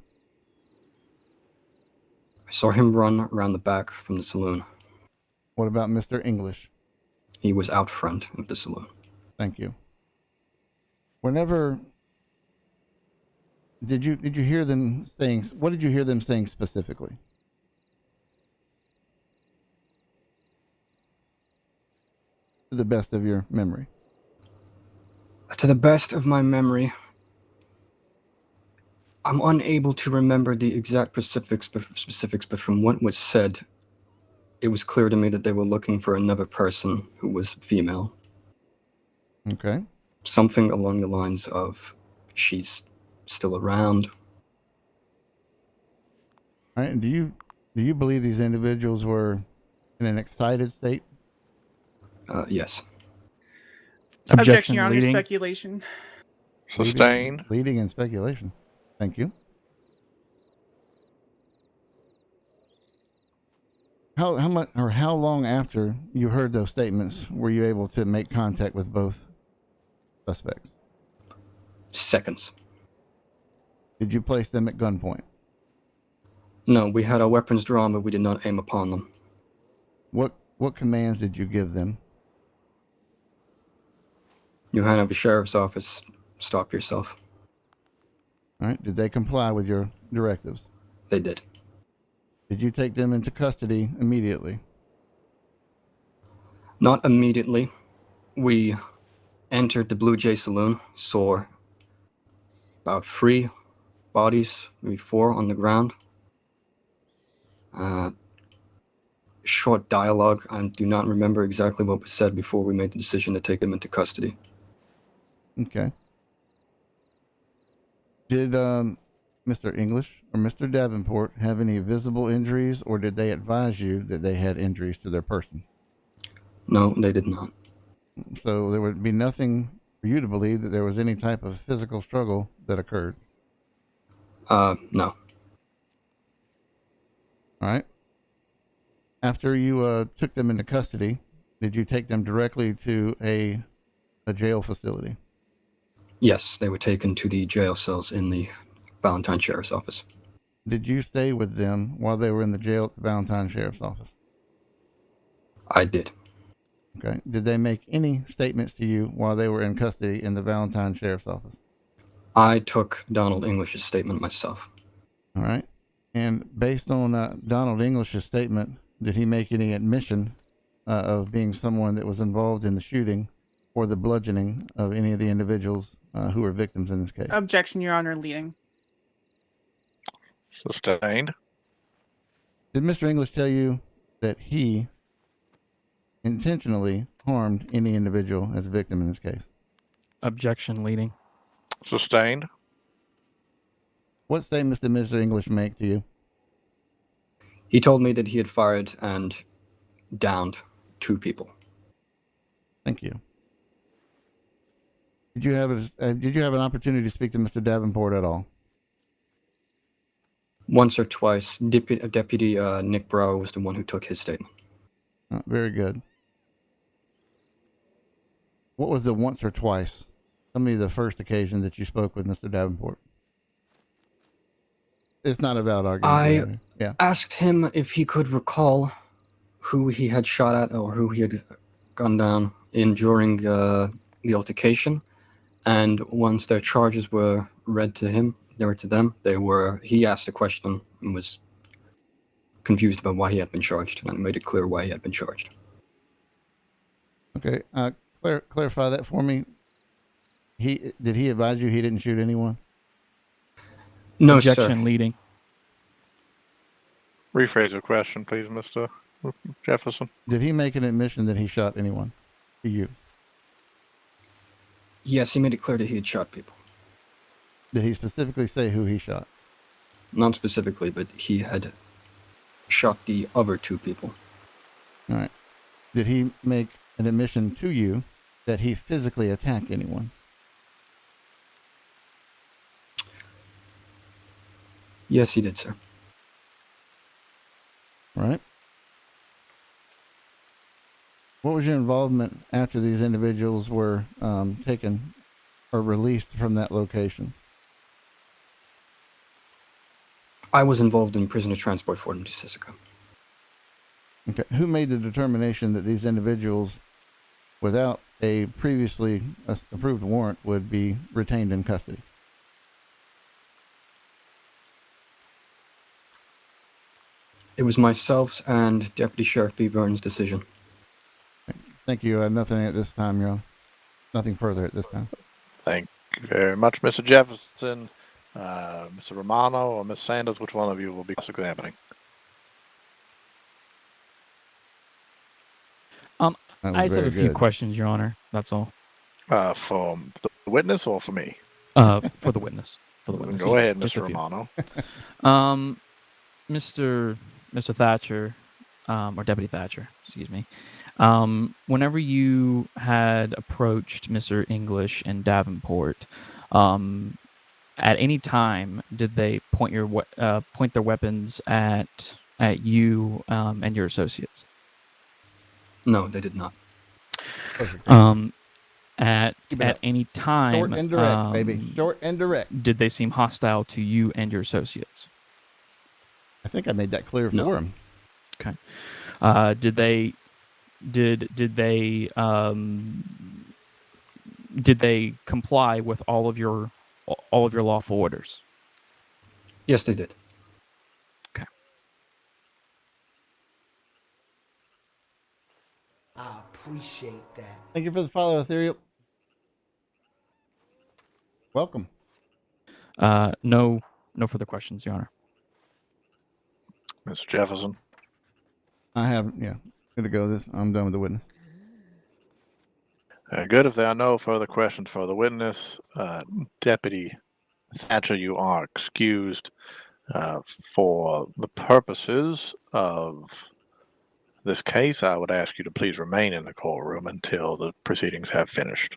L: I saw him run around the back from the saloon.
A: What about Mr. English?
L: He was out front of the saloon.
A: Thank you. Did you hear them saying, what did you hear them saying specifically? To the best of your memory.
L: To the best of my memory, I'm unable to remember the exact specifics, but from what was said, it was clear to me that they were looking for another person who was female.
A: Okay.
L: Something along the lines of, she's still around.
A: All right. Do you believe these individuals were in an excited state?
L: Yes.
R: Objection, Your Honor. Speculation.
G: Sustained.
A: Leading and speculation. Thank you. How much or how long after you heard those statements were you able to make contact with both suspects?
L: Seconds.
A: Did you place them at gunpoint?
L: No, we had our weapons drawn, but we did not aim upon them.
A: What commands did you give them?
L: New Hanover Sheriff's Office, stop yourself.
A: All right. Did they comply with your directives?
L: They did.
A: Did you take them into custody immediately?
L: Not immediately. We entered the Blue Jay Saloon, saw about 3 bodies, maybe 4 on the ground. Short dialogue. I do not remember exactly what was said before we made the decision to take them into custody.
A: Okay. Did Mr. English or Mr. Davenport have any visible injuries, or did they advise you that they had injuries to their person?
L: No, they did not.
A: So there would be nothing for you to believe that there was any type of physical struggle that occurred?
L: No.
A: All right. After you took them into custody, did you take them directly to a jail facility?
L: Yes, they were taken to the jail cells in the Valentine Sheriff's Office.
A: Did you stay with them while they were in the jail at the Valentine Sheriff's Office?
L: I did.
A: Okay. Did they make any statements to you while they were in custody in the Valentine Sheriff's Office?
L: I took Donald English's statement myself.
A: All right. And based on Donald English's statement, did he make any admission of being someone that was involved in the shooting or the bludgeoning of any of the individuals who were victims in this case?
R: Objection, Your Honor, leading.
G: Sustained.
A: Did Mr. English tell you that he intentionally harmed any individual as a victim in this case?
H: Objection, leading.
G: Sustained.
A: What statements did Mr. English make to you?
L: He told me that he had fired and downed 2 people.
A: Thank you. Did you have an opportunity to speak to Mr. Davenport at all?
L: Once or twice. Deputy Nick Brower was the one who took his statement.
A: Very good. What was the once or twice? Tell me the first occasion that you spoke with Mr. Davenport. It's not a valid argument.
L: I asked him if he could recall who he had shot at or who he had gone down in during the altercation. And once their charges were read to him, he asked a question and was confused about why he had been charged, and made it clear why he had been charged.
A: Okay, clarify that for me. Did he advise you he didn't shoot anyone?
L: No,
H: Objection,
L: sir.
H: leading.
G: Rephrase your question, please, Mr. Jefferson.
A: Did he make an admission that he shot anyone to you?
L: Yes, he made it clear that he had shot people.
A: Did he specifically say who he shot?
L: Not specifically, but he had shot the other 2 people.
A: All right. Did he make an admission to you that he physically attacked anyone?
L: Yes, he did, sir.
A: All right. What was your involvement after these individuals were taken or released from that location?
L: I was involved in prisoner transport for them to Sisika.
A: Okay. Who made the determination that these individuals, without a previously approved warrant, would be retained in custody?
L: It was myself and Deputy Sheriff B. Vernon's decision.
A: Thank you. Nothing at this time, Your Honor. Nothing further at this time.
G: Thank you very much, Mr. Jefferson. Mr. Romano or Ms. Sanders, which one of you will be cross-examining?
H: I just have a few questions, Your Honor. That's all.
G: For the witness or for me?
H: For the witness. For the witness.
G: Go ahead,
H: Just
G: Mr.
H: a few.
G: Romano.
H: Mr. Thatcher, or Deputy Thatcher, excuse me. Whenever you had approached Mr. English and Davenport, at any time did they point their weapons at you and your associates?
L: No, they did not.
H: At any time,
A: short and direct, baby. Short and direct.
H: Did they seem hostile to you and your associates?
A: I think I made that clear for him.
H: Okay. Did they comply with all of your lawful orders?
L: Yes, they did.
H: Okay.
T: I appreciate that.
A: Thank you for the follow, Ethereal. Welcome.
H: No further questions, Your Honor.
G: Mr. Jefferson.
A: I have, good to go. I'm done with the witness.
G: Good. If there are no further questions for the witness, Deputy Thatcher, you are excused. For the purposes of this case, I would ask you to please remain in the courtroom until the proceedings have finished.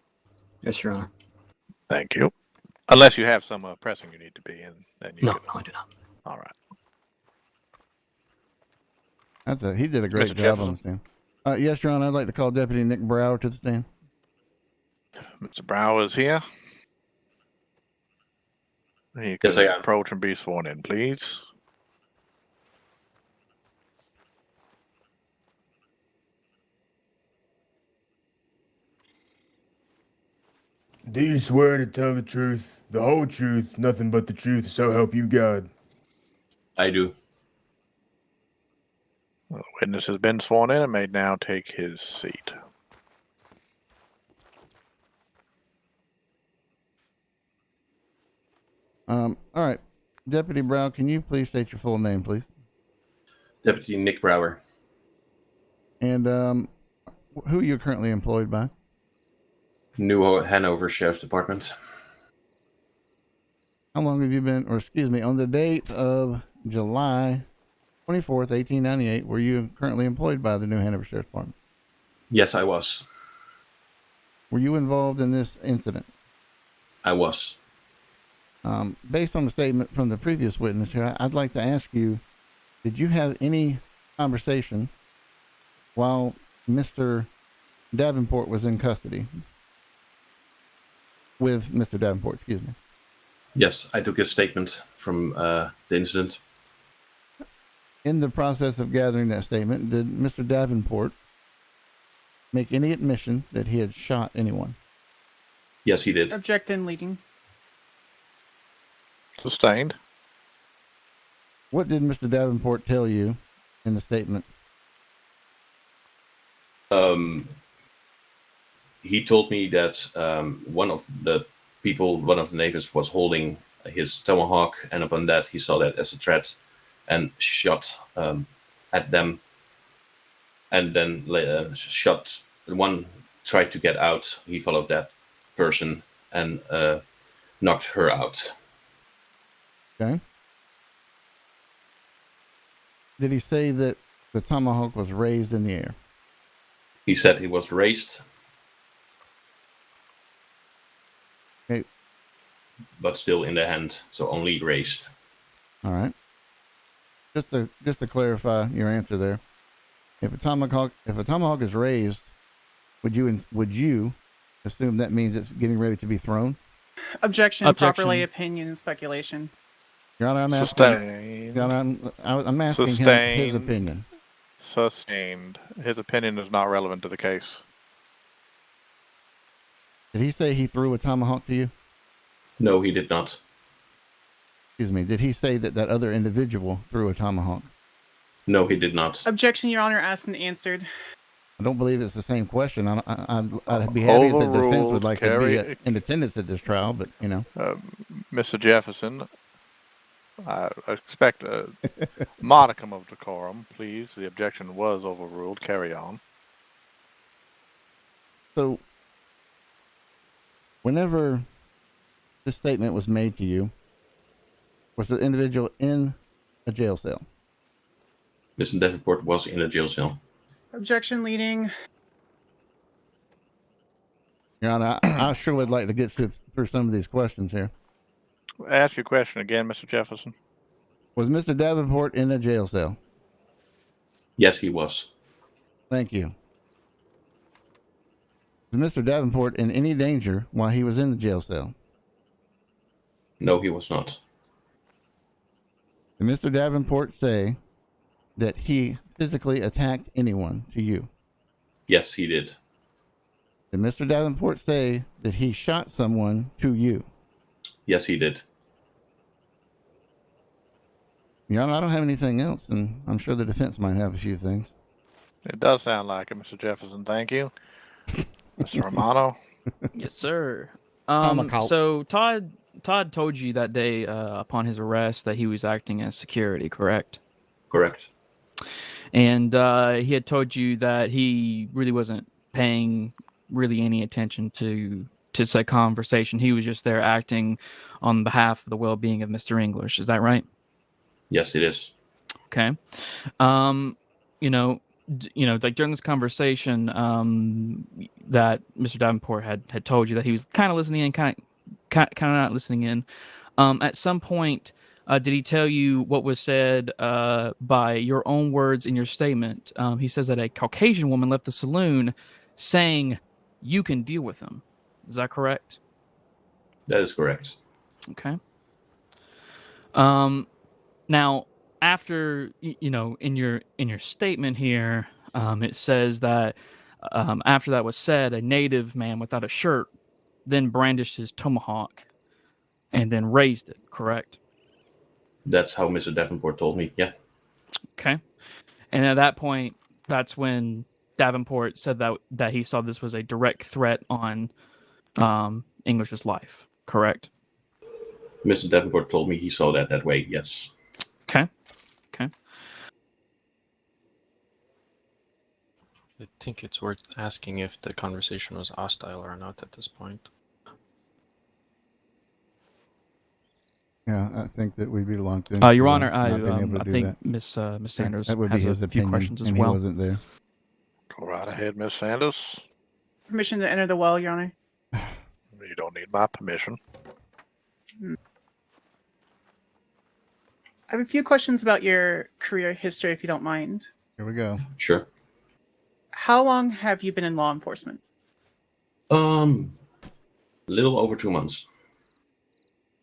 L: Yes, Your Honor.
G: Thank you. Unless you have some pressing you need to be in, then you
L: No,
G: can.
L: no, I do not.
G: All right.
A: He did a great
G: Mr.
A: job on the stand. Yes, Your Honor, I'd like to call Deputy Nick Brower to the stand.
G: Mr. Brower is here. He
F: Yes,
G: can
F: I am.
G: approach and be sworn in, please.
J: Do you swear to tell the truth, the whole truth, nothing but the truth, so help you God?
F: I do.
G: Witness has been sworn in and may now take his seat.
A: All right. Deputy Brown, can you please state your full name, please?
F: Deputy Nick Brower.
A: And who are you currently employed by?
F: New Hanover Sheriff's Department.
A: How long have you been, or excuse me, on the date of July 24th, 1898, were you currently employed by the New Hanover Sheriff's Department?
F: Yes, I was.
A: Were you involved in this incident?
F: I was.
A: Based on the statement from the previous witness here, I'd like to ask you, did you have any conversation while Mr. Davenport was in custody? With Mr. Davenport, excuse me.
F: Yes, I took a statement from the incident.
A: In the process of gathering that statement, did Mr. Davenport make any admission that he had shot anyone?
F: Yes, he did.
R: Object in leading.
G: Sustained.
A: What did Mr. Davenport tell you in the statement?
F: He told me that one of the neighbors was holding his tomahawk, and upon that he saw that as a threat and shot at them, and then shot. One tried to get out. He followed that person and knocked her out.
A: Okay. Did he say that the tomahawk was raised in the air?
F: He said he was raised.
A: Okay.
F: But still in the hand, so only raised.
A: All right. Just to clarify your answer there, if a tomahawk is raised, would you assume that means it's getting ready to be thrown?
R: Objection. Properly opinion and speculation.
A: Your Honor, I'm
G: Sustained.
A: Your Honor, I'm asking him his opinion.
G: Sustained. His opinion is not relevant to the case.
A: Did he say he threw a tomahawk to you?
F: No, he did not.
A: Excuse me. Did he say that other individual threw a tomahawk?
F: No, he did not.
R: Objection, Your Honor, asked and answered.
A: I don't believe it's the same question. I'd be happy if the defense would like to be in attendance at this trial, but you know.
G: Mr. Jefferson, I expect a modicum of decorum, please. The objection was overruled. Carry on.
A: So, whenever this statement was made to you, was the individual in a jail cell?
F: Mr. Davenport was in a jail cell.
R: Objection leading.
A: Your Honor, I sure would like to get through some of these questions here.
G: Ask your question again, Mr. Jefferson.
A: Was Mr. Davenport in a jail cell?
F: Yes, he was.
A: Thank you. Was Mr. Davenport in any danger while he was in the jail cell?
F: No, he was not.
A: Did Mr. Davenport say that he physically attacked anyone to you?
F: Yes, he did.
A: Did Mr. Davenport say that he shot someone to you?
F: Yes, he did.
A: Your Honor, I don't have anything else, and I'm sure the defense might have a few things.
G: It does sound like it, Mr. Jefferson. Thank you. Mr. Romano?
H: Yes, sir. So Todd told you that day upon his arrest that he was acting as security, correct?
F: Correct.
H: And he had told you that he really wasn't paying really any attention to say conversation. He was just there acting on behalf of the well-being of Mr. English. Is that right?
F: Yes, it is.
H: Okay. Like during this conversation, that Mr. Davenport had told you that he was kind of listening in, kind of not listening in. At some point, did he tell you what was said by your own words in your statement? He says that a Caucasian woman left the saloon saying, "You can deal with him." Is that correct?
F: That is correct.
H: Okay. Now, after in your statement here, it says that after that was said, a native man without a shirt then brandished his tomahawk and then raised it. Correct?
F: That's how Mr. Davenport told me. Yeah.
H: Okay. And at that point, that's when Davenport said that he saw this was a direct threat on English's life. Correct?
F: Mr. Davenport told me he saw that way. Yes.
H: Okay. Okay.
E: I think it's worth asking if the conversation was hostile or not at this point.
A: Yeah, I think that we'd be locked in.
H: Your Honor, I think
A: that.
H: Miss Sanders
A: That would be
H: has
A: his
H: a few
A: opinion,
H: questions as
A: and
H: well.
A: he wasn't there.
G: Go right ahead, Miss Sanders.
R: Permission to enter the well, Your Honor.
G: You don't need my permission.
R: I have a few questions about your career history, if you don't mind.
A: Here we go.
F: Sure.
R: How long have you been in law enforcement?
F: A little over 2 months.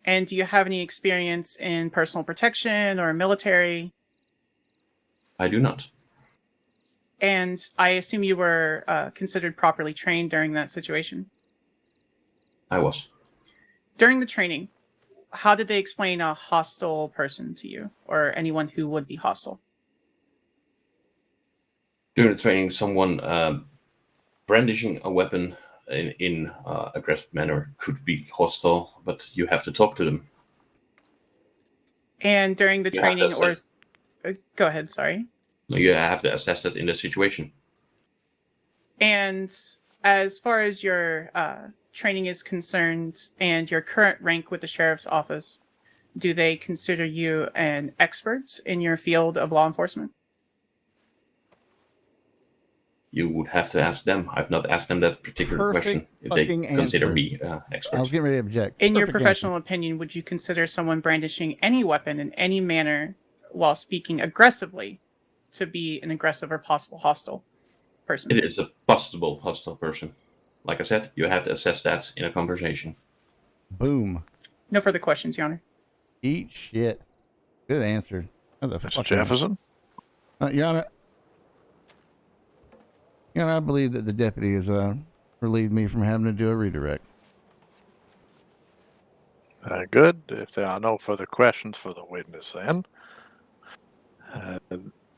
R: And do you have any experience in personal protection or military?
F: I do not.
R: And I assume you were considered properly trained during that situation.
F: I was.
R: During the training, how did they explain a hostile person to you, or anyone who would be hostile?
F: During the training, someone brandishing a weapon in aggressive manner could be hostile, but you have to talk to them.
R: And during the
F: You have to
R: training, or
F: assess-
R: go ahead, sorry.
F: No, you have to assess that in the situation.
R: And as far as your training is concerned and your current rank with the sheriff's office, do they consider you an expert in your field of law enforcement?
F: You would have to ask them. I've not asked them that particular question. If they consider me expert.
A: I was getting ready to object.
R: In your
A: Perfect
R: professional opinion, would you consider someone brandishing any weapon in any manner while speaking aggressively to be an aggressive or possible hostile person?
F: It is a possible hostile person. Like I said, you have to assess that in a conversation.
A: Boom.
R: No further questions, Your Honor.
A: Eat shit. Good answer. That's a
G: Mr.
A: fucking-
G: Jefferson?
A: Your Honor, I believe that the deputy has relieved me from having to do a redirect.
G: Good. If there are no further questions for the witness, then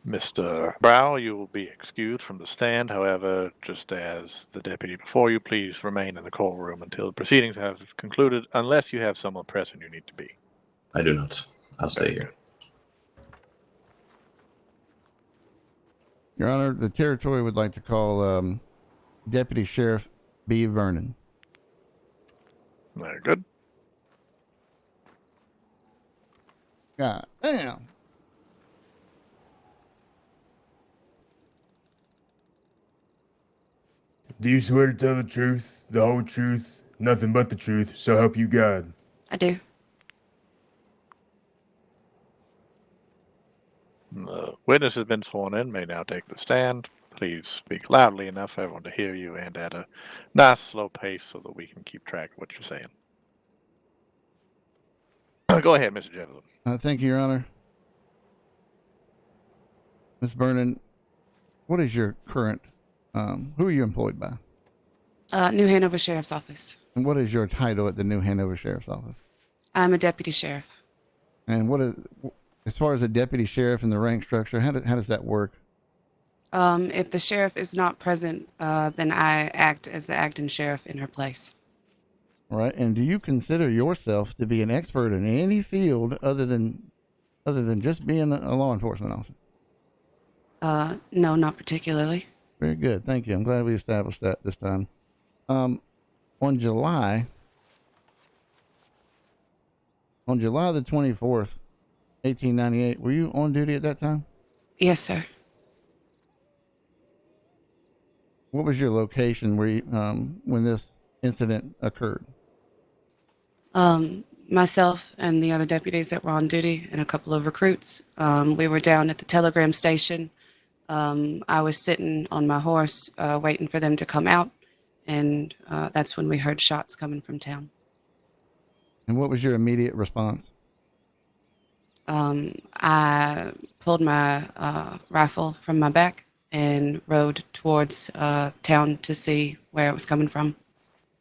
G: Mr. Brow, you will be excused from the stand. However, just as the deputy before you, please remain in the courtroom until the proceedings have concluded, unless you have someone present you need to be.
F: I do not. I'll stay here.
A: Your Honor, the territory would like to call Deputy Sheriff B. Vernon.
G: Very good.
A: God damn.
J: Do you swear to tell the truth, the whole truth, nothing but the truth, so help you God?
N: I do.
G: The witness has been sworn in, may now take the stand. Please speak loudly enough for everyone to hear you and at a nice slow pace so that we can keep track of what you're saying. Go ahead, Mr. Jefferson.
A: Thank you, Your Honor. Ms. Vernon, what is your current, who are you employed by?
N: New Hanover Sheriff's Office.
A: And what is your title at the New Hanover Sheriff's Office?
N: I'm a deputy sheriff.
A: And what is, as far as a deputy sheriff and the rank structure, how does that work?
N: If the sheriff is not present, then I act as the acting sheriff in her place.
A: All right. And do you consider yourself to be an expert in any field other than just being a law enforcement officer?
N: No, not particularly.
A: Very good. Thank you. I'm glad we established that this time. On July the 24th, 1898, were you on duty at that time?
N: Yes, sir.
A: What was your location where you, when this incident occurred?
N: Myself and the other deputies that were on duty and a couple of recruits, we were down at the telegram station. I was sitting on my horse waiting for them to come out, and that's when we heard shots coming from town.
A: And what was your immediate response?
N: I pulled my rifle from my back and rode towards town to see where it was coming from.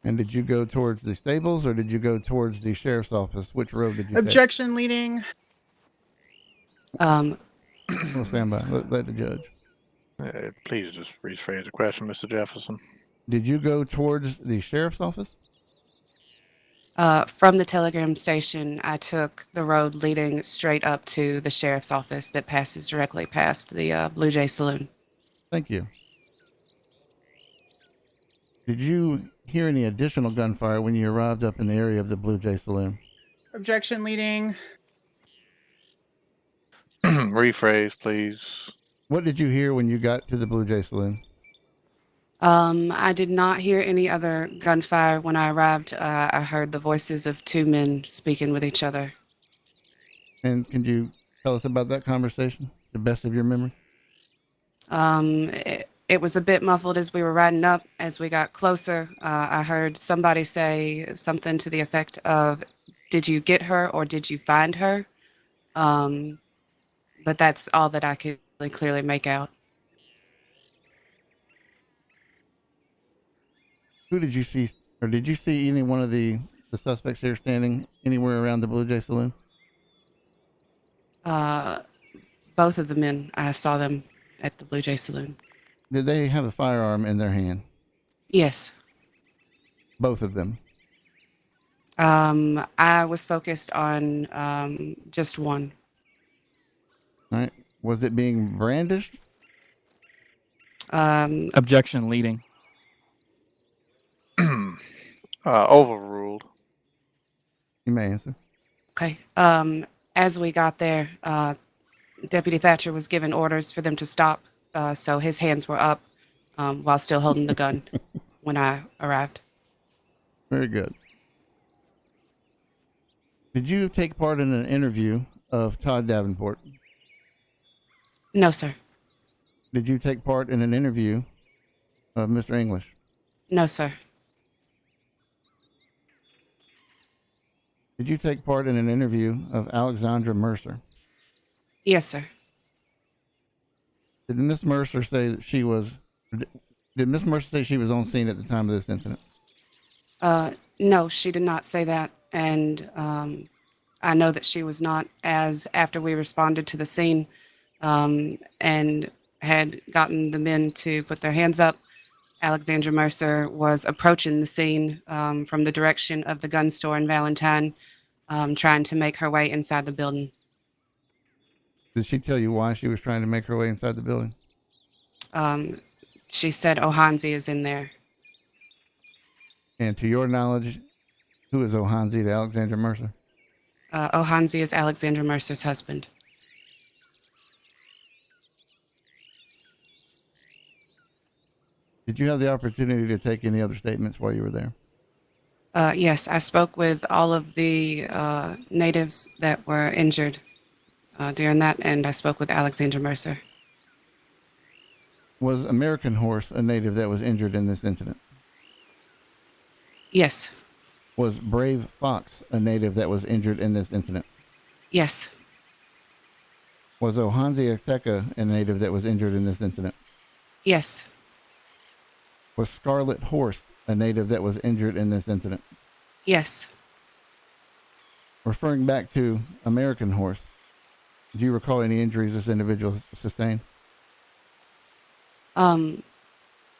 A: And did you go towards the stables or did you go towards the sheriff's office? Which road did you take?
R: Objection leading.
A: We'll stand by. Let the judge.
G: Please just rephrase the question, Mr. Jefferson.
A: Did you go towards the sheriff's office?
N: From the telegram station, I took the road leading straight up to the sheriff's office that passes directly past the Blue Jay Saloon.
A: Thank you. Did you hear any additional gunfire when you arrived up in the area of the Blue Jay Saloon?
R: Objection leading.
G: Rephrase, please.
A: What did you hear when you got to the Blue Jay Saloon?
N: I did not hear any other gunfire when I arrived. I heard the voices of two men speaking with each other.
A: And can you tell us about that conversation, the best of your memory?
N: It was a bit muffled as we were riding up. As we got closer, I heard somebody say something to the effect of, "Did you get her or did you find her?" But that's all that I could really clearly make out.
A: Who did you see, or did you see any one of the suspects here standing anywhere around the Blue Jay Saloon?
N: Both of the men, I saw them at the Blue Jay Saloon.
A: Did they have a firearm in their hand?
N: Yes.
A: Both of them?
N: I was focused on just one.
A: All right. Was it being brandished?
H: Objection leading.
G: Overruled.
A: You may answer.
N: Okay. As we got there, Deputy Thatcher was given orders for them to stop, so his hands were up while still holding the gun when I arrived.
A: Very good. Did you take part in an interview of Todd Davenport?
N: No, sir.
A: Did you take part in an interview of Mr. English?
N: No, sir.
A: Did you take part in an interview of Alexandra Mercer?
N: Yes, sir.
A: Did Miss Mercer say that she was? Did Miss Mercer say she was on scene at the time of this incident?
N: No, she did not say that, and I know that she was not, as after we responded to the scene and had gotten the men to put their hands up, Alexandra Mercer was approaching the scene from the direction of the gun store in Valentine, trying to make her way inside the building.
A: Did she tell you why she was trying to make her way inside the building?
N: She said Ohanzi is in there.
A: And to your knowledge, who is Ohanzi to Alexandra Mercer?
N: Ohanzi is Alexandra Mercer's husband.
A: Did you have the opportunity to take any other statements while you were there?
N: Yes, I spoke with all of the natives that were injured during that, and I spoke with Alexandra Mercer.
A: Was American Horse a native that was injured in this incident?
N: Yes.
A: Was Brave Fox a native that was injured in this incident?
N: Yes.
A: Was Ohanzi Ateka a native that was injured in this incident?
N: Yes.
A: Was Scarlet Horse a native that was injured in this incident?
N: Yes.
A: Referring back to American Horse, do you recall any injuries this individual sustained?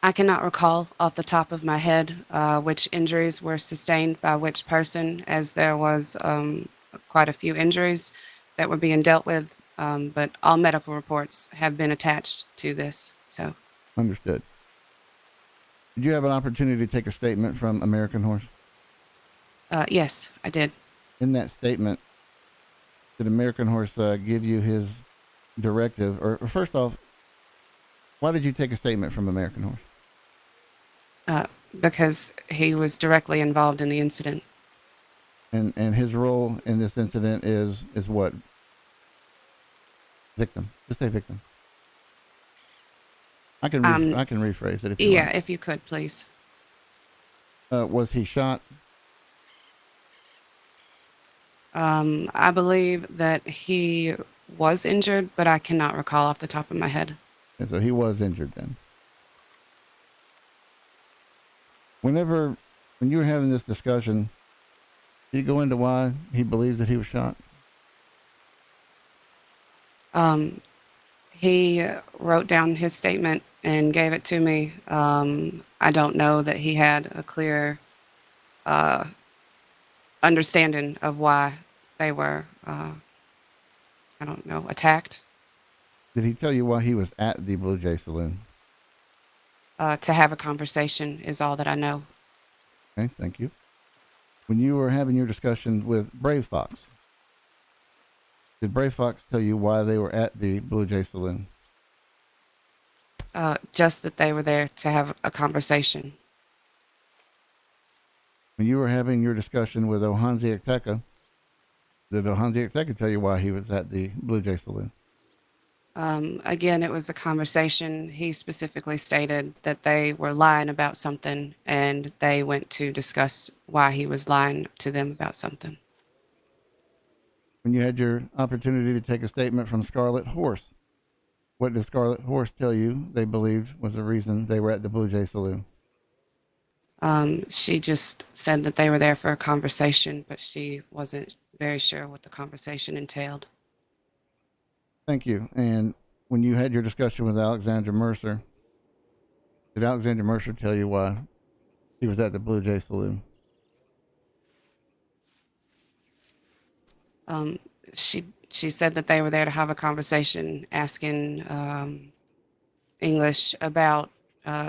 N: I cannot recall off the top of my head which injuries were sustained by which person, as there was quite a few injuries that were being dealt with, but all medical reports have been attached to this. So.
A: Understood. Did you have an opportunity to take a statement from American Horse?
N: Yes, I did.
A: In that statement, did American Horse give you his directive? Or first off, why did you take a statement from American Horse?
N: Because he was directly involved in the incident.
A: And his role in this incident is what? Victim. Just say victim. I can rephrase it if you want.
N: If you could, please.
A: Was he shot?
N: I believe that he was injured, but I cannot recall off the top of my head.
A: And so he was injured then. When you were having this discussion, did he go into why he believes that he was shot?
N: He wrote down his statement and gave it to me. I don't know that he had a clear understanding of why they were, I don't know, attacked.
A: Did he tell you why he was at the Blue Jay Saloon?
N: To have a conversation is all that I know.
A: Okay, thank you. When you were having your discussion with Brave Fox, did Brave Fox tell you why they were at the Blue Jay Saloon?
N: Just that they were there to have a conversation.
A: When you were having your discussion with Ohanzi Ekteka, did Ohanzi Ekteka tell you why he was at the Blue Jay Saloon?
N: Again, it was a conversation. He specifically stated that they were lying about something, and they went to discuss why he was lying to them about something.
A: When you had your opportunity to take a statement from Scarlet Horse, what did Scarlet Horse tell you they believed was the reason they were at the Blue Jay Saloon?
N: She just said that they were there for a conversation, but she wasn't very sure what the conversation entailed.
A: Thank you. And when you had your discussion with Alexandra Mercer, did Alexandra Mercer tell you why he was at the Blue Jay Saloon?
N: She said that they were there to have a conversation, asking English about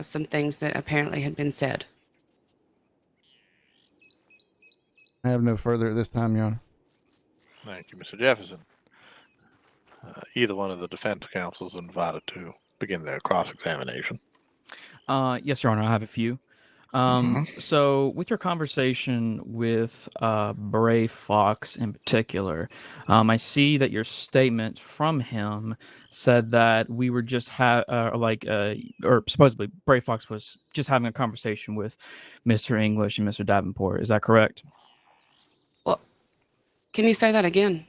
N: some things that apparently had been said.
A: I have no further at this time, Your Honor.
G: Thank you, Mr. Jefferson. Either one of the defense counsels is invited to begin their cross-examination.
H: Yes, Your Honor, I have a few. So with your conversation with Bray Fox in particular, I see that your statement from him said that we were just or supposedly Bray Fox was just having a conversation with Mr. English and Mr. Davenport. Is that correct?
N: Well, can you say that again?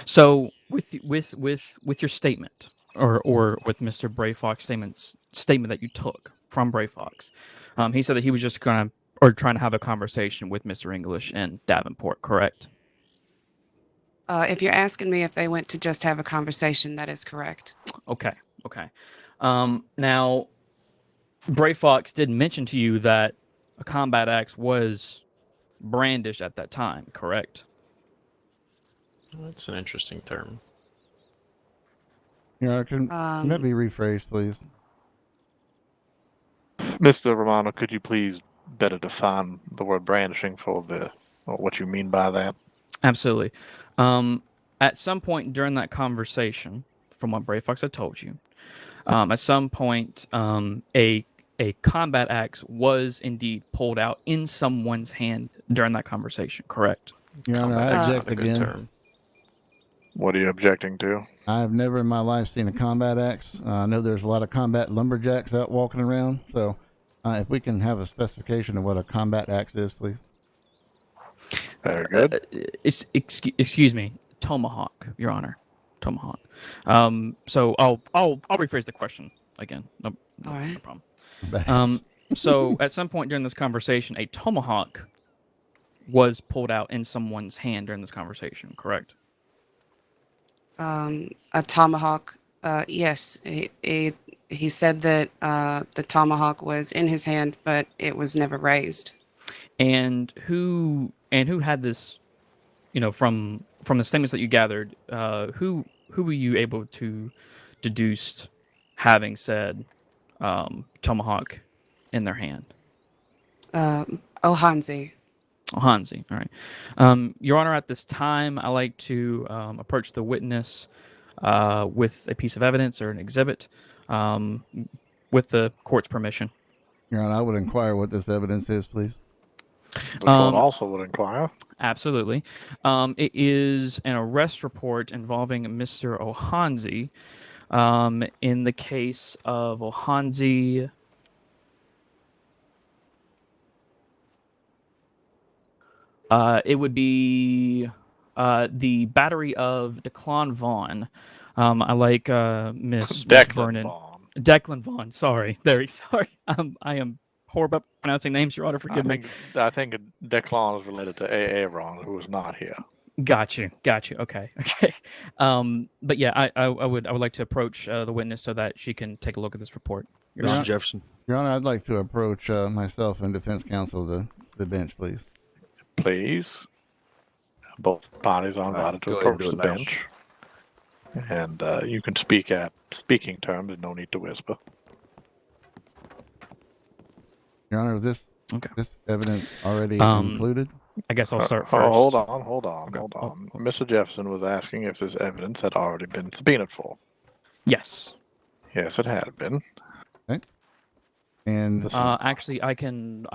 H: So with your statement, or with Mr. Bray Fox statement that you took from Bray Fox, he said that he was just trying to have a conversation with Mr. English and Davenport, correct?
N: If you're asking me if they went to just have a conversation, that is correct.
H: Okay. Now, Bray Fox did mention to you that a combat axe was brandished at that time, correct?
E: That's an interesting term.
A: Your Honor, can that be rephrased, please?
G: Mr. Romano, could you please better define the word brandishing for what you mean by that?
H: Absolutely. At some point during that conversation, from what Bray Fox had told you, at some point, a combat axe was indeed pulled out in someone's hand during that conversation, correct?
A: Your Honor, I object again.
G: What are you objecting to?
A: I've never in my life seen a combat axe. I know there's a lot of combat lumberjacks out walking around. So if we can have a specification of what a combat axe is, please.
G: Very good.
H: Excuse me, tomahawk, Your Honor, tomahawk. So I'll rephrase the question again. No problem. So at some point during this conversation, a tomahawk was pulled out in someone's hand during this conversation, correct?
N: A tomahawk, yes. He said that the tomahawk was in his hand, but it was never raised.
H: And who had this? From the statements that you gathered, who were you able to deduce having said tomahawk in their hand?
N: Ohanzi.
H: Ohanzi, all right. Your Honor, at this time, I like to approach the witness with a piece of evidence or an exhibit with the court's permission.
A: Your Honor, I would inquire what this evidence is, please.
G: The court also would inquire.
H: Absolutely. It is an arrest report involving Mr. Ohanzi in the case of Ohanzi. It would be the battery of Declan Vaughn. I like Miss Vernon. Declan Vaughn. Sorry. Very sorry. I am horrible at pronouncing names, Your Honor. Forgive me.
G: I think Declan is related to Aaron, who is not here.
H: Got you. Okay. Okay. But yeah, I would like to approach the witness so that she can take a look at this report. Your
I: Mr.
H: Honor.
I: Jefferson.
A: Your Honor, I'd like to approach myself and defense counsel the bench, please.
G: Please. Both parties are invited to
I: go ahead and
G: approach
I: do
G: the
I: it now,
G: bench. And you can speak at speaking terms and no need to whisper.
A: Your Honor, is this evidence already included?
H: I guess I'll start first.
G: Hold on. Mr. Jefferson was asking if this evidence had already been subpoenaed for.
H: Yes.
G: Yes, it had been.
A: Okay. And
H: actually, I can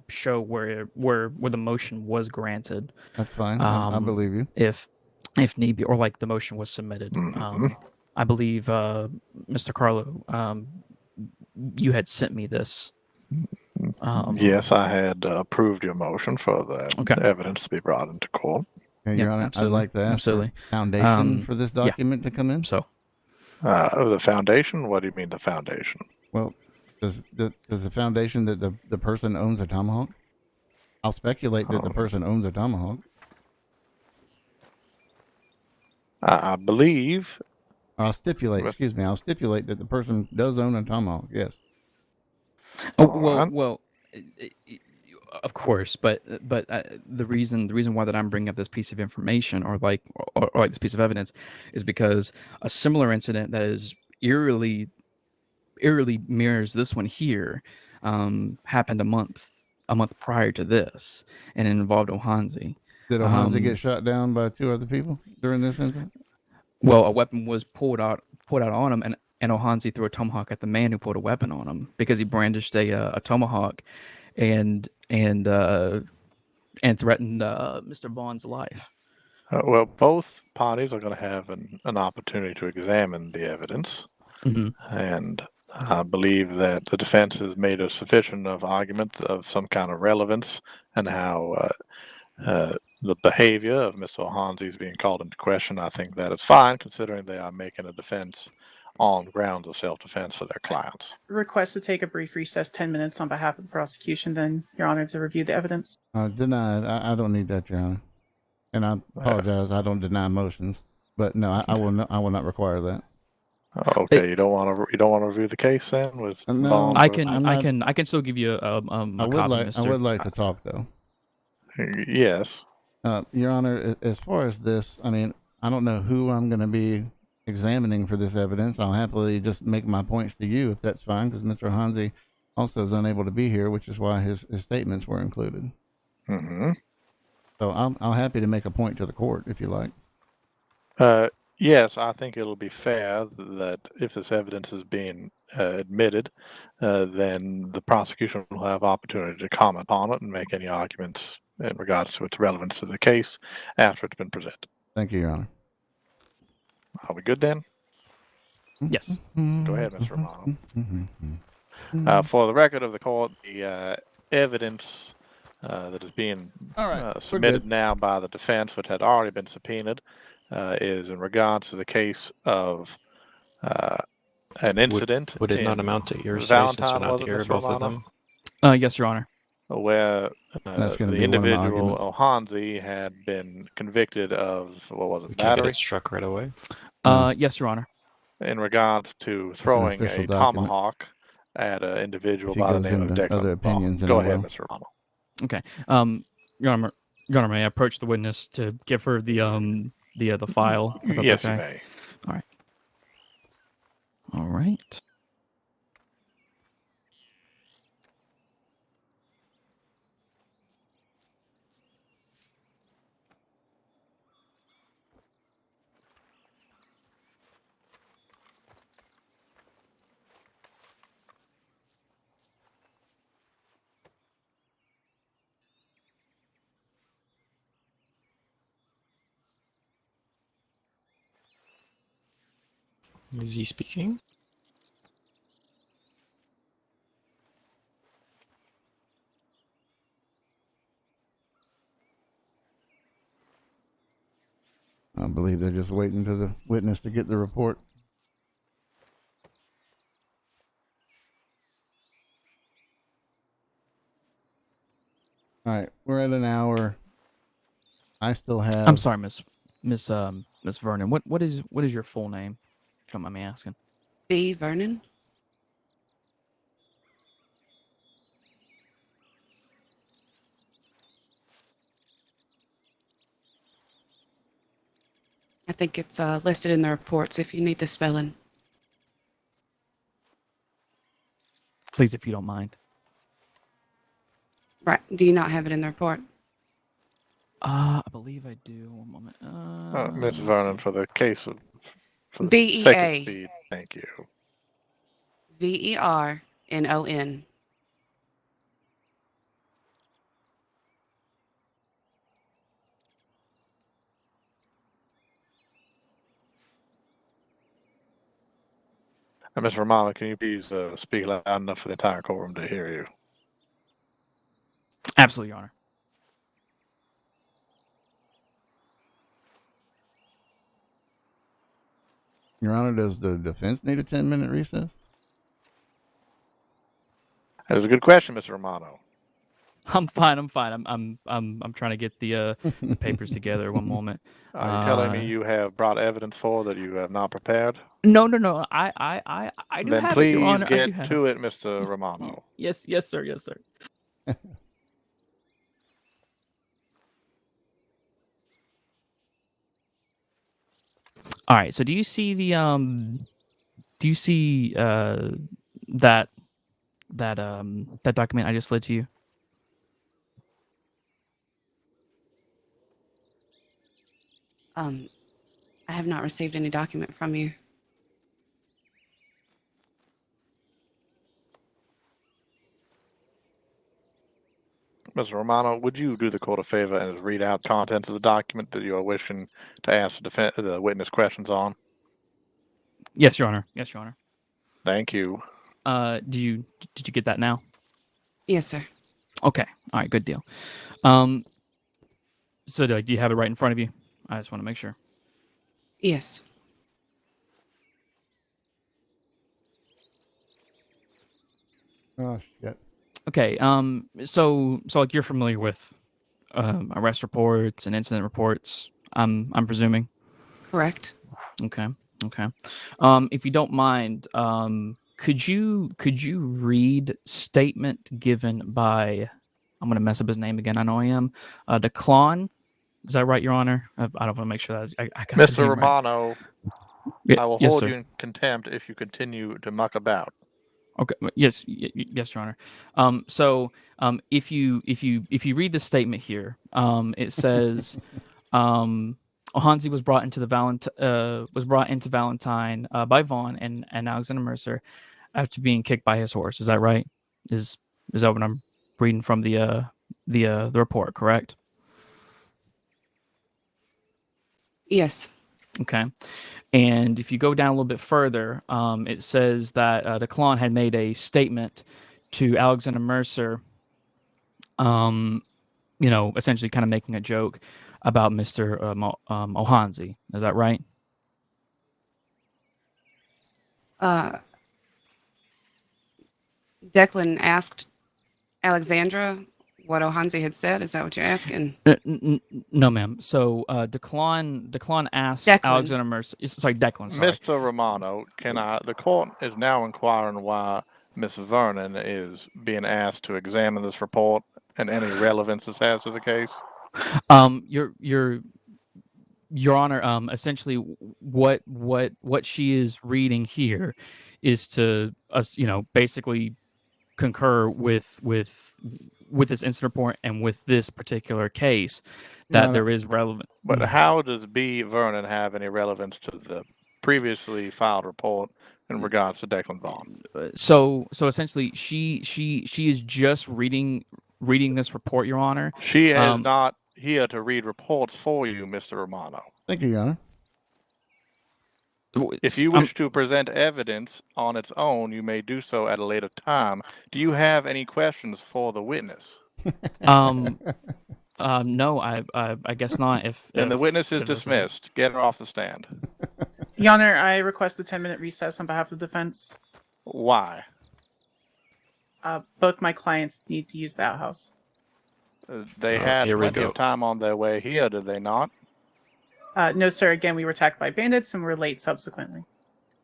H: show where the motion was granted.
A: That's fine. I believe you.
H: If need be, or like the motion was submitted. I believe Mr. Carlo, you had sent me this.
G: Yes, I had approved your motion for the evidence to be brought into court.
A: Okay, Your Honor, I'd like to ask for foundation for this document to come in.
H: So,
G: the foundation? What do you mean the foundation?
A: Well, does the foundation that the person owns a tomahawk? I'll speculate that the person owns a tomahawk.
G: I believe.
A: I'll stipulate. Excuse me. I'll stipulate that the person does own a tomahawk. Yes.
H: Oh well. Of course, but the reason why that I'm bringing up this piece of information or this piece of evidence is because a similar incident that is eerily mirrors this one here happened a month prior to this, and it involved Ohanzi.
A: Did Ohanzi get shot down by 2 other people during this incident?
H: Well, a weapon was pulled out on him, and Ohanzi threw a tomahawk at the man who pulled a weapon on him because he brandished a tomahawk and threatened Mr. Vaughn's life.
G: Well, both parties are going to have an opportunity to examine the evidence, and I believe that the defense has made a sufficient of argument of some kind of relevance and how the behavior of Mr. Ohanzi is being called into question. I think that is fine, considering they are making a defense on grounds of self-defense for their clients.
R: Request to take a brief recess, 10 minutes on behalf of the prosecution, then, Your Honor, to review the evidence.
A: Denied. I don't need that, Your Honor. And I apologize. I don't deny motions, but no, I will not require that.
G: Okay, you don't want to review the case then with
A: no,
H: I can still give you a copy,
A: I would like to talk though.
G: Yes.
A: Your Honor, as far as this, I mean, I don't know who I'm going to be examining for this evidence. I'll happily just make my points to you if that's fine, because Mr. Ohanzi also is unable to be here, which is why his statements were included. So I'm happy to make a point to the court if you like.
G: Yes, I think it'll be fair that if this evidence is being admitted, then the prosecution will have opportunity to comment on it and make any arguments in regards to its relevance to the case after it's been presented.
A: Thank you, Your Honor.
G: Are we good then?
H: Yes.
G: Go ahead, Mr. Romano. For the record of the court, the evidence that is being submitted now by the defense, which had already been subpoenaed, is in regards to the case of an incident.
E: Would it not amount to hearsay since we're not here, both of them?
H: Yes, Your Honor.
G: Where
A: That's
G: the
A: be
G: individual Ohanzi had been convicted of, what was it,
E: We can't get
G: battery?
E: it struck right away.
H: Yes, Your Honor.
G: In regards to throwing a
A: document.
G: tomahawk at an individual by the name of Declan.
A: Other opinions
G: Go ahead, Mr. Romano.
H: Okay. Your Honor, may I approach the witness to give her the file? If that's
G: Yes,
H: okay?
G: you may.
H: All right. All right.
E: Is he speaking?
A: I believe they're just waiting for the witness to get the report. All right, we're at an hour. I still have.
H: I'm sorry, Miss Vernon. What is your full name? If you don't mind me asking.
N: B. Vernon. I think it's listed in the reports if you need the spelling.
H: Please, if you don't mind.
N: Right. Do you not have it in the report?
H: I believe I do. One moment.
G: Miss Vernon, for the case of for the
N: BEA.
G: sake of speed, thank you.
N: Vernon.
G: Ms. Romano, can you please speak loud enough for the entire courtroom to hear you?
H: Absolutely, Your Honor.
A: Your Honor, does the defense need a 10-minute recess?
G: That is a good question, Mr. Romano.
H: I'm fine. I'm trying to get the papers together. One moment.
G: Are you telling me you have brought evidence for that you have not prepared?
H: No. I do
G: then
H: have it, Your
G: please
H: Honor. I do
G: get
H: have
G: to it, Mr. Romano.
H: Yes, sir. Yes, sir. All right. So, do you see the that document I just slid to you?
N: I have not received any document from you.
G: Mr. Romano, would you do the court a favor and read out contents of the document that you are wishing to ask the witness questions on?
H: Yes, Your Honor. Yes, Your Honor.
G: Thank you.
H: Did you get that now?
N: Yes, sir.
H: Okay. All right. Good deal. So do you have it right in front of you? I just want to make sure.
N: Yes.
A: Oh shit.
H: Okay. So like you're familiar with arrest reports and incident reports. I'm presuming.
N: Correct.
H: Okay. If you don't mind, could you read statement given by, I'm gonna mess up his name again. I know I am. Declan. Is that right, Your Honor? I don't want to make sure that I got the
G: Mr.
H: name right.
G: Romano, I will hold you in contempt if you continue to muck about.
H: Okay. Yes, Your Honor. So, if you read the statement here, it says, Ohanzi was brought into Valentine by Vaughn and Alexandra Mercer after being kicked by his horse. Is that right? Is that what I'm reading from the report? Correct.
N: Yes.
H: Okay. And if you go down a little bit further, it says that Declan had made a statement to Alexandra Mercer, essentially kind of making a joke about Mr. Ohanzi. Is that right?
N: Declan asked Alexandra what Ohanzi had said. Is that what you're asking?
H: No, ma'am. So Declan asked Alexandra Mercer. Sorry, Declan. Sorry.
G: Mr. Romano, the court is now inquiring why Miss Vernon is being asked to examine this report and any relevance this has to the case.
H: Your Honor, essentially what she is reading here is to us, basically concur with this incident report and with this particular case that there is relevant.
G: But how does B. Vernon have any relevance to the previously filed report in regards to Declan Vaughn?
H: So essentially, she is just reading this report, Your Honor.
G: She is not here to read reports for you, Mr. Romano.
A: Thank you, Your Honor.
G: If you wish to present evidence on its own, you may do so at a later time. Do you have any questions for the witness?
H: No, I guess not.
G: Then the witness is dismissed. Get her off the stand.
R: Your Honor, I request a 10-minute recess on behalf of the defense.
G: Why?
R: Both my clients need to use the outhouse.
G: They had
E: here we
G: plenty
E: go.
G: of time on their way here, did they not?
R: No, sir. Again, we were attacked by bandits and were late subsequently.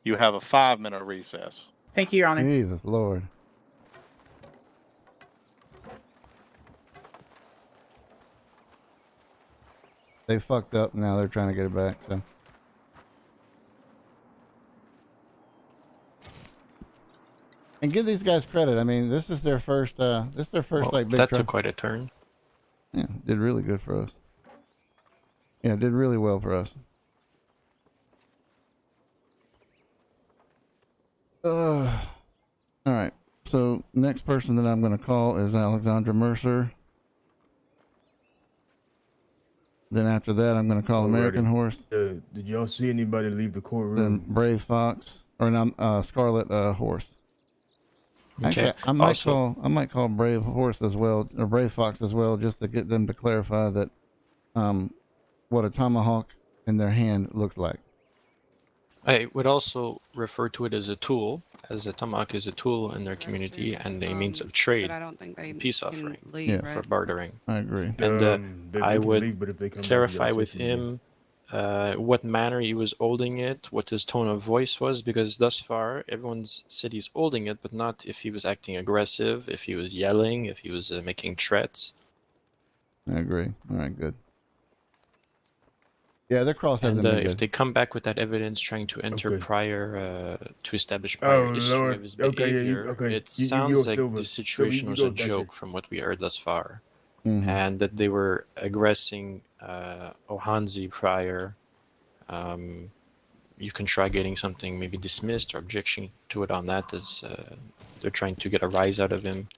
G: You have a 5-minute recess.
R: Thank you, Your Honor.
A: Jesus Lord. They fucked up. Now they're trying to get it back. So. And give these guys credit. I mean, this is their first. This is their first
E: Well,
A: like big.
E: that
A: truck.
E: took quite a turn.
A: Yeah, did really good for us. Yeah, did really well for us. All right. So next person that I'm going to call is Alexandra Mercer. Then after that, I'm going to call American Horse.
J: Did y'all see anybody leave the courtroom?
A: Then Brave Fox, or no, Scarlet Horse.
E: Okay.
A: Actually, I might call Brave Horse as well, or Brave Fox as well, just to get them to clarify that what a tomahawk in their hand looks like.
E: I would also refer to it as a tool, as a tomahawk is a tool in their community and a means of trade,
N: But I don't think they
E: peace
N: can
E: offering,
N: leave,
E: for
N: right?
E: bartering.
A: I agree.
E: And
J: They
E: I
J: can
E: would
J: leave, but if they come back, you
E: clarify
J: gotta
E: with
J: take them
E: him what manner he was holding it, what his tone of voice was, because thus far everyone said he's holding it, but not if he was acting aggressive, if he was yelling, if he was making threats.
A: I agree. All right, good. Yeah, their cross hasn't
E: And
A: been
E: if
A: good.
E: they come back with that evidence trying to enter prior, to establish
J: Oh,
E: prior history
J: Lord.
E: of his
J: Okay, yeah,
E: behavior, it
J: you
E: sounds
J: go
E: like
J: Silver.
E: the
J: So
E: situation
J: you
E: was
J: go
E: a
J: Dutcher.
E: joke from what we heard thus far.
A: Mhm.
E: And that they were aggressing Ohanzi prior. You can try getting something maybe dismissed or objection to it on that, as they're trying to get a rise out of him.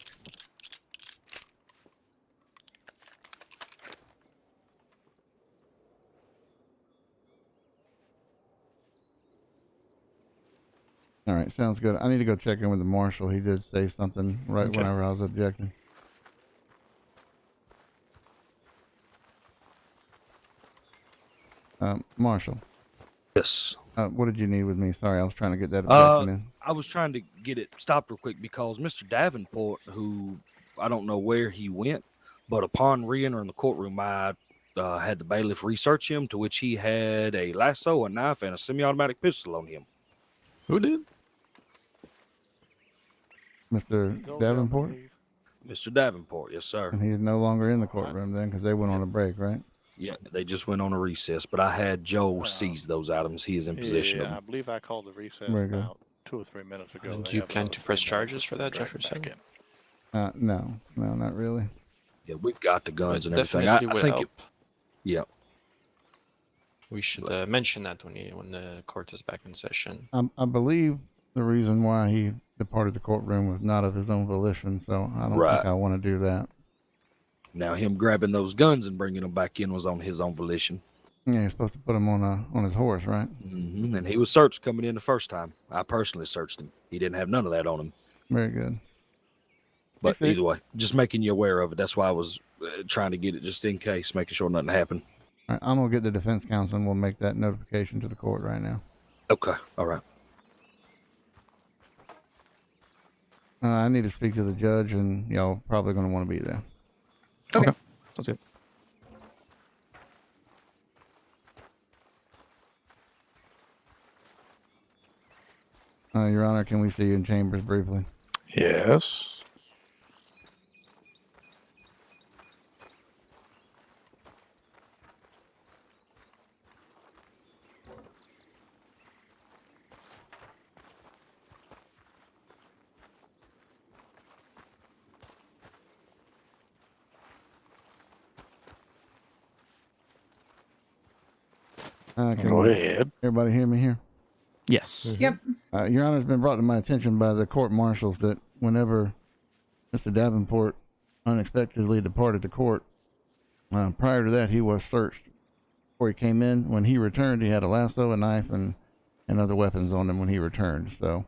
A: All right, sounds good. I need to go check in with the marshal. He did say something right
E: Okay.
A: whenever I was objecting. Marshal.
I: Yes.
A: What did you need with me? Sorry, I was trying to get that objection in.
I: I was trying to get it stopped real quick because Mr. Davenport, who I don't know where he went, but upon re-entering the courtroom, I had the bailiff research him, to which he had a lasso, a knife, and a semi-automatic pistol on him.
E: Who did?
A: Mr. Davenport?
I: Mr. Davenport, yes, sir.
A: And he's no longer in the courtroom then because they went on a break, right?
I: Yeah, they just went on a recess, but I had Joe seize those items. He is in possession of
G: Yeah, I
I: them.
G: believe I called the recess
A: Very good.
G: about 2 or 3 minutes ago.
E: And
G: They
E: do you
G: have
E: plan
G: another
E: to press
G: 3 minutes
E: charges for
G: before
E: that,
G: they drag
E: Jefferson?
G: back in.
A: No, not really.
I: Yeah, we've got the guns and everything.
E: Definitely
I: I
E: would
I: think
E: help.
I: yeah.
E: We should mention that when the court is back in session.
A: I believe the reason why he departed the courtroom was not of his own volition, so I don't
I: Right.
A: think I want to do that.
I: Now, him grabbing those guns and bringing them back in was on his own volition.
A: Yeah, you're supposed to put him on his horse, right?
I: And he was searched coming in the first time. I personally searched him. He didn't have none of that on him.
A: Very good.
I: But
A: see.
I: either way, just making you aware of it. That's why I was trying to get it just in case, making sure nothing happened.
A: All right, I'm gonna get the defense counsel and we'll make that notification to the court right now.
I: Okay, all right.
A: I need to speak to the judge, and y'all probably gonna want to be there.
H: Okay. Sounds good.
A: Your Honor, can we see you in chambers briefly?
G: Yes. Go ahead.
A: Everybody hear me here?
H: Yes.
R: Yep.
A: Your Honor, has been brought to my attention by the court marshals that whenever Mr. Davenport unexpectedly departed the court, prior to that, he was searched. Before he came in, when he returned, he had a lasso, a knife, and other weapons on him when he returned. So,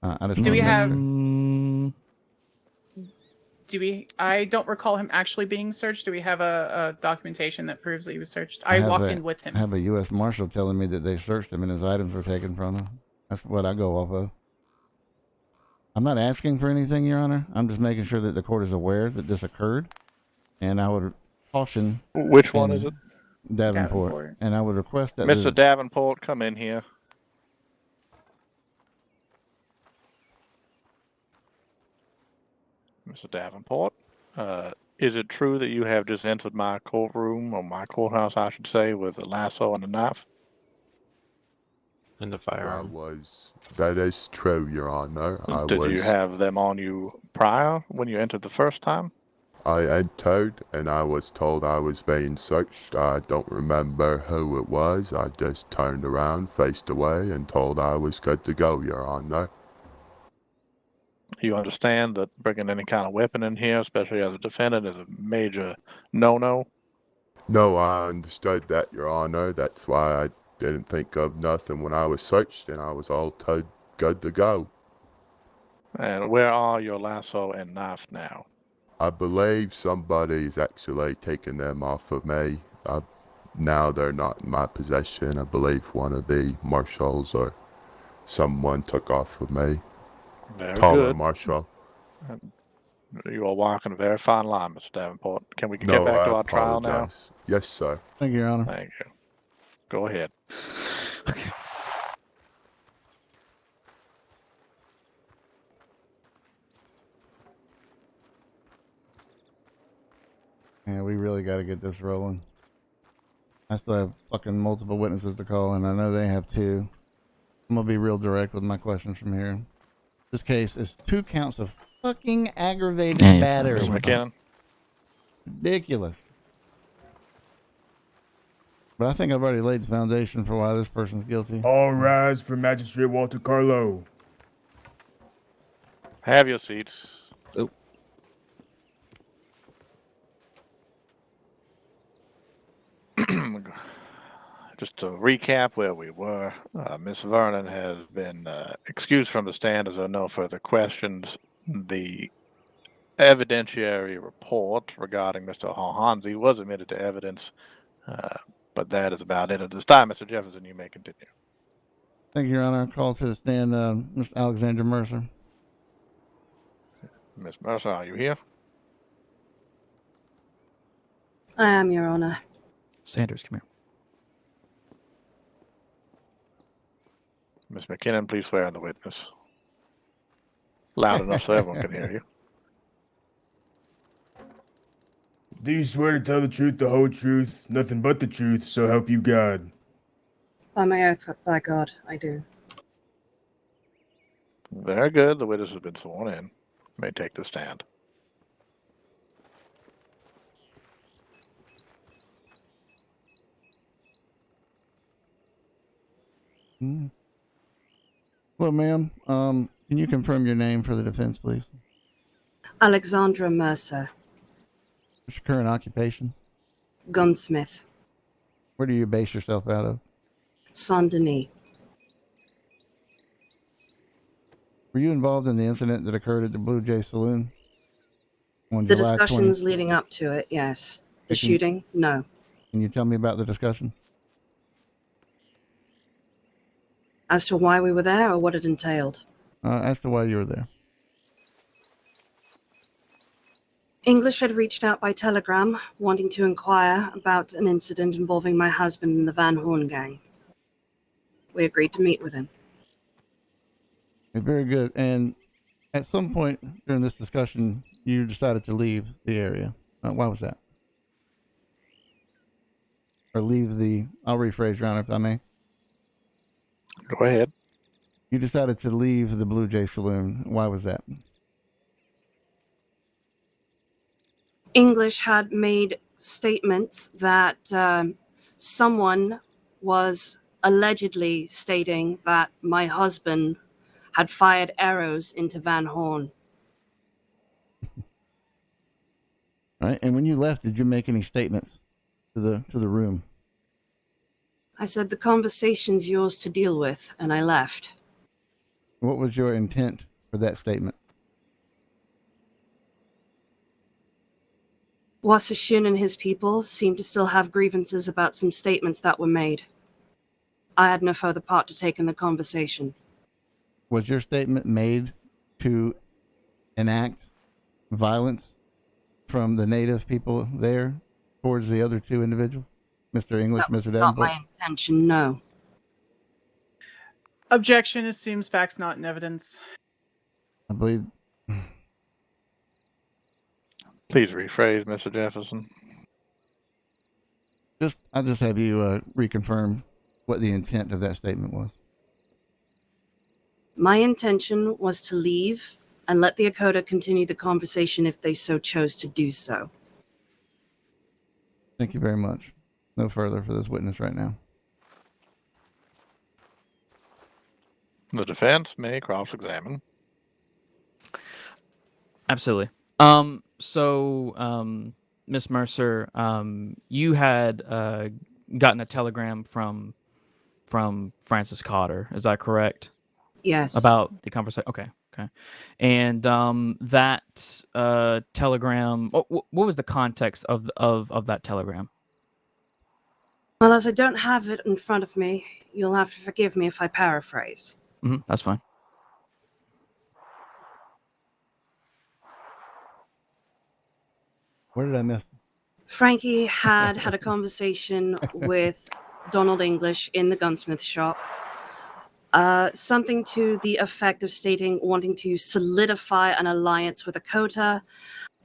A: I just
R: Do we
A: wanna make
R: have?
A: sure.
R: Do we? I don't recall him actually being searched. Do we have a documentation that proves that he was searched? I
A: have
R: walked
A: a-
R: in with him.
A: I have a U.S. Marshal telling me that they searched him and his items were taken from him. That's what I go off of. I'm not asking for anything, Your Honor. I'm just making sure that the court is aware that this occurred. and I would caution.
G: Which one is it?
A: Davenport. And I would request that
G: Mr. Davenport, come in here. Mr. Davenport, is it true that you have just entered my courtroom, or my courthouse, I should say, with a lasso and a knife?
E: And the firearm.
S: That is true, Your Honor.
G: Did you have them on you prior when you entered the first time?
S: I entered and I was told I was being searched. I don't remember who it was. I just turned around, faced away, and told I was good to go, Your Honor.
G: You understand that bringing any kind of weapon in here, especially as a defendant, is a major no-no?
S: No, I understood that, Your Honor. That's why I didn't think of nothing when I was searched, and I was all good to go.
G: And where are your lasso and knife now?
S: I believe somebody's actually taken them off of me. Now they're not in my possession. I believe one of the marshals or someone took off of me.
G: Very
S: Taller
G: good.
S: marshal.
G: You are walking a very fine line, Mr. Davenport. Can we
S: No,
G: get back to
S: I
G: our trial now?
S: apologize. Yes, sir.
A: Thank you, Your Honor.
G: Thank you. Go ahead.
H: Okay.
A: Yeah, we really got to get this rolling. I still have fucking multiple witnesses to call, and I know they have too. I'm gonna be real direct with my questions from here. This case is 2 counts of fucking aggravated battery.
G: Mr. McKinnon?
A: Ridiculous. But I think I've already laid the foundation for why this person's guilty.
J: All rise for Magistrate Walter Carlo.
G: Have your seats.
H: Oh.
G: Just to recap where we were, Miss Vernon has been excused from the stand as there are no further questions. The evidentiary report regarding Mr. Hanzi was admitted to evidence, but that is about it at this time. Mr. Jefferson, you may continue.
A: Thank you, Your Honor. Call to the stand, Miss Alexandra Mercer.
G: Miss Mercer, are you here?
M: I am, Your Honor.
H: Sanders, come here.
G: Miss McKinnon, please swear on the witness. Loud enough so everyone can hear you.
J: Do you swear to tell the truth, the whole truth, nothing but the truth, so help you God?
M: By my oath, by God, I do.
G: Very good. The witness has been sworn in. May take the stand.
A: Hello, ma'am. Can you confirm your name for the defense, please?
M: Alexandra Mercer,
A: What's your current occupation?
M: gunsmith,
A: Where do you base yourself out of?
M: Saint-Denis.
A: Were you involved in the incident that occurred at the Blue Jay Saloon? On
M: The
A: July
M: discussions
A: 20?
M: leading up to it, yes. The
A: You can-
M: shooting, no.
A: Can you tell me about the discussions?
M: As to why we were there or what it entailed.
A: As to why you were there.
M: English had reached out by telegram, wanting to inquire about an incident involving my husband and the Van Horn gang. We agreed to meet with him.
A: Okay, very good. And at some point during this discussion, you decided to leave the area. Why was that? Or leave the... I'll rephrase, Your Honor, if I may.
G: Go ahead.
A: You decided to leave the Blue Jay Saloon. Why was that?
M: English had made statements that someone was allegedly stating that my husband had fired arrows into Van Horn.
A: All right. And when you left, did you make any statements to the room?
M: I said, the conversation's yours to deal with, and I left.
A: What was your intent for that statement?
M: Wasashun and his people seemed to still have grievances about some statements that were made. I had no further part to take in the conversation.
A: Was your statement made to enact violence from the native people there towards the other two individuals, Mr. English,
M: That was
A: Mr.
M: not
A: Davenport?
M: my intention, no.
R: Objection assumes facts not in evidence.
A: I believe.
G: Please rephrase, Mr. Jefferson.
A: I'll just have you reconfirm what the intent of that statement was.
M: My intention was to leave and let the Akota continue the conversation if they so chose to do so.
A: Thank you very much. No further for this witness right now.
G: The defense may cross-examine.
H: Absolutely. Miss Mercer, you had gotten a telegram from Francis Cotter. Is that correct?
M: Yes.
H: About the conversation. Okay. And that telegram. What was the context of that telegram?
M: Well, as I don't have it in front of me, you'll have to forgive me if I paraphrase.
H: That's fine.
A: Where did I miss?
M: Frankie had a conversation with Donald English in the gunsmith shop. Something to the effect of stating wanting to solidify an alliance with Akota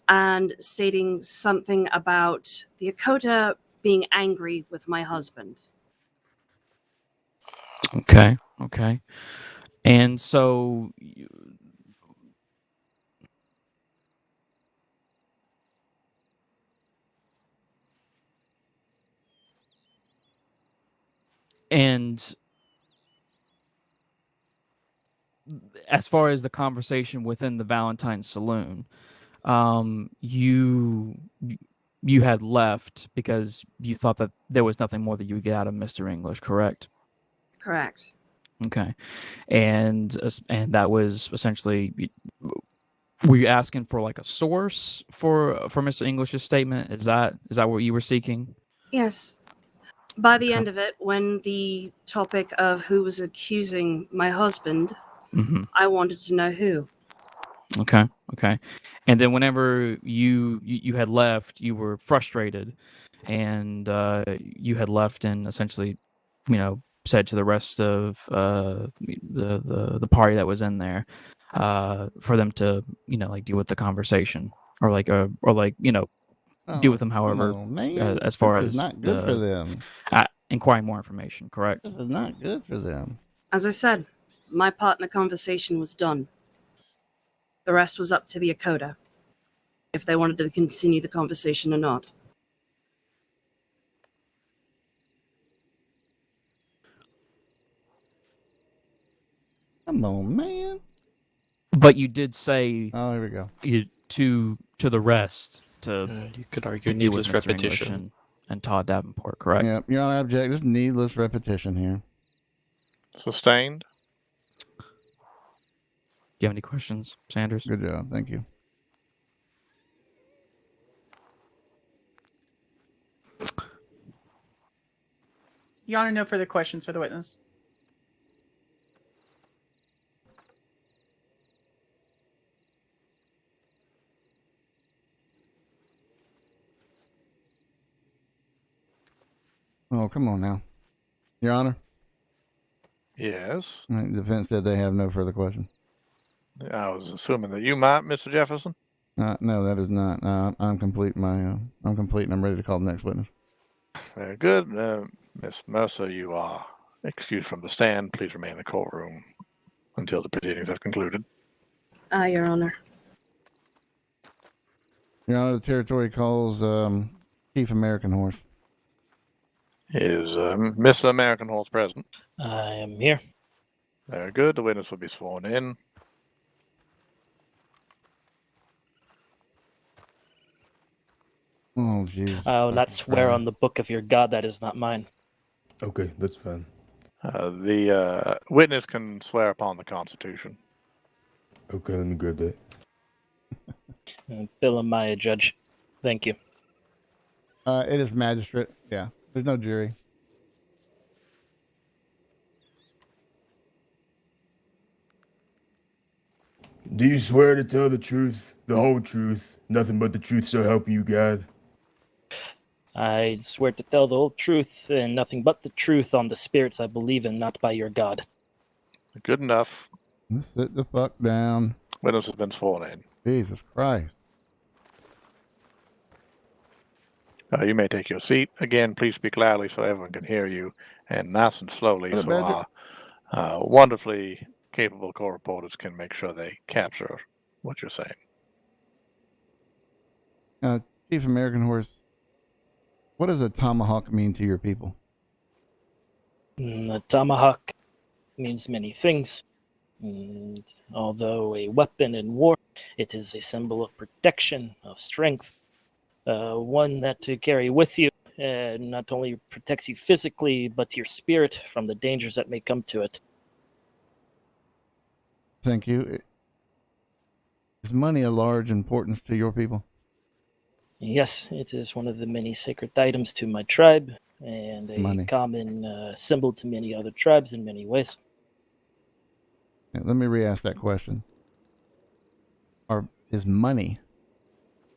M: and stating something about the Akota being angry with my husband.
H: Okay. And so and as far as the conversation within the Valentine Saloon, you had left because you thought that there was nothing more that you would get out of Mr. English, correct?
M: Correct.
H: Okay. And that was essentially, were you asking for like a source for Mr. English's statement? Is that what you were seeking?
M: Yes. By the end of it, when the topic of who was accusing my husband, I wanted to know who.
H: Okay. And then whenever you had left, you were frustrated, and you had left and essentially, said to the rest of the party that was in there, for them to deal with the conversation, or deal with them. However, as far
A: This
H: as
A: is not good for them.
H: Inquiring more information, correct?
A: This is not good for them.
M: As I said, my part in the conversation was done. The rest was up to the Akota, if they wanted to continue the conversation or not.
A: Come on, man.
H: But you did say,
A: "Oh, here we go."
H: You to the rest to
E: you could argue
H: deal with
E: needless
H: Mr. English
E: repetition.
H: and Todd Davenport, correct?
A: Yeah, Your Honor, I object. This is needless repetition here.
G: Sustained.
H: Do you have any questions, Sanders?
A: Good job. Thank you.
R: Your Honor, no further questions for the witness.
A: Oh, come on now. Your Honor?
G: Yes.
A: The defense said they have no further questions.
G: I was assuming that you might, Mr. Jefferson.
A: No, that is not. I'm complete. I'm complete, and I'm ready to call the next witness.
G: Very good. Miss Mercer, you are excused from the stand. Please remain in the courtroom until the proceedings have concluded.
M: Your Honor.
A: Your Honor, the territory calls Chief American Horse.
G: Is Mr. American Horse present?
U: I am here.
G: Very good. The witness will be sworn in.
A: Oh, jeez.
U: I will not swear on the book of your God. That is not mine.
J: Okay, that's fine.
G: The witness can swear upon the Constitution.
J: Okay, let me grab that.
U: Bill and Maya, Judge. Thank you.
A: It is magistrate. Yeah, there's no jury.
J: Do you swear to tell the truth, the whole truth, nothing but the truth, so help you God?
U: I swear to tell the whole truth and nothing but the truth on the spirits I believe in, not by your God.
G: Good enough.
A: Let's sit the fuck down.
G: Witness has been sworn in.
A: Jesus Christ.
G: You may take your seat. Again, please speak loudly so everyone can hear you, and nice and slowly so our wonderfully capable co-reporters can make sure they capture what you're saying.
A: Chief American Horse, what does a tomahawk mean to your people?
U: A tomahawk means many things. Although a weapon in war, it is a symbol of protection, of strength. One that to carry with you not only protects you physically, but your spirit from the dangers that may come to it.
A: Thank you. Is money a large importance to your people?
U: Yes, it is one of the many sacred items to my tribe, and a common symbol to many other tribes in many ways.
A: Yeah, let me re-ask that question. Is money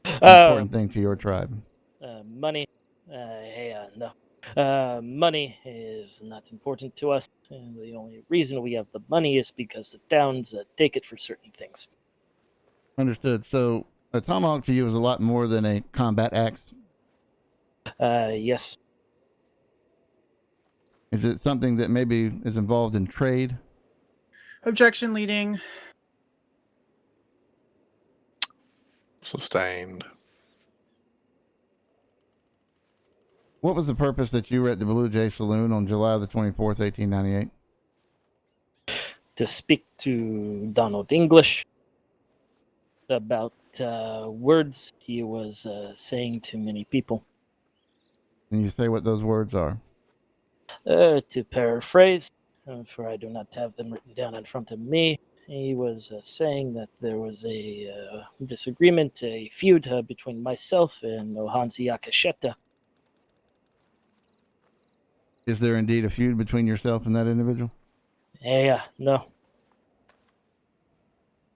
A: an important thing to your tribe?
U: Money? No. Money is not important to us. And the only reason we have the money is because the towns take it for certain things.
A: Understood. So a tomahawk to you is a lot more than a combat axe?
U: Yes.
A: Is it something that maybe is involved in trade?
R: Objection leading.
G: Sustained.
A: What was the purpose that you were at the Blue Jay Saloon on July the 24th, 1898?
U: To speak to Donald English about words he was saying to many people.
A: Can you say what those words are?
U: To paraphrase, for I do not have them written down in front of me, he was saying that there was a disagreement, a feud between myself and Ohansi Akasheta.
A: Is there indeed a feud between yourself and that individual?
U: No.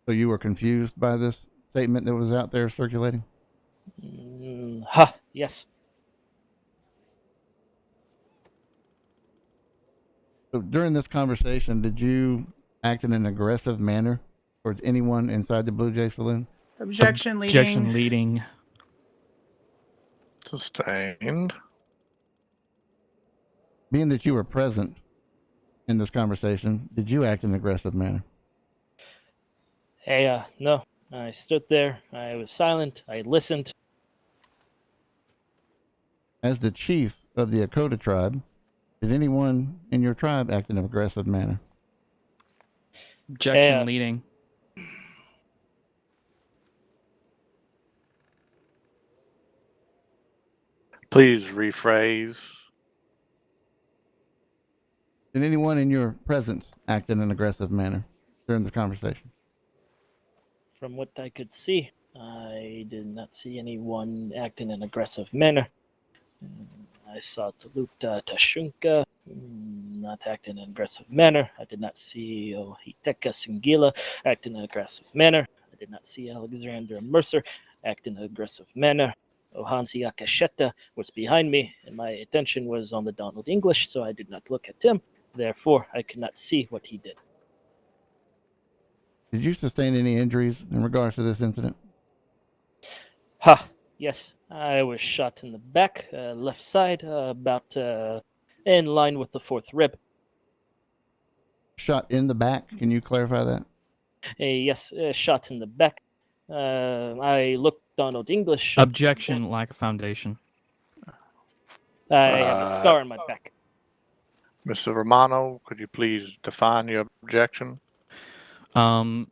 A: So you were confused by this statement that was out there circulating?
U: Yes.
A: So during this conversation, did you act in an aggressive manner towards anyone inside the Blue Jay Saloon?
R: Objection leading.
H: Objection leading.
G: Sustained.
A: Being that you were present in this conversation, did you act in an aggressive manner?
U: No. I stood there. I was silent. I listened.
A: As the chief of the Akota tribe, did anyone in your tribe act in an aggressive manner?
H: Objection leading.
G: Please rephrase.
A: Did anyone in your presence act in an aggressive manner during this conversation?
U: From what I could see, I did not see anyone act in an aggressive manner. I saw Taluta Tashunka not act in an aggressive manner. I did not see Ohiteka Singila act in an aggressive manner. I did not see Alexandra Mercer act in an aggressive manner. Ohansi Akasheta was behind me, and my attention was on the Donald English, so I did not look at him. Therefore, I could not see what he did.
A: Did you sustain any injuries in regards to this incident?
U: Yes, I was shot in the back, left side, about in line with the fourth rib.
A: Shot in the back? Can you clarify that?
U: Yes, shot in the back. I looked Donald English.
H: Objection, lack of foundation.
U: I have a scar on my back.
G: Mr. Romano, could you please define your objection?
H: So,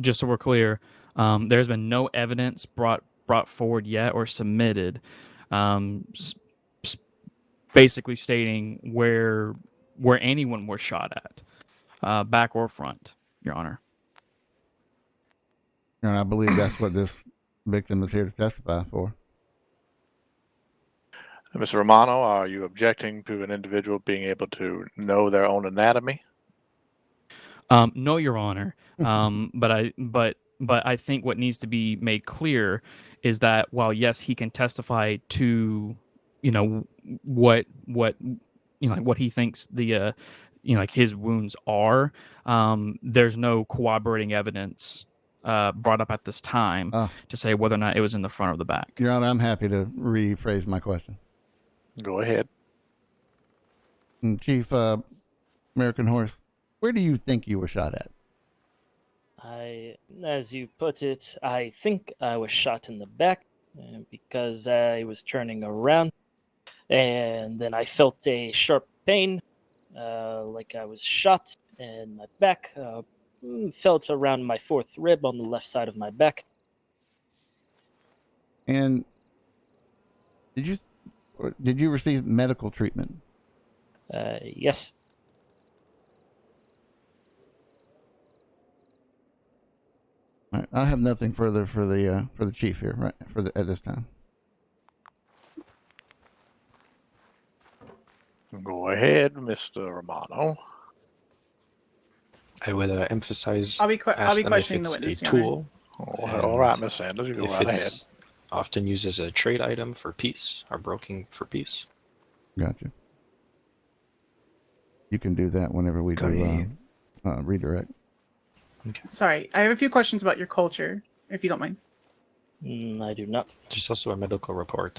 H: just so we're clear, there's been no evidence brought forward yet or submitted, basically stating where anyone was shot at, back or front, Your Honor.
A: And I believe that's what this victim is here to testify for.
G: Mr. Romano, are you objecting to an individual being able to know their own anatomy?
H: No, Your Honor. But I think what needs to be made clear is that while yes, he can testify to, what what he thinks the like his wounds are. There's no corroborating evidence brought up at this time to say whether or not it was in the front or the back.
A: Your Honor, I'm happy to rephrase my question.
G: Go ahead.
A: Chief American Horse, where do you think you were shot at?
U: As you put it, I think I was shot in the back because I was turning around, and then I felt a sharp pain, like I was shot, and my back felt around my fourth rib on the left side of my back.
A: And did you receive medical treatment?
U: Yes.
A: All right, I have nothing further for the chief here, right? At this time.
G: Go ahead, Mr. Romano.
E: I would emphasize.
R: I'll be
E: ask them if
R: questioning the
E: it's
R: witness,
E: a
R: Your Honor.
E: tool.
G: All right, Miss Sanders, you go
E: if
G: right
E: it's often used as a trade item for peace or broking for peace.
A: Gotcha. You can do that whenever we do redirect.
E: Okay.
R: Sorry, I have a few questions about your culture, if you don't mind.
U: I do not.
E: There's also a medical report.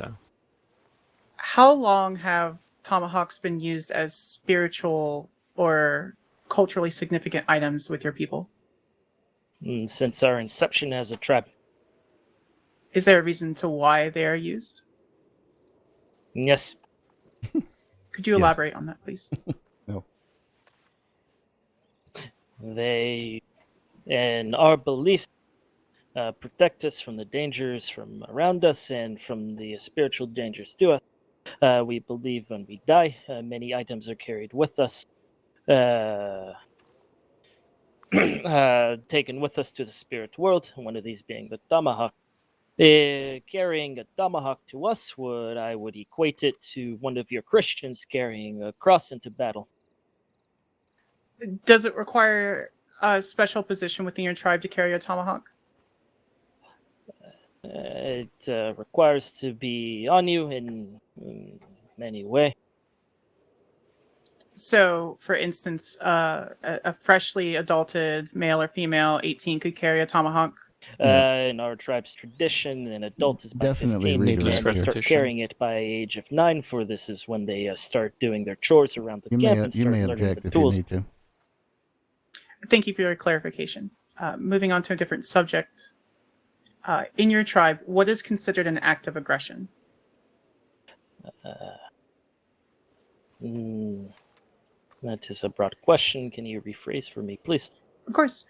R: How long have tomahawks been used as spiritual or culturally significant items with your people?
U: Since our inception as a tribe.
R: Is there a reason to why they are used?
U: Yes.
R: Could you elaborate on that, please?
A: No.
U: They, and our beliefs, protect us from the dangers from around us and from the spiritual dangers to us. We believe when we die, many items are carried with us, taken with us to the spirit world, one of these being the tomahawk. Carrying a tomahawk to us I would equate it to one of your Christians carrying a cross into battle.
R: Does it require a special position within your tribe to carry a tomahawk?
U: It requires to be on you in any way.
R: So, for instance, a freshly adulted male or female 18 could carry a tomahawk?
U: In our tribe's tradition, an adult is by
A: Definitely
U: 15,
A: redirect
U: and they
A: here.
U: start carrying it by age of 9, for this is when they start doing their chores around the camp and
A: You
U: start
A: may
U: learning
A: object
U: the
A: if
U: tools.
A: you need to.
R: Thank you for your clarification. Moving on to a different subject. In your tribe, what is considered an act of aggression?
U: That is a broad question. Can you rephrase for me, please?
R: Of course.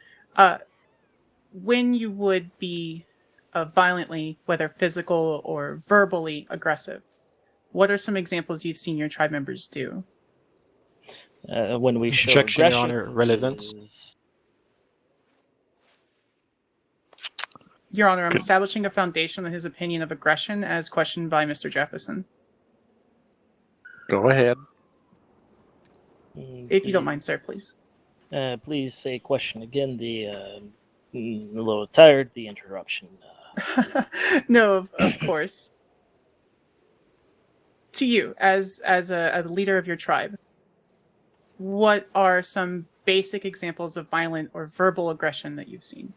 R: When you would be violently, whether physical or verbally aggressive, what are some examples you've seen your tribe members do?
U: When we show
E: Objection, Your
U: aggression,
E: Honor. Relevance.
R: Your Honor, I'm establishing a foundation on his opinion of aggression as questioned by Mr. Jefferson.
G: Go ahead.
R: If you don't mind, sir, please.
U: Please say question again. A little tired, the interruption.
R: No, of course. To you, as a leader of your tribe, what are some basic examples of violent or verbal aggression that you've seen?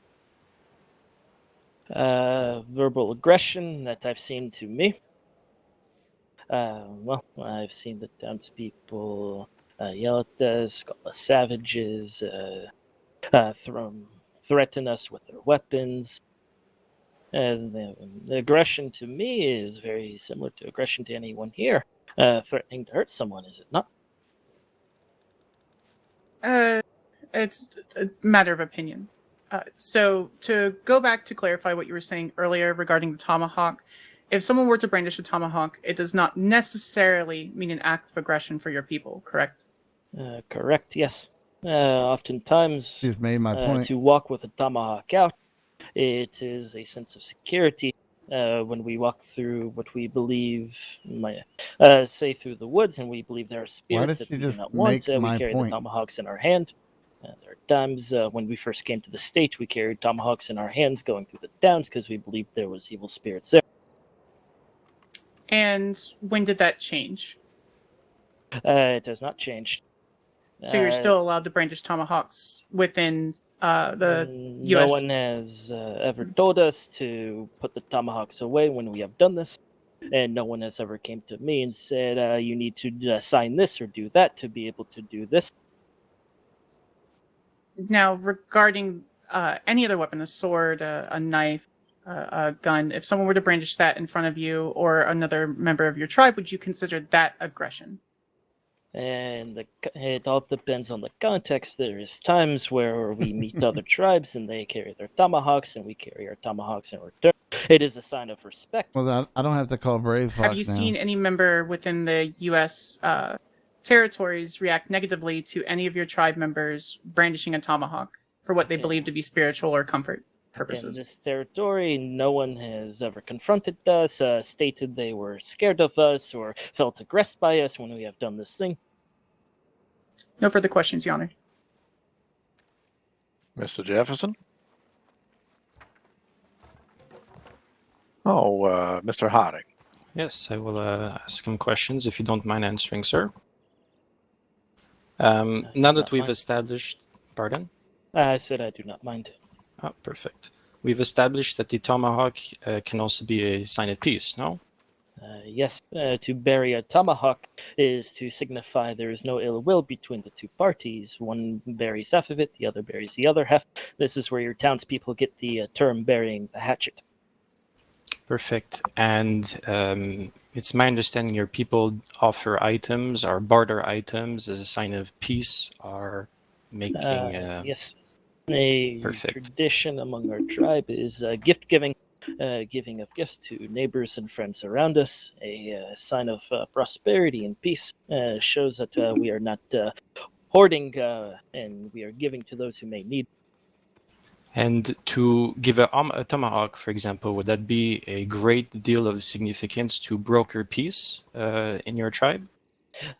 U: Verbal aggression that I've seen to me. Well, I've seen the townspeople yell at us, call us savages, threaten us with their weapons. And the aggression to me is very similar to aggression to anyone here. Threatening to hurt someone, is it not?
R: It's a matter of opinion. So to go back to clarify what you were saying earlier regarding the tomahawk, if someone were to brandish a tomahawk, it does not necessarily mean an act of aggression for your people, correct?
U: Correct, yes. Oftentimes,
A: She's made my point.
U: To walk with a tomahawk out, it is a sense of security. When we walk through what we believe, say through the woods, and we believe there are spirits that we do not want, we carry the tomahawks in our hand. There are times when we first came to the state, we carried tomahawks in our hands going through the downs because we believed there was evil spirits there.
R: And when did that change?
U: It has not changed.
R: So you're still allowed to brandish tomahawks within the
U: No
R: U.S.
U: one has ever told us to put the tomahawks away when we have done this, and no one has ever came to me and said you need to sign this or do that to be able to do this.
R: Now, regarding any other weapon, a sword, a knife, a gun, if someone were to brandish that in front of you or another member of your tribe, would you consider that aggression?
U: And it all depends on the context. There is times where we meet other tribes and they carry their tomahawks and we carry our tomahawks in return. It is a sign of respect.
A: Well, I don't have to call Brave Fox
R: Have you
A: now.
R: seen any member within the U.S. Territories react negatively to any of your tribe members brandishing a tomahawk for what they believe to be spiritual or comfort purposes?
U: In this territory, no one has ever confronted us, stated they were scared of us, or felt aggressed by us when we have done this thing.
R: No further questions, Your Honor.
G: Mr. Jefferson? Oh, Mr. Harding.
E: Yes, I will ask him questions if you don't mind answering, sir. Now that we've established... Pardon?
U: I said I do not mind.
E: Oh, perfect. We've established that the tomahawk can also be a sign of peace, no?
U: Yes, to bury a tomahawk is to signify there is no ill will between the two parties. One buries half of it, the other buries the other half. This is where your townspeople get the term burying the hatchet.
E: Perfect. And it's my understanding your people offer items or barter items as a sign of peace or making...
U: Yes. A tradition among our tribe is gift giving. Giving of gifts to neighbors and friends around us, a sign of prosperity and peace, shows that we are not hoarding and we are giving to those who may need.
E: And to give a tomahawk, for example, would that be a great deal of significance to broker peace in your tribe?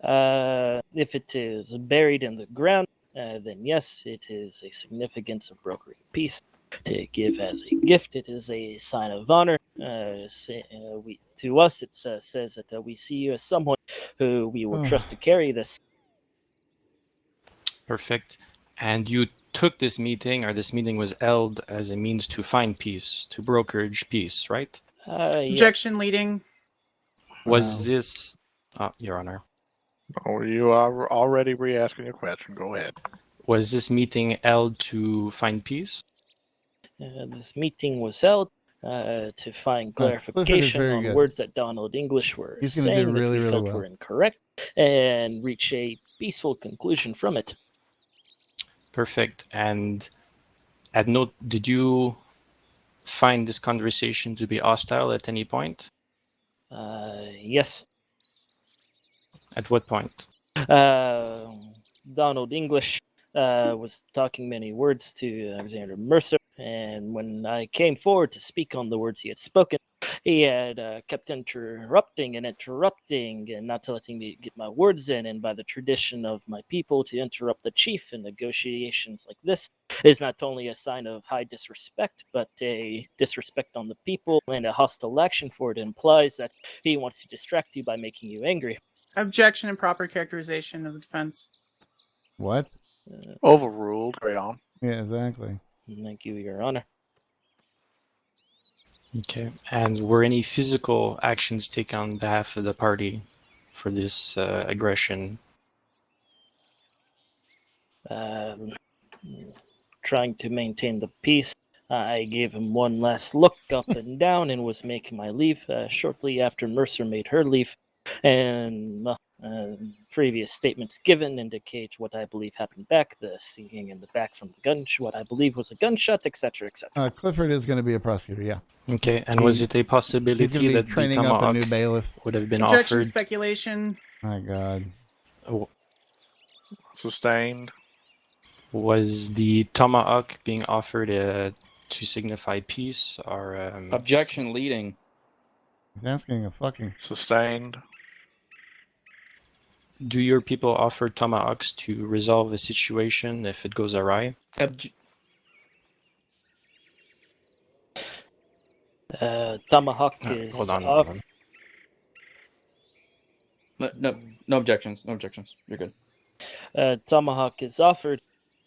U: If it is buried in the ground, then yes, it is a significance of brokering peace. To give as a gift, it is a sign of honor. To us, it says that we see you as someone who we will trust to carry this.
E: Perfect. And you took this meeting, or this meeting was held as a means to find peace, to brokerage peace, right?
R: Objection, leading.
E: Was this... Your Honor.
G: Oh, you are already re-asking your question. Go ahead.
E: Was this meeting held to find peace?
U: This meeting was held to find clarification on words that Donald English were saying that we felt were incorrect and reach a peaceful conclusion from it.
E: Perfect. And did you find this conversation to be hostile at any point?
U: Yes.
E: At what point?
U: Donald English was talking many words to Alexandra Mercer, and when I came forward to speak on the words he had spoken, he had kept interrupting and not letting me get my words in. And by the tradition of my people, to interrupt the chief in negotiations like this is not only a sign of high disrespect, but a disrespect on the people and a hostile action, for it implies that he wants to distract you by making you angry.
R: Objection and proper characterization of the defense.
A: What?
G: Overruled. Carry on.
A: Yeah, exactly.
U: Thank you, Your Honor.
E: Okay. And were any physical actions taken on behalf of the party for this aggression?
U: Trying to maintain the peace, I gave him one last look up and down and was making my leave shortly after Mercer made her leave. And previous statements given indicate what I believe happened back, the singing in the back from the gun, what I believe was a gunshot, etc., etc.
A: Clifford is going to be a prosecutor, yeah.
E: Okay, and was it a possibility that the tomahawk would have been
R: Objection,
E: offered?
R: speculation.
A: My God.
G: Sustained.
E: Was the tomahawk being offered to signify peace or...
H: Objection, leading.
A: He's asking a fucking...
G: Sustained.
E: Do your people offer tomahawks to resolve a situation if it goes awry?
U: Tomahawk
E: Hold
U: is
E: on,
U: up.
E: hold on.
H: No objections. No objections. You're good.
U: Tomahawk is offered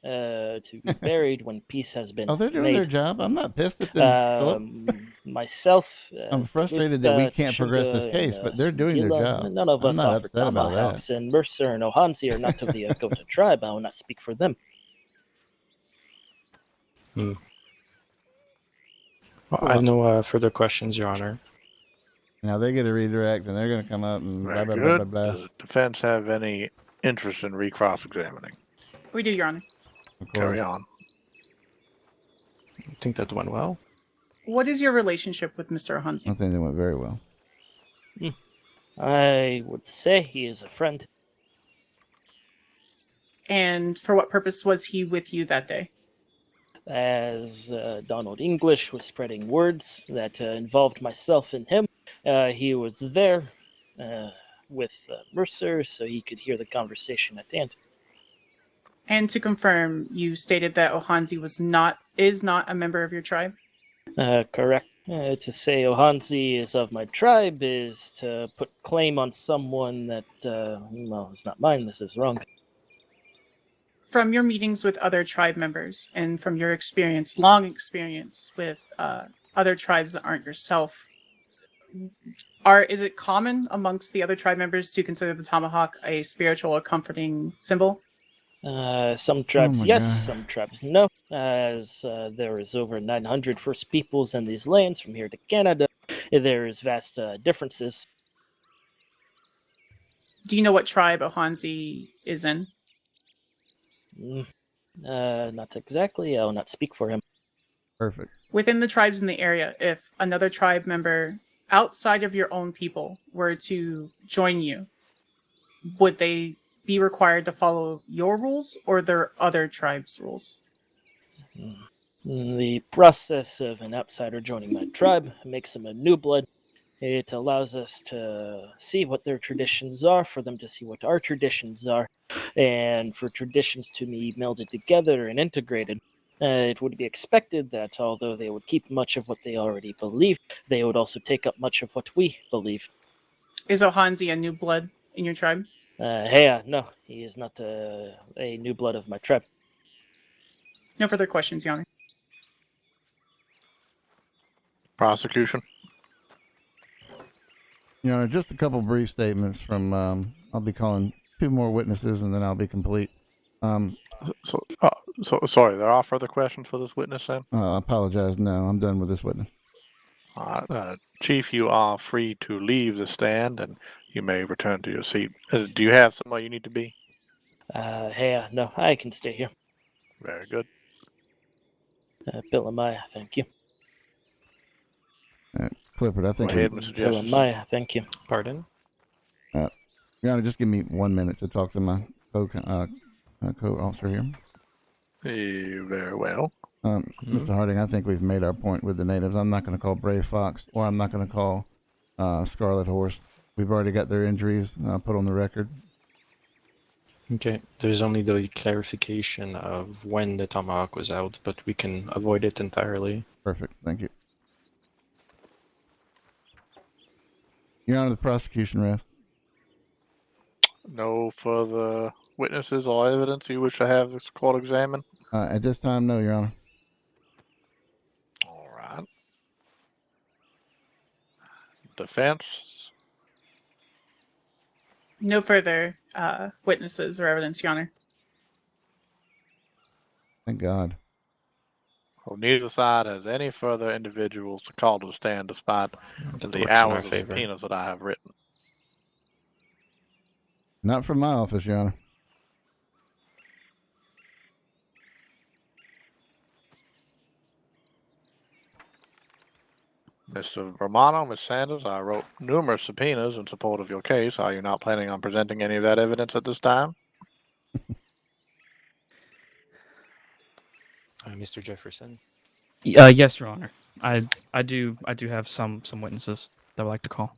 U: to be buried when peace has been
A: Oh, they're doing
U: made.
A: their job. I'm not pissed at them, Philip.
U: Myself,
A: I'm frustrated that we can't progress this case, but they're doing their job.
U: None of
A: I'm
U: us
A: not
U: offer
A: upset about that.
U: tomahawks, and Mercer and Ohansi are not of the Agota tribe. I will not speak for them.
E: Well, I have no further questions, Your Honor.
A: Now they get a redirect, and they're going to come up and blah,
G: Very
A: blah,
G: good.
A: blah, blah, blah.
G: Does the defense have any interest in recross-examining?
R: We do, Your Honor.
G: Carry on.
E: I think that went well.
R: What is your relationship with Mr. Ohansi?
A: I think they went very well.
U: I would say he is a friend.
R: And for what purpose was he with you that day?
U: As Donald English was spreading words that involved myself and him, he was there with Mercer so he could hear the conversation at the end.
R: And to confirm, you stated that Ohansi is not a member of your tribe?
U: Correct. To say Ohansi is of my tribe is to put claim on someone that, well, it's not mine. This is wrong.
R: From your meetings with other tribe members and from your long experience with other tribes that aren't yourself, is it common amongst the other tribe members to consider the tomahawk a spiritual or comforting symbol?
U: Some tribes, yes,
A: God.
U: some tribes, no. As there is over 900 First Peoples in these lands from here to Canada, there is vast differences.
R: Do you know what tribe Ohansi is in?
U: Not exactly. I will not speak for him.
A: Perfect.
R: Within the tribes in the area, if another tribe member outside of your own people were to join you, would they be required to follow your rules or their other tribes' rules?
U: The process of an outsider joining my tribe makes them a new blood. It allows us to see what their traditions are, for them to see what our traditions are, and for traditions to be melded together and integrated. It would be expected that although they would keep much of what they already believe, they would also take up much of what we believe.
R: Is Ohansi a new blood in your tribe?
U: No, he is not a new blood of my tribe.
R: No further questions, Your Honor.
G: Prosecution.
A: You know, just a couple brief statements from, I'll be calling 2 more witnesses and then I'll be complete.
G: So sorry, there are further questions for this witness then?
A: I apologize. No, I'm done with this witness.
G: Chief, you are free to leave the stand and you may return to your seat. Do you have somewhere you need to be?
U: No, I can stay here.
G: Very good.
U: Bill and Maya, thank you.
A: Clifford, I think
G: Go ahead, Mr.
U: Bill and
G: Jefferson.
U: Maya, thank you.
E: Pardon?
A: Your Honor, just give me 1 minute to talk to my co-officer here.
G: Very well.
A: Mr. Harding, I think we've made our point with the natives. I'm not going to call Brave Fox, or I'm not going to call Scarlet Horse. We've already got their injuries put on the record.
E: Okay, there's only the clarification of when the tomahawk was out, but we can avoid it entirely.
A: Perfect, thank you. Your Honor, the prosecution rests.
G: No further witnesses or evidence you wish to have this court examine?
A: At this time, no, Your Honor.
G: All right. Defense?
R: No further witnesses or evidence, Your Honor.
A: Thank God.
G: Well, neither side has any further individuals to call to the stand despite
E: That
G: the
E: works in our
G: hours of
E: favor.
G: subpoenas that I have written.
A: Not from my office, Your Honor.
G: Mr. Romano, Ms. Sanders, I wrote numerous subpoenas in support of your case. Are you not planning on presenting any of that evidence at this time?
E: Mr. Jefferson?
H: Yes, Your Honor. I do have some witnesses that I would like to call.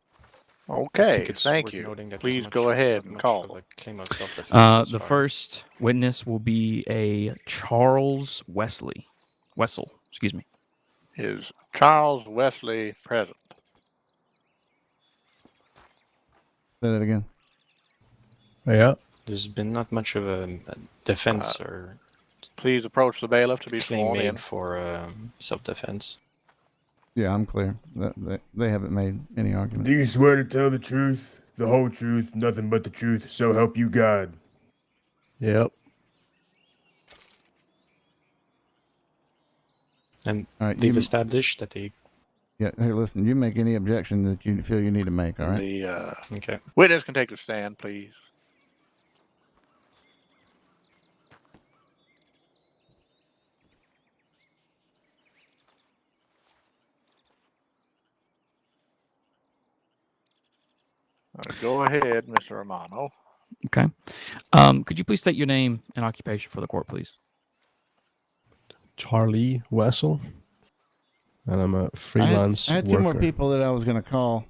G: Okay,
E: it's
G: thank
E: worth
G: you.
E: noting that
G: Please go ahead and call.
E: of a claim of self-defense thus
H: The
E: far.
H: first witness will be a Charles Wessel, excuse me.
G: Is Charles Wesley present?
A: Say that again.
P: Yeah.
E: There's been not much of a defense or
G: Please approach the bailiff to be
E: claim
G: sworn
E: made
G: in.
E: for self-defense.
A: Yeah, I'm clear. They haven't made any argument.
J: Do you swear to tell the truth, the whole truth, nothing but the truth, so help you God?
P: Yep.
E: And
A: All right,
E: they've established that they...
A: Yeah, hey, listen, you make any objection that you feel you need to make, all right?
G: The
E: Okay.
G: witness can take the stand, please. Go ahead, Mr. Romano.
H: Okay. Could you please state your name and occupation for the court, please?
P: Charlie Wessel. And I'm a freelance
A: I had
P: worker.
A: two more people that I was going to call.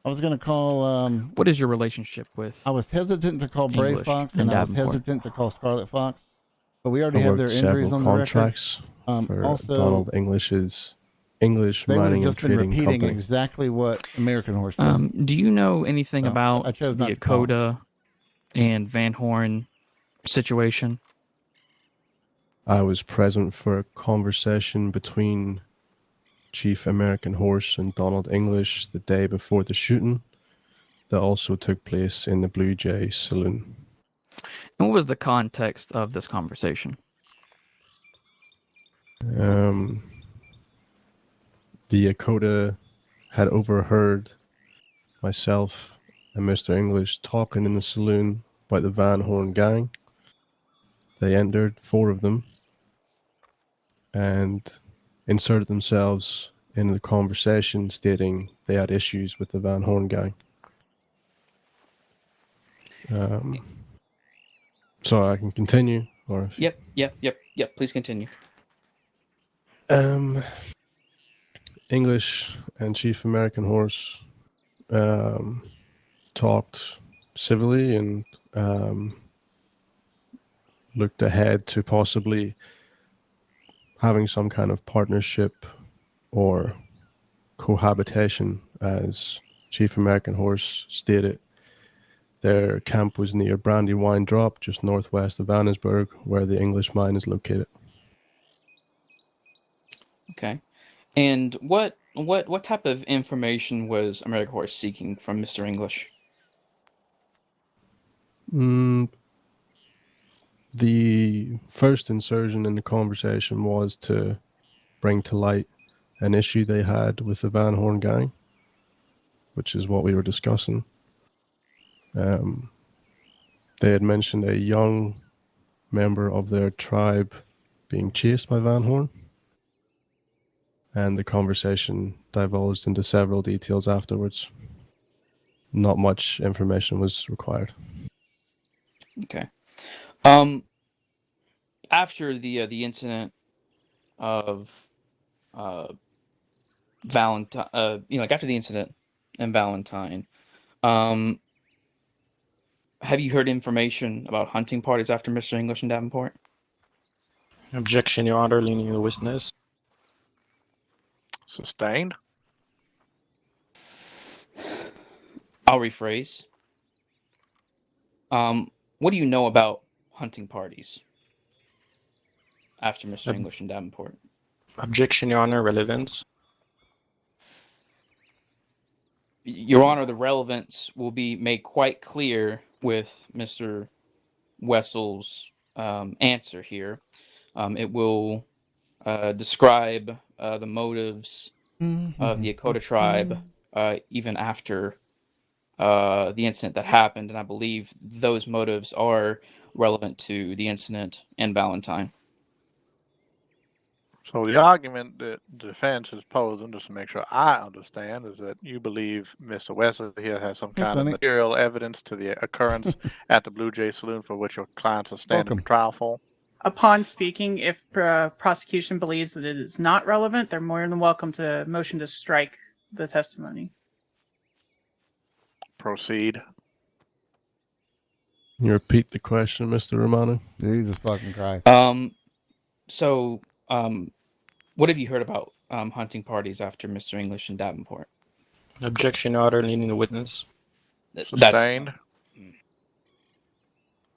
A: I was going to call...
H: what is your relationship with
A: I was hesitant to call Brave
H: English
A: Fox,
H: and
A: and I was
H: Davenport?
A: hesitant to call Scarlet Fox. But we already
P: I
A: have
P: worked
A: their injuries
P: several
A: on the record.
P: contracts for
A: Also,
P: Donald English's English
A: they would have
P: Mining and
A: just been
P: Trading
A: repeating
P: Company.
A: exactly what American Horse did.
H: Do you know anything
A: So,
H: about
A: I chose
H: the
A: not to call.
H: Dakota and Van Horn situation?
P: I was present for a conversation between Chief American Horse and Donald English the day before the shooting that also took place in the Blue Jay Saloon.
H: And what was the context of this conversation?
P: The Dakota had overheard myself and Mr. English talking in the saloon about the Van Horn gang. They entered, 4 of them, and inserted themselves into the conversation, stating they had issues with the Van Horn gang. So I can continue, or if
H: Yep. Please continue.
P: English and Chief American Horse talked civilly and looked ahead to possibly having some kind of partnership or cohabitation, as Chief American Horse stated. Their camp was near Brandywine Drop, just northwest of Annesburg, where the English mine is located.
H: Okay. And what type of information was American Horse seeking from Mr. English?
P: The first insertion in the conversation was to bring to light an issue they had with the Van Horn gang, which is what we were discussing. They had mentioned a young member of their tribe being chased by Van Horn, and the conversation divulged into several details afterwards. Not much information was required.
H: Okay. After the incident of Valentine, like after the incident in Valentine, have you heard information about hunting parties after Mr. English and Davenport?
E: Objection, Your Honor, leaning the witness.
G: Sustained.
H: I'll rephrase. What do you know about hunting parties after Mr. English and Davenport?
E: Objection, Your Honor, relevance.
H: Your Honor, the relevance will be made quite clear with Mr. Wessel's answer here. It will describe the motives of the Dakota tribe even after the incident that happened, and I believe those motives are relevant to the incident in Valentine.
G: So the argument that the defense is posing, just to make sure I understand, is that you believe Mr. Wesley here has some kind of material evidence to the occurrence at the Blue Jay Saloon for which your clients are standing trial for?
R: Upon speaking, if prosecution believes that it is not relevant, they're more than welcome to motion to strike the testimony.
G: Proceed.
P: Can you repeat the question, Mr. Romano?
A: Jesus fucking Christ.
H: So, what have you heard about hunting parties after Mr. English and Davenport?
E: Objection, Your Honor, leading the witness.
G: Sustained.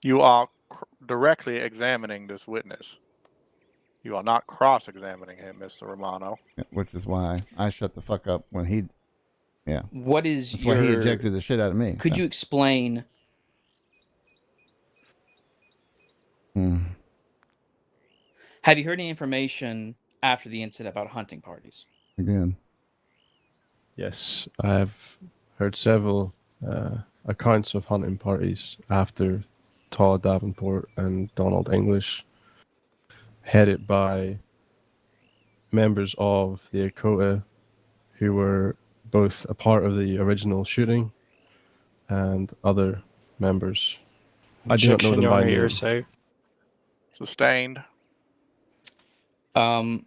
G: You are directly examining this witness. You are not cross-examining him, Mr. Romano.
A: Which is why I shut the fuck up when he. Yeah.
H: What is
A: That's
H: your?
A: why he ejected the shit out of me.
H: Could you explain? Have you heard any information after the incident about hunting parties?
A: Again.
P: Yes, I have heard several accounts of hunting parties after Todd Davenport and Donald English, headed by members of the Dakota who were both a part of the original shooting and other members. I do not know them by name.
G: Sustained. His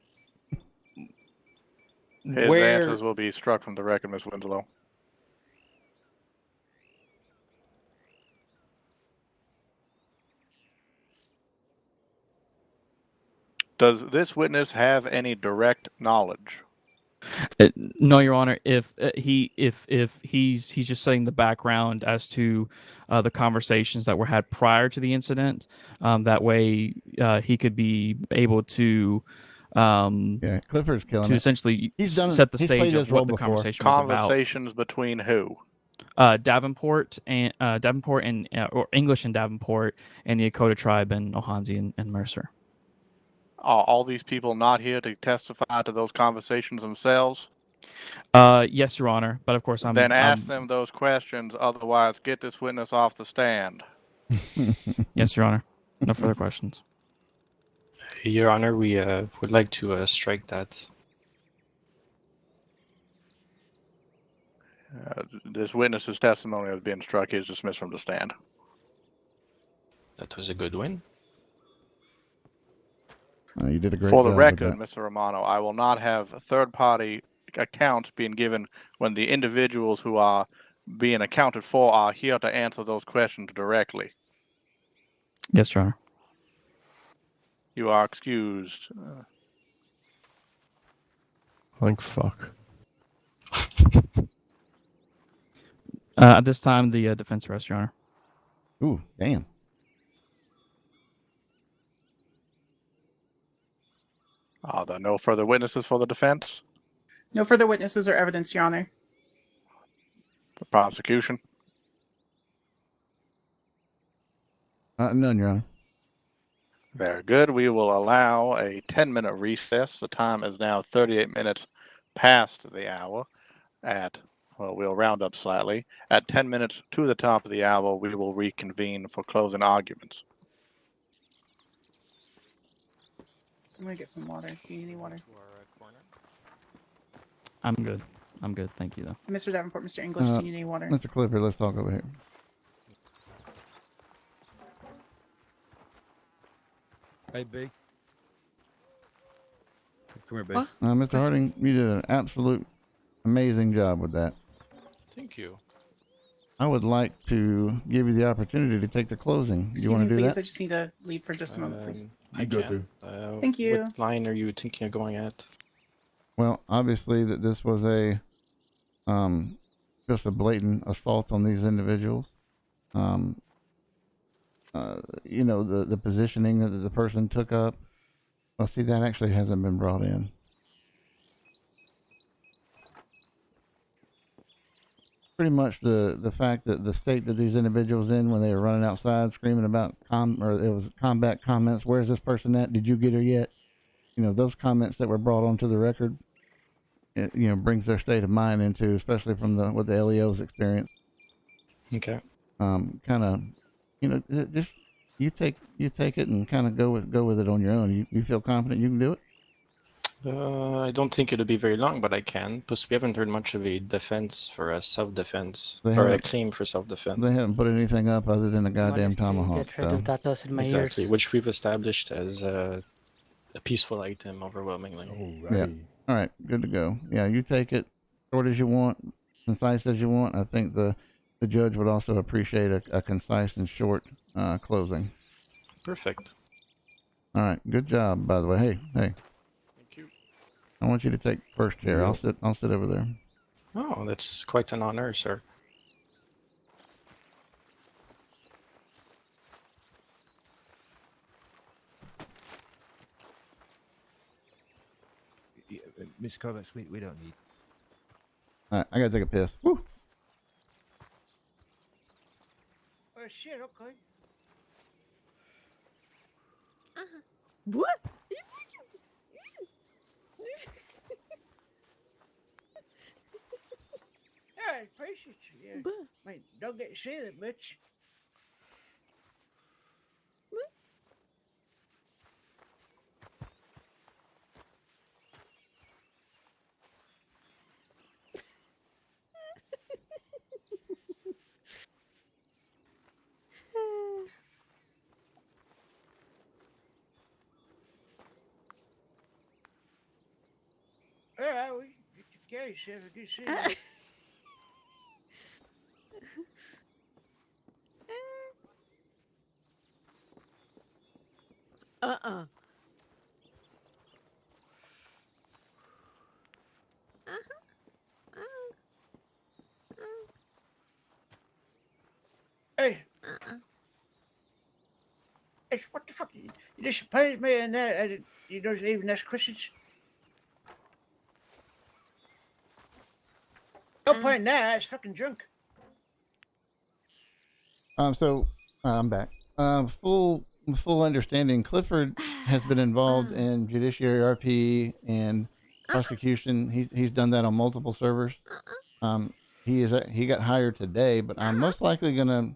H: Where?
G: answers will be struck from the record, Ms. Winslow. Does this witness have any direct knowledge?
H: No, Your Honor. If he's just saying the background as to the conversations that were had prior to the incident, that way he could be able to
A: Clifford's killing
H: to
A: it.
H: essentially
A: He's done-
H: set the
A: he's
H: stage
A: played
H: of
A: this role
H: what the
A: before.
H: conversation was about.
G: Conversations between who?
H: Davenport and or English and Davenport and the Dakota tribe and Ohanzi and Mercer.
G: Are all these people not here to testify to those conversations themselves?
H: Yes, Your Honor. But of course,
G: Then ask them those questions. Otherwise, get this witness off the stand.
H: Yes, Your Honor. No further questions.
E: Your Honor, we would like to strike that.
G: This witness's testimony has been struck. He is dismissed from the stand.
E: That was a good win.
A: You did a great
G: For the
A: job
G: record,
A: with that.
G: Mr. Romano, I will not have third-party accounts being given when the individuals who are being accounted for are here to answer those questions directly.
H: Yes, Your Honor.
G: You are excused.
P: Like fuck.
H: At this time, the defense rests, Your Honor.
A: Ooh, damn.
G: Are there no further witnesses for the defense?
R: No further witnesses or evidence, Your Honor.
G: The prosecution?
A: None, Your Honor.
G: Very good. We will allow a 10-minute recess. The time is now 38 minutes past the hour. We'll round up slightly. At 10 minutes to the top of the hour, we will reconvene for closing arguments.
R: I'm gonna get some water. Do you need any water?
H: I'm good. I'm good. Thank you, though.
R: Mr. Davenport, Mr. English, do you need any water?
A: Mr. Clifford, let's talk over here.
I: Hey, B. Come here, B.
A: Mr. Harding, you did an absolute amazing job with that.
E: Thank you.
A: I would like to give you the opportunity to take the closing. You want to do
R: please.
A: that?
R: I just need to leave for just a moment, please.
E: I
J: go
E: can.
J: through.
R: Thank you.
E: What line are you thinking of going at?
A: Well, obviously that this was a just a blatant assault on these individuals. You know, the positioning that the person took up. Well, see, that actually hasn't been brought in. Pretty much the fact that the state that these individuals in when they were running outside screaming about it was combat comments. Where's this person at? Did you get her yet? You know, those comments that were brought onto the record, it, you know, brings their state of mind into, especially from what the LEOs experienced.
E: Okay.
A: Kind of, you know, just you take it and kind of go with it on your own. You feel confident you can do it?
E: I don't think it'll be very long, but I can. Plus, we haven't heard much of a defense for a self-defense or a claim for self-defense.
A: They haven't put anything up other than a goddamn tomahawk.
C: Get rid of that dust in my
E: Exactly,
C: ears.
E: which we've established as a peaceful item overwhelmingly.
A: Yeah. All right. Good to go. Yeah. You take it short as you want, concise as you want. I think the the judge would also appreciate a concise and short closing.
E: Perfect.
A: All right, good job, by the way. Hey.
E: Thank you.
A: I want you to take first chair.
E: Yep.
A: I'll sit over there.
E: Oh, that's quite an honor, sir.
Q: Mr. Kovacs, we don't need.
A: All right, I gotta take a piss. Woo.
O: Oh shit, okay.
C: What?
O: Yeah, I appreciate you. Yeah. I mean, don't get to see that much. Yeah, we take care of yourself. Good to see you.
C: Uh-uh.
O: Hey. Hey, what the fuck? You just praised me and that. You don't even ask questions. No point now. I was fucking drunk.
A: So I'm back. Full understanding. Clifford has been involved in judiciary RP and prosecution. He's done that on multiple servers. He got hired today, but I'm most likely gonna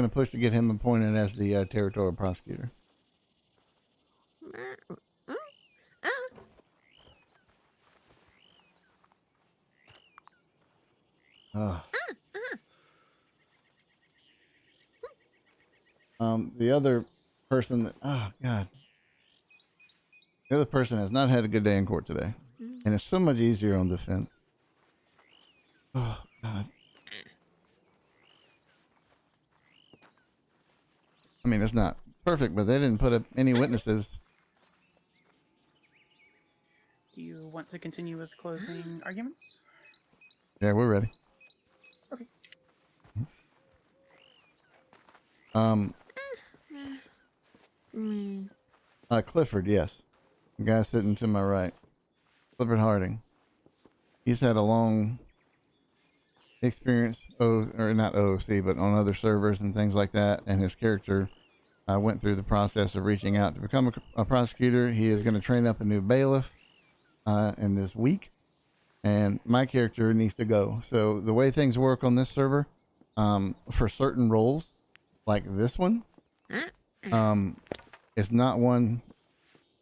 A: push to get him appointed as the territorial prosecutor. The other person that, oh God, the other person has not had a good day in court today, and it's so much easier on defense. Oh God. I mean, it's not perfect, but they didn't put up any witnesses.
R: Do you want to continue with closing arguments?
A: Yeah, we're ready.
R: Okay.
A: Clifford, yes. The guy sitting to my right. Clifford Harding. He's had a long experience, not OOC, but on other servers and things like that. And his character went through the process of reaching out to become a prosecutor. He is going to train up a new bailiff in this week. And my character needs to go. So the way things work on this server, for certain roles, like this one, it's not one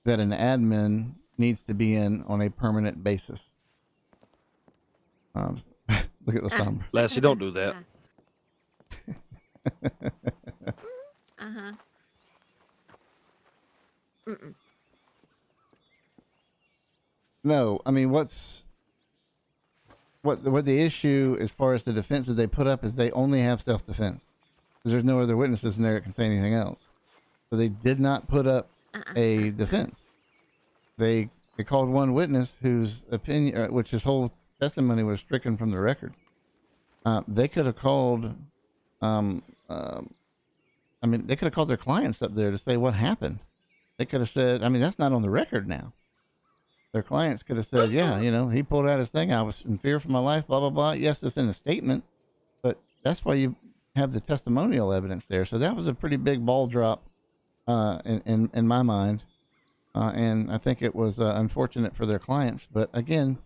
A: that an admin needs to be in on a permanent basis. Look at the somber.
I: Lassie, don't do that.
A: No, I mean, what the issue as far as the defense that they put up is they only have self-defense because there's no other witnesses in there that can say anything else. So they did not put up a defense. They called one witness whose opinion, which his whole testimony was stricken from the record. They could have called, they could have called their clients up there to say what happened. They could have said, that's not on the record now. Their clients could have said, yeah, he pulled out his thing. I was in fear for my life, blah, blah, blah. Yes, it's in a statement, but that's why you have the testimonial evidence there. So that was a pretty big ball drop in my mind. And I think it was unfortunate for their clients. But again,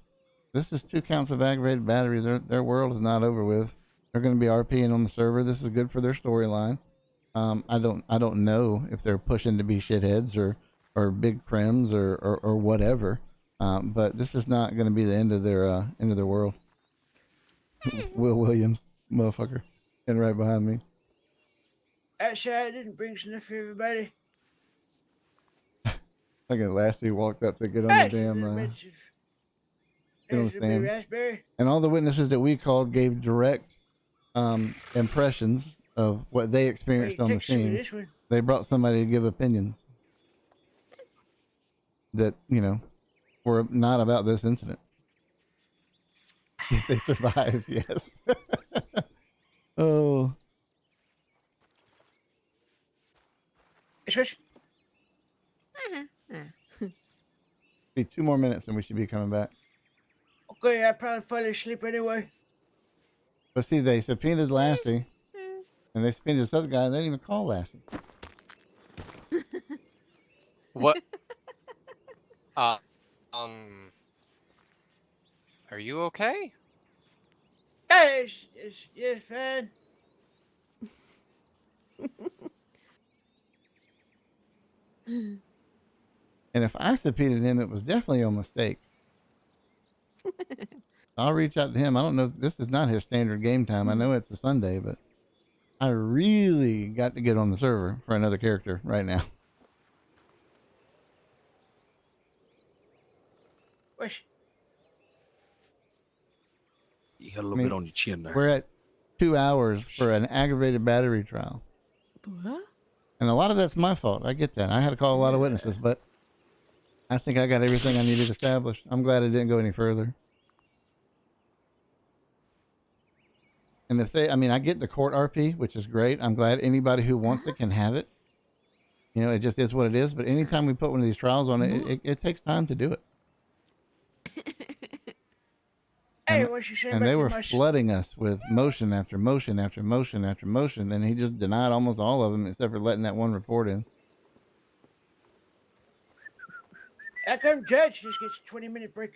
A: this is 2 counts of aggravated battery. Their world is not over with. They're going to be RPing on the server. This is good for their storyline. I don't know if they're pushing to be shitheads or big prims or whatever. But this is not going to be the end of their world. Will Williams, motherfucker, and right behind me.
O: Actually, I didn't bring enough for everybody.
A: Like a lassie walked up to get on the damn get on the stand. And all the witnesses that we called gave direct impressions of what they experienced
O: Wait,
A: on the
O: text me
A: scene.
O: this one.
A: They brought somebody to give opinions that, were not about this incident. If they survive, yes. Oh. Be 2 more minutes and we should be coming back.
O: Okay, I probably fell asleep anyway.
A: But see, they subpoenaed Lassie, and they subpoenaed this other guy, and they didn't even call Lassie.
C: What? Are you okay?
O: Yes, yes, fine.
A: And if I subpoenaed him, it was definitely a mistake. I'll reach out to him. I don't know. This is not his standard game time. I know it's a Sunday, but I really got to get on the server for another character right now.
I: You got a little bit on your chin there.
A: We're at 2 hours for an aggravated battery trial. And a lot of that's my fault. I get that. I had to call a lot of witnesses, but I think I got everything I needed established. I'm glad I didn't go any further. And if they, I get the court RP, which is great. I'm glad anybody who wants it can have it. It just is what it is. But anytime we put one of these trials on it, it takes time to do it.
O: Hey, what you saying
A: And
O: about
A: they
O: the
A: were
O: bus?
A: flooding us with motion after motion after motion after motion. And he just denied almost all of them except for letting that one report in.
O: How come Judge just gets a 20-minute break?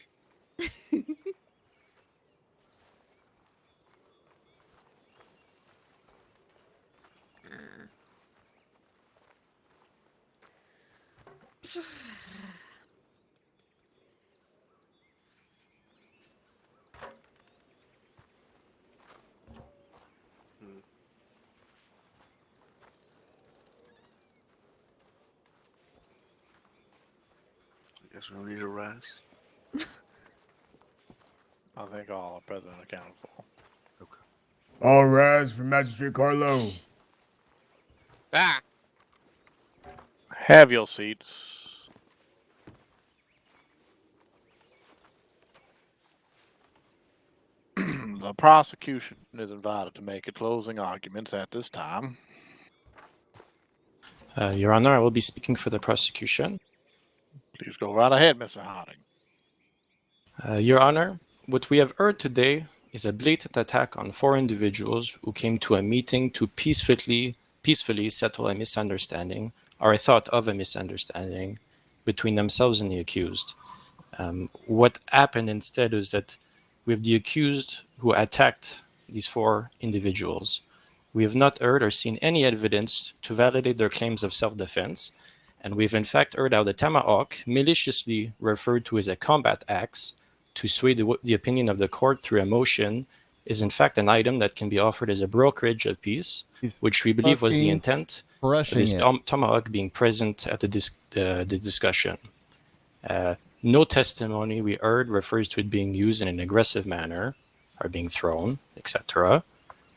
V: Guess we'll need a rise.
G: I think all are present and accounted for.
J: All rise for Magistrate Carlo.
C: Ah!
G: Have your seats. The prosecution is invited to make its closing arguments at this time.
E: Your Honor, I will be speaking for the prosecution.
G: Please go right ahead, Mr. Harding.
E: Your Honor, what we have heard today is a blatant attack on 4 individuals who came to a meeting to peacefully settle a misunderstanding, or a thought of a misunderstanding, between themselves and the accused. What happened instead is that with the accused who attacked these 4 individuals, we have not heard or seen any evidence to validate their claims of self-defense, and we've in fact heard how the tomahawk, maliciously referred to as a combat axe, to sway the opinion of the court through a motion, is in fact an item that can be offered as a brokerage of peace, which we believe was the intent of this tomahawk being present at the discussion. No testimony we heard refers to it being used in an aggressive manner, or being thrown, etc.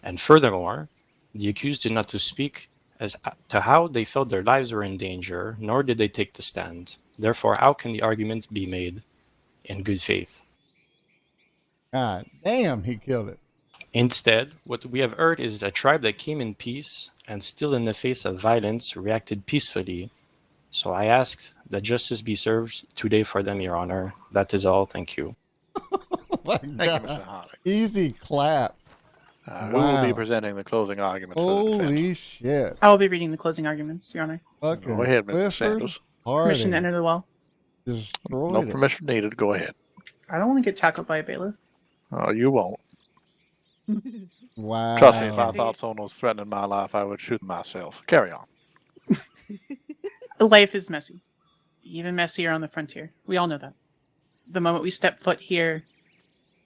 E: And furthermore, the accused did not to speak as to how they felt their lives were in danger, nor did they take the stand. Therefore, how can the argument be made in good faith?
A: God damn, he killed it.
E: Instead, what we have heard is a tribe that came in peace and still in the face of violence reacted peacefully. So I asked that justice be served today for them, Your Honor. That is all. Thank you.
A: Oh my
G: Thank
A: God.
G: you, Mr. Harding.
A: Easy clap.
G: Who will be presenting the closing arguments for the defense?
A: Holy shit.
R: I will be reading the closing arguments, Your Honor.
A: Fucking
G: Go ahead, Mr.
A: Clifford
G: Sanders.
R: Permission to enter the well.
A: Destroyed
G: No
A: it.
G: permission needed. Go ahead.
R: I don't want to get tackled by a bailiff.
G: Oh, you won't.
A: Wow.
G: Trust me, if I thought someone was threatening my life, I would shoot myself. Carry on.
R: Life is messy. Even messier on the frontier. We all know that. The moment we step foot here,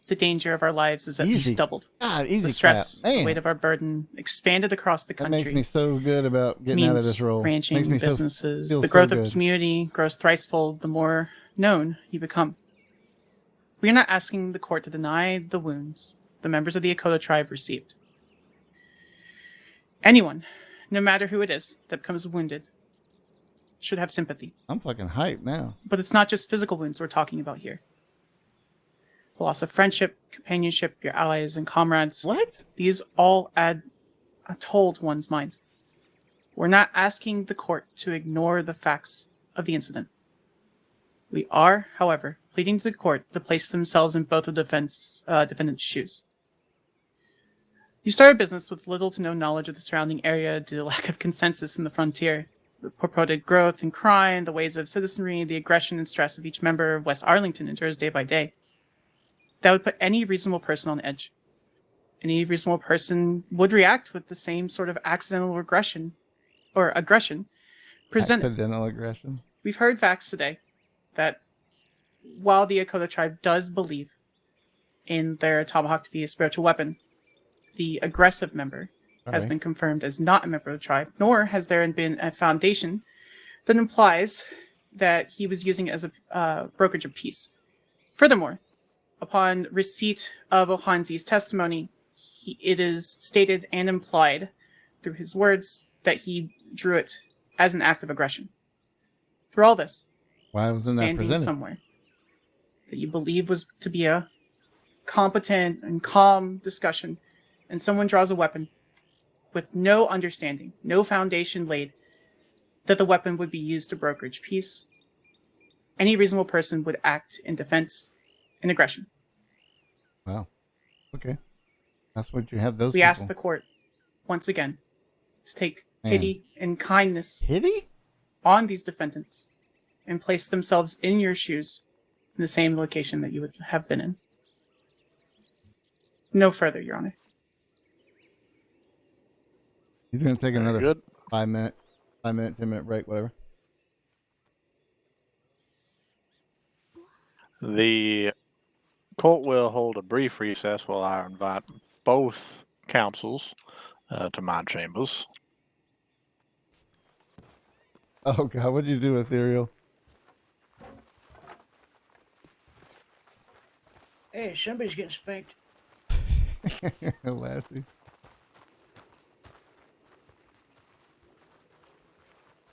R: the danger of our lives is at
A: Easy.
R: least doubled.
A: God, easy
R: the stress,
A: clap. Man.
R: the weight of our burden expanded across the
A: That
R: country.
A: makes me so good about getting out of this role.
R: Ranching,
A: Makes me
R: businesses,
A: feel
R: the
A: so
R: growth
A: good.
R: of community grows thricefold the more known you become. We are not asking the court to deny the wounds the members of the Akota tribe received. Anyone, no matter who it is, that becomes wounded should have sympathy.
A: I'm fucking hyped now.
R: But it's not just physical wounds we're talking about here. The loss of friendship, companionship, your allies and comrades.
A: What?
R: These all add a toll to one's mind. We're not asking the court to ignore the facts of the incident. We are, however, pleading to the court to place themselves in both the defendant's shoes. You started business with little to no knowledge of the surrounding area due to lack of consensus in the frontier. The purported growth in crime, the ways of citizenry, the aggression and stress of each member of West Arlington endures day by day. That would put any reasonable person on edge. Any reasonable person would react with the same sort of accidental aggression presented.
A: Accidental aggression.
R: We've heard facts today that while the Dakota tribe does believe in their tomahawk to be a spiritual weapon, the aggressive member has been confirmed as not a member of the tribe, nor has there been a foundation that implies that he was using it as a brokerage of peace. Furthermore, upon receipt of Ohanzi's testimony, it is stated and implied through his words that he drew it as an act of aggression. Through all this,
A: why wasn't that
R: standing
A: presented?
R: somewhere that you believe was to be a competent and calm discussion, and someone draws a weapon with no understanding, no foundation laid that the weapon would be used to brokerage peace, any reasonable person would act in defense and aggression.
A: Wow. Okay. That's what you have those
R: We
A: people.
R: ask the court, once again, to take pity and kindness on these defendants and place themselves in your shoes in the same location that you would have been in. No further, Your Honor.
A: He's going to take another
G: good.
A: 5 minute, 10-minute break, whatever.
G: The court will hold a brief recess while I invite both counsels to my chambers.
A: Oh, God. What'd you do, Ethereal?
O: Hey, somebody's getting spanked.
A: Lassie.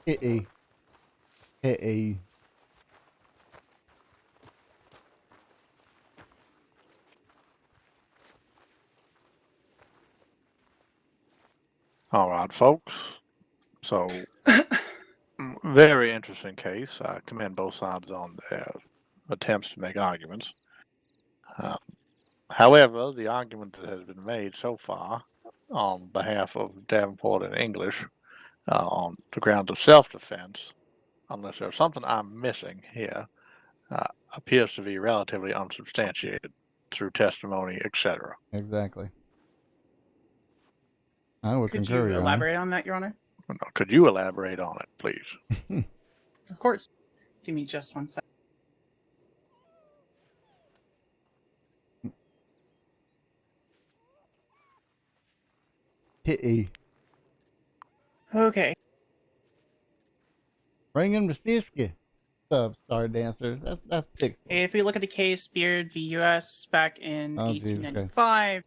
A: Hey.
G: All right, folks. So, very interesting case. I commend both sides on their attempts to make arguments. However, the argument that has been made so far on behalf of Davenport and English on the grounds of self-defense, unless there's something I'm missing here, appears to be relatively unsubstantiated through testimony, etc.
A: Exactly. I would
R: Could
A: concur,
R: you
A: Your Honor.
R: elaborate on that, Your Honor?
G: Could you elaborate on it, please?
R: Of course. Give me just 1 second.
A: Hey.
R: Okay.
A: Bring him to Siski. What's up, Star Dancer? That's Pixel.
R: If we look at the case Beard v. U.S. back in
A: Oh, Jesus
R: 1895,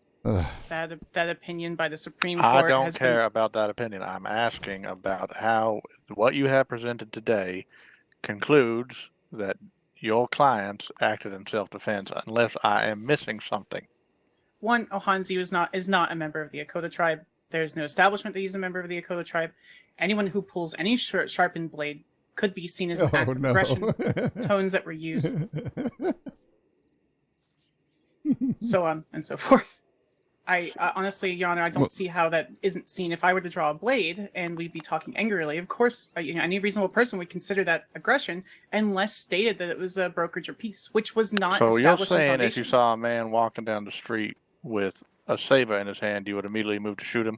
R: that opinion by the Supreme Court
G: I don't
R: has
G: care
R: been...
G: about that opinion. I'm asking about how what you have presented today concludes that your clients acted in self-defense, unless I am missing something.
R: One, Ohanzi is not a member of the Dakota tribe. There's no establishment that he's a member of the Dakota tribe. Anyone who pulls any sharpened blade could be seen as an act of aggression. Tones that were used, so on and so forth. I honestly, Your Honor, I don't see how that isn't seen. If I were to draw a blade and we'd be talking angrily, of course, any reasonable person would consider that aggression, unless stated that it was a brokerage or peace, which was not.
G: So you're
R: established in
G: saying if
R: foundation.
G: you saw a man walking down the street with a saber in his hand, you would immediately move to shoot him?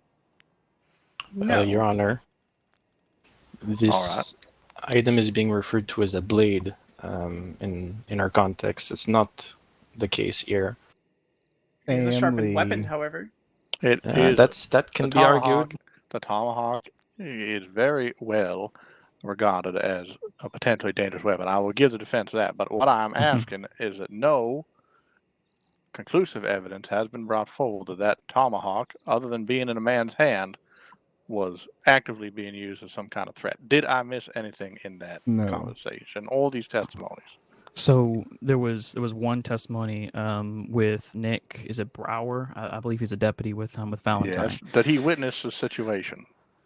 R: No.
E: Your Honor, this item is being referred to as a blade in our context. It's not the case here.
R: It's a sharpened weapon, however.
G: It is,
E: that can
G: the
E: be argued.
G: tomahawk- The tomahawk is very well regarded as a potentially dangerous weapon. I will give the defense that, but what I'm asking is that no conclusive evidence has been brought forward that that tomahawk, other than being in a man's hand, was actively being used as some kind of threat. Did I miss anything in that
A: No.
G: conversation? All these testimonies.
H: So there was one testimony with Nick. Is it Brower? I believe he's a deputy with Valentine.
G: Yes, that he witnessed the situation.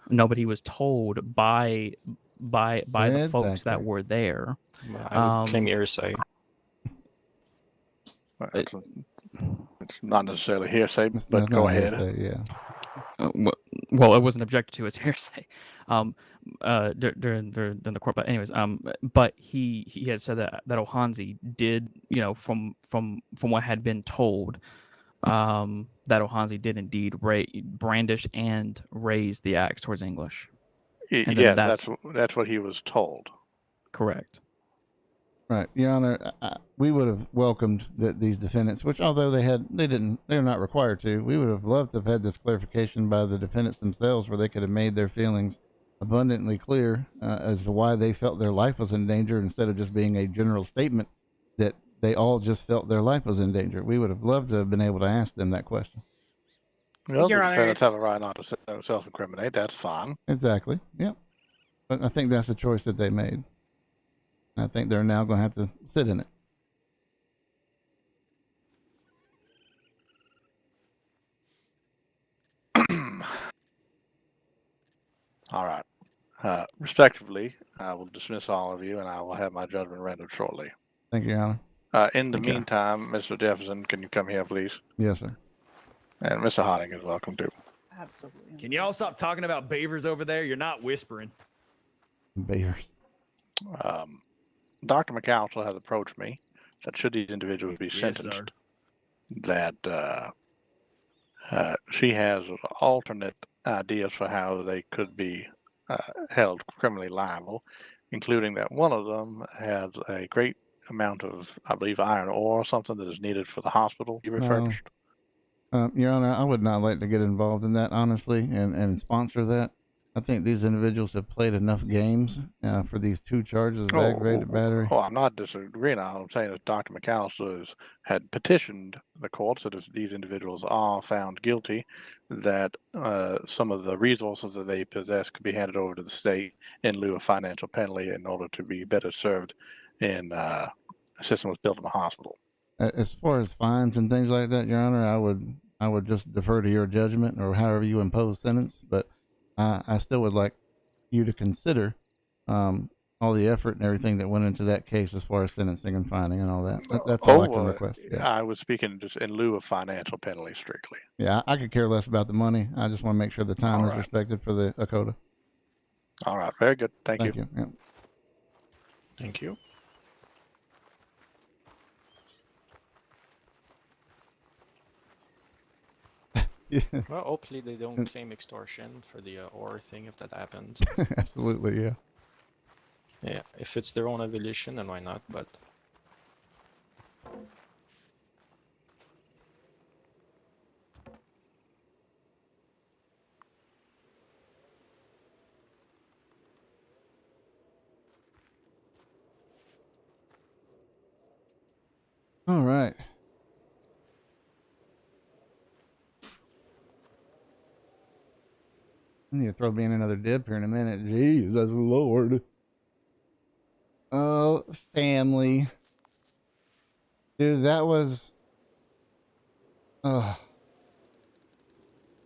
H: No, but he was told by the
A: Red
H: folks that
A: factor.
H: were there.
E: I would claim hearsay.
G: It's not necessarily hearsay,
A: That's
G: but go
A: not
G: ahead.
A: hearsay, yeah.
H: Well, it wasn't objected to as hearsay during the court. But anyways, but he had said that Ohanzi did, from what had been told, that Ohanzi did indeed brandish and raise the axe towards English. And then
G: Yes, that's what he was told.
H: Correct.
A: Right, Your Honor, we would have welcomed that these defendants, which although they're not required to, we would have loved to have had this clarification by the defendants themselves, where they could have made their feelings abundantly clear as to why they felt their life was in danger, instead of just being a general statement that they all just felt their life was in danger. We would have loved to have been able to ask them that question.
G: Well,
R: Your
G: the
R: Honor,
G: defendants have a right not to self-incriminate. That's fine.
A: Exactly. Yep. But I think that's the choice that they made. I think they're now going to have to sit in it.
G: All right. Respectively, I will dismiss all of you, and I will have my judgment rendered shortly.
A: Thank you, Your Honor.
G: In the
A: Thank you.
G: meantime, Mr. Jefferson, can you come here, please?
A: Yes, sir.
G: And Mr. Hotting is welcome too.
R: Absolutely.
D: Can y'all stop talking about beavers over there? You're not whispering.
A: Beavers.
G: Dr. McAllister has approached me that should these individuals be
D: Yes,
G: sentenced,
D: sir.
G: that she has alternate ideas for how they could be held criminally liable, including that one of them has a great amount of, I believe, iron ore or something that is needed for the hospital you refurbished.
A: Your Honor, I would not like to get involved in that, honestly, and sponsor that. I think these individuals have played enough games for these two charges of aggravated battery.
G: Oh, I'm not disagreeing. All I'm saying is Dr. McAllister had petitioned the courts that if these individuals are found guilty, that some of the resources that they possess could be handed over to the state in lieu of financial penalty in order to be better served in assisting with building a hospital.
A: As far as fines and things like that, Your Honor, I would just defer to your judgment or however you impose sentence, but I still would like you to consider all the effort and everything that went into that case as far as sentencing and fining and all that. That's all I can request. Yeah.
G: I was speaking just in lieu of financial penalty strictly.
A: Yeah, I could care less about the money. I just want to make sure the time is respected for the Dakota.
G: All right, very good. Thank you.
A: Yeah.
E: Thank you. Well, hopefully they don't claim extortion for the ore thing if that happens.
A: Absolutely, yeah.
E: Yeah, if it's their own evolution, then why not? But
A: All right. I need to throw me in another dip here in a minute. Jesus Lord. Oh, family. Dude, that was... Oh.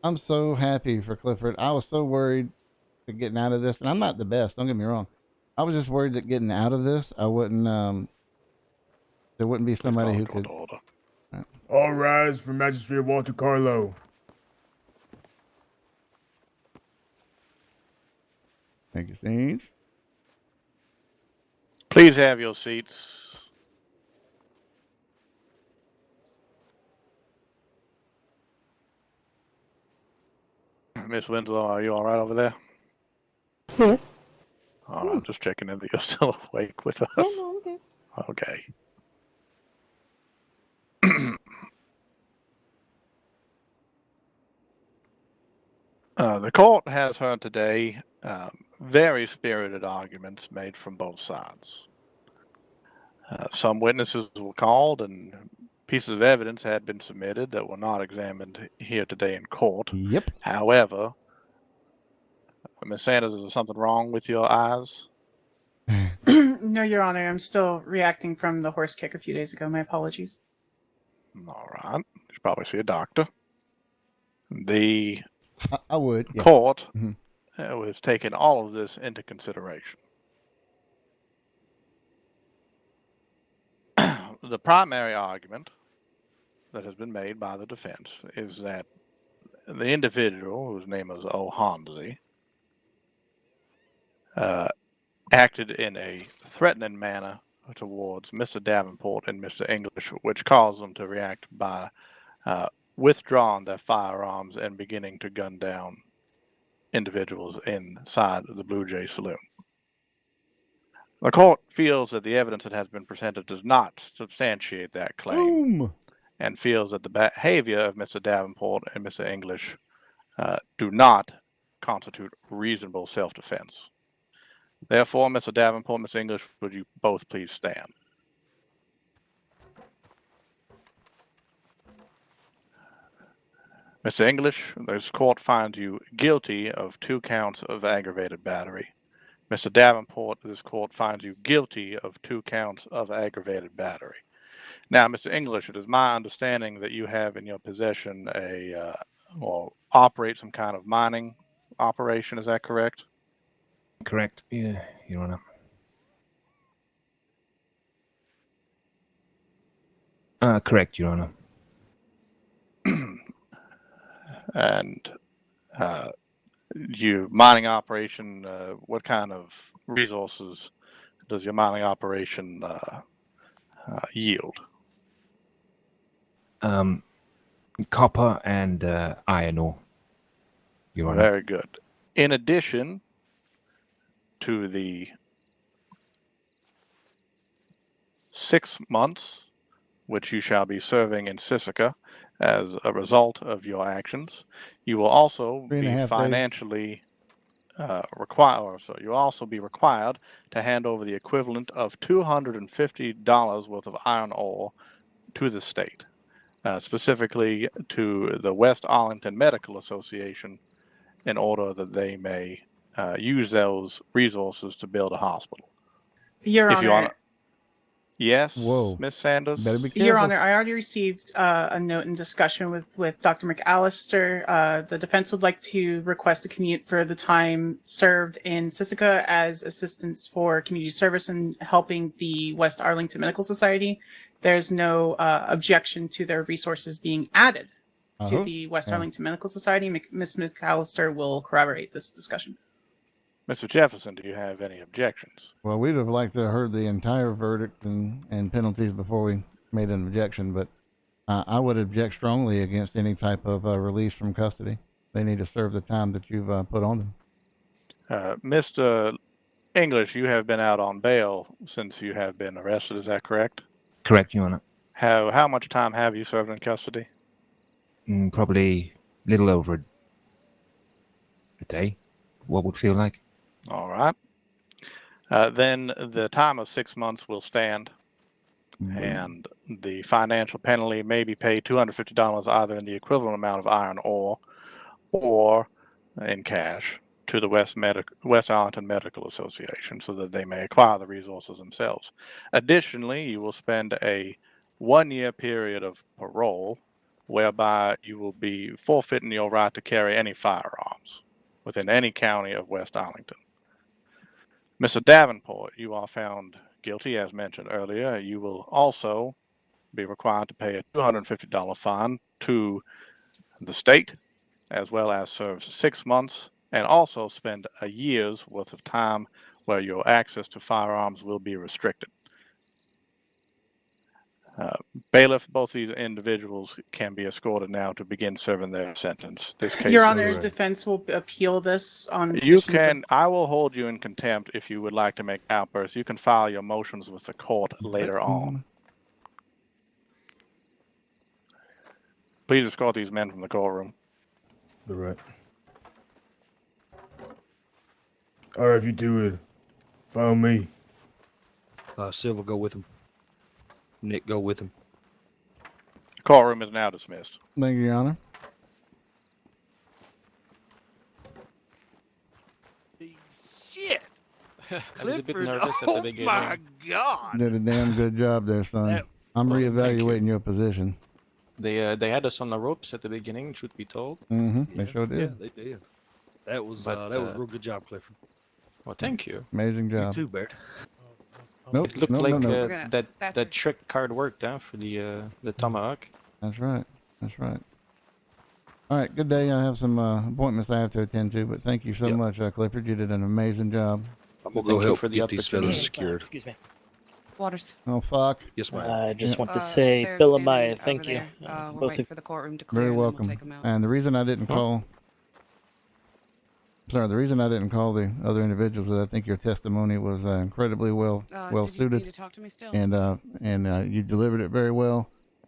A: I'm so happy for Clifford. I was so worried that getting out of this, and I'm not the best, don't get me wrong. I was just worried that getting out of this, I wouldn't, there wouldn't be somebody who could...
J: All rise for Magistrate Walter Carlo.
A: Thank you, Sage.
G: Please have your seats. Miss Winslow, are you all right over there?
V: Yes.
G: I'm just checking in that you're still awake with us.
V: Yeah, no, I'm good.
G: Okay. The court has heard today very spirited arguments made from both sides. Some witnesses were called and pieces of evidence had been submitted that were not examined here today in court.
A: Yep.
G: However, Miss Sanders, is there something wrong with your eyes?
R: No, Your Honor, I'm still reacting from the horse kick a few days ago. My apologies.
G: All right. You should probably see a doctor. The
A: I would. Yeah.
G: court
A: Mhm.
G: was taking all of this into consideration. The primary argument that has been made by the defense is that the individual, whose name is O'Hanley, acted in a threatening manner towards Mr. Davenport and Mr. English, which caused them to react by withdrawing their firearms and beginning to gun down individuals inside the Blue Jay Saloon. The court feels that the evidence that has been presented does not substantiate that claim.
A: Boom.
G: And feels that the behavior of Mr. Davenport and Mr. English do not constitute reasonable self-defense. Therefore, Mr. Davenport, Mr. English, would you both please stand? Mr. English, this court finds you guilty of 2 counts of aggravated battery. Mr. Davenport, this court finds you guilty of 2 counts of aggravated battery. Now, Mr. English, it is my understanding that you have in your possession or operate some kind of mining operation. Is that correct?
Q: Correct, yeah, Your Honor. Correct, Your Honor.
G: And your mining operation, what kind of resources does your mining operation yield?
Q: Copper and iron ore, Your Honor.
G: Very good. In addition to the 6 months which you shall be serving in Sisika as a result of your actions, you will also
A: 3.5
G: be
A: days.
G: financially required. So you'll also be required to hand over the equivalent of $250 worth of iron ore to the state, specifically to the West Arlington Medical Association, in order that they may use those resources to build a hospital.
R: Your
G: If
R: Honor.
G: you want, yes,
A: Whoa.
G: Miss Sanders.
A: Better be careful.
R: Your Honor, I already received a note in discussion with Dr. McAllister. The defense would like to request a commute for the time served in Sisika as assistance for community service and helping the West Arlington Medical Society. There's no objection to their resources being added to the West Arlington Medical Society. Ms. McAllister will corroborate this discussion.
G: Mr. Jefferson, do you have any objections?
A: Well, we'd have liked to have heard the entire verdict and penalties before we made an objection, but I would object strongly against any type of release from custody. They need to serve the time that you've put on them.
G: Mr. English, you have been out on bail since you have been arrested. Is that correct?
Q: Correct, Your Honor.
G: How much time have you served in custody?
Q: Probably a little over a day. What would feel like?
G: All right. Then the time of 6 months will stand, and the financial penalty may be paid $250 either in the equivalent amount of iron ore or in cash to the West Arlington Medical Association so that they may acquire the resources themselves. Additionally, you will spend a 1-year period of parole whereby you will be forfeiting your right to carry any firearms within any county of West Arlington. Mr. Davenport, you are found guilty, as mentioned earlier. You will also be required to pay a $250 fine to the state, as well as serve 6 months, and also spend a year's worth of time where your access to firearms will be restricted. Bailiff, both these individuals can be escorted now to begin serving their sentence. This case,
R: Your Honor, defense will appeal this on
G: you
R: conditions
G: can. I will hold you in contempt if you would like to make outbursts. You can file your motions with the court later on. Please escort these men from the courtroom.
J: All right. All right, if you do it, follow me.
I: Silver, go with him. Nick, go with him.
G: Courtroom is now dismissed.
A: Thank you, Your Honor.
E: I was a bit
I: Clifford,
E: nervous at the
I: oh
E: beginning.
I: my God!
A: Did a damn good job there, son.
I: That-
A: I'm
E: Well, thank
A: reevaluating your position.
E: They had us on the ropes at the beginning, truth be told.
A: Mm-hmm. They sure
I: Yeah,
A: did.
I: they did. That was
E: But,
I: a real good job, Clifford.
E: Well, thank you.
A: Amazing
I: You
A: job.
I: too, Baird.
A: Nope.
E: It looked
A: no,
E: like
A: no, no.
N: We're gonna- that's
E: that trick card worked, huh, for the tomahawk.
A: That's right. That's right. All right. Good day. I have some appointments I have to attend to, but thank you so much, Clifford. You did an amazing job.
I: I'm gonna
E: Thank
I: go
E: you
I: help
E: for the
I: get these fellas
E: opportunity.
I: secured.
V: Excuse me.
N: Waters.
A: Oh, fuck.
I: Yes, ma'am.
V: I just
A: Yeah.
V: want to say,
N: They're
V: Bill
N: standing
V: Amaya,
N: over
V: thank you.
N: there. We're
V: Both
N: waiting
V: of
N: for the courtroom to clear,
A: Very
N: and then we'll
A: welcome.
N: take them out.
A: And the reason I didn't call, the reason I didn't call the other individuals is I think your testimony was incredibly well
N: Did you
A: suited,
N: need to talk to me still?
A: and you delivered it very well.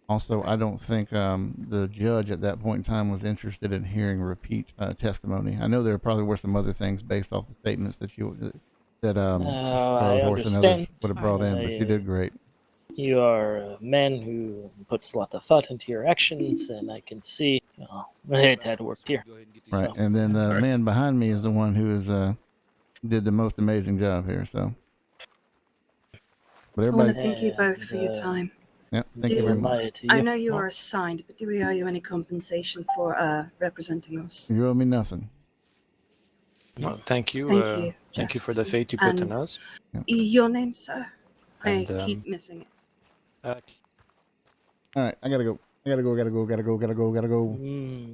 A: Also, I don't think the judge at that point in time was interested in hearing repeat testimony. I know there probably were some other things based off the statements that
V: I
A: Scarlet Horse and others
V: understand.
A: would have brought in, but you did great.
V: You are a man who puts a lot of thought into your actions, and I can see it had worked here.
A: Right,
V: So,
A: and then the man behind me is the one who is did the most amazing job here. So, but
M: I want to
A: everybody,
M: thank you both for your time.
A: yeah, thank you very much.
M: I know you are assigned, but do we owe you any compensation for representing us?
A: You owe me nothing.
E: Well, thank you.
M: Thank you,
E: Thank you for the
M: Jefferson.
E: faith you put in
M: And
E: us.
M: Your name, sir?
E: And,
M: I keep missing it.
A: All right, I gotta go. Gotta go.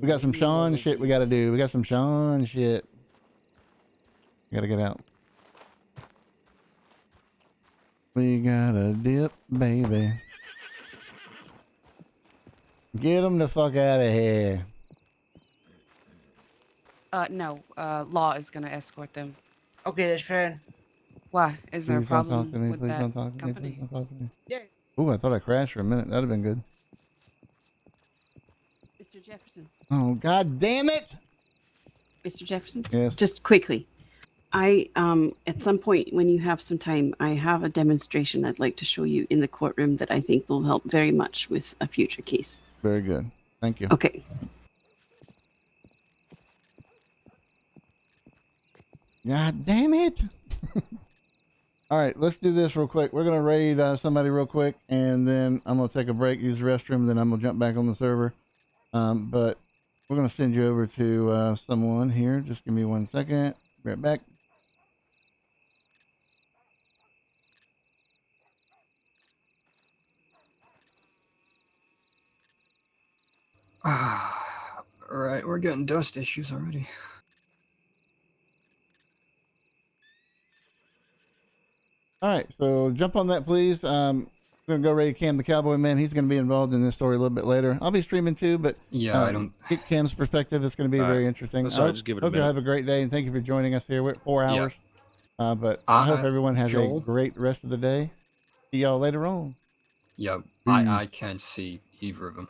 A: We got some Sean shit we gotta do. We got some Sean shit. Gotta get out. We gotta dip, baby. Get them the fuck out of here.
N: No. Law is gonna escort them.
O: Okay, that's fair.
N: Why? Is there a
A: Please don't talk
N: problem
A: to me.
N: with
A: Please
N: that
A: don't talk to me.
N: company?
A: Please don't talk to me.
O: Yeah.
A: Ooh, I thought I crashed for a minute. That'd have been good.
B: Mr. Jefferson.
A: Oh, God damn it!
B: Mr. Jefferson?
A: Yes.
B: Just quickly. I at some point when you have some time, I have a demonstration I'd like to show you in the courtroom that I think will help very much with a future case.
A: Very good. Thank you.
B: Okay.
A: God damn it. All right, let's do this real quick. We're going to raid somebody real quick, and then I'm going to take a break, use the restroom, then I'm going to jump back on the server. But we're going to send you over to someone here. Just give me 1 second. Be right back.
L: Alright, we're getting dust issues already.
A: All right, so jump on that, please. I'm going to go raid Cam the Cowboy Man. He's going to be involved in this story a little bit later. I'll be streaming too, but
L: Yeah, I don't...
A: get Cam's perspective. It's going to be
L: All right.
A: very interesting.
L: That's all right,
A: I
L: just give it a
A: hope you
L: minute.
A: have a great day, and thank you for joining us here. We're at 4
L: Yeah.
A: hours. But I hope everyone has
L: Joel?
A: a great rest of the day. See y'all later on.
L: Yeah, I can't see either of them.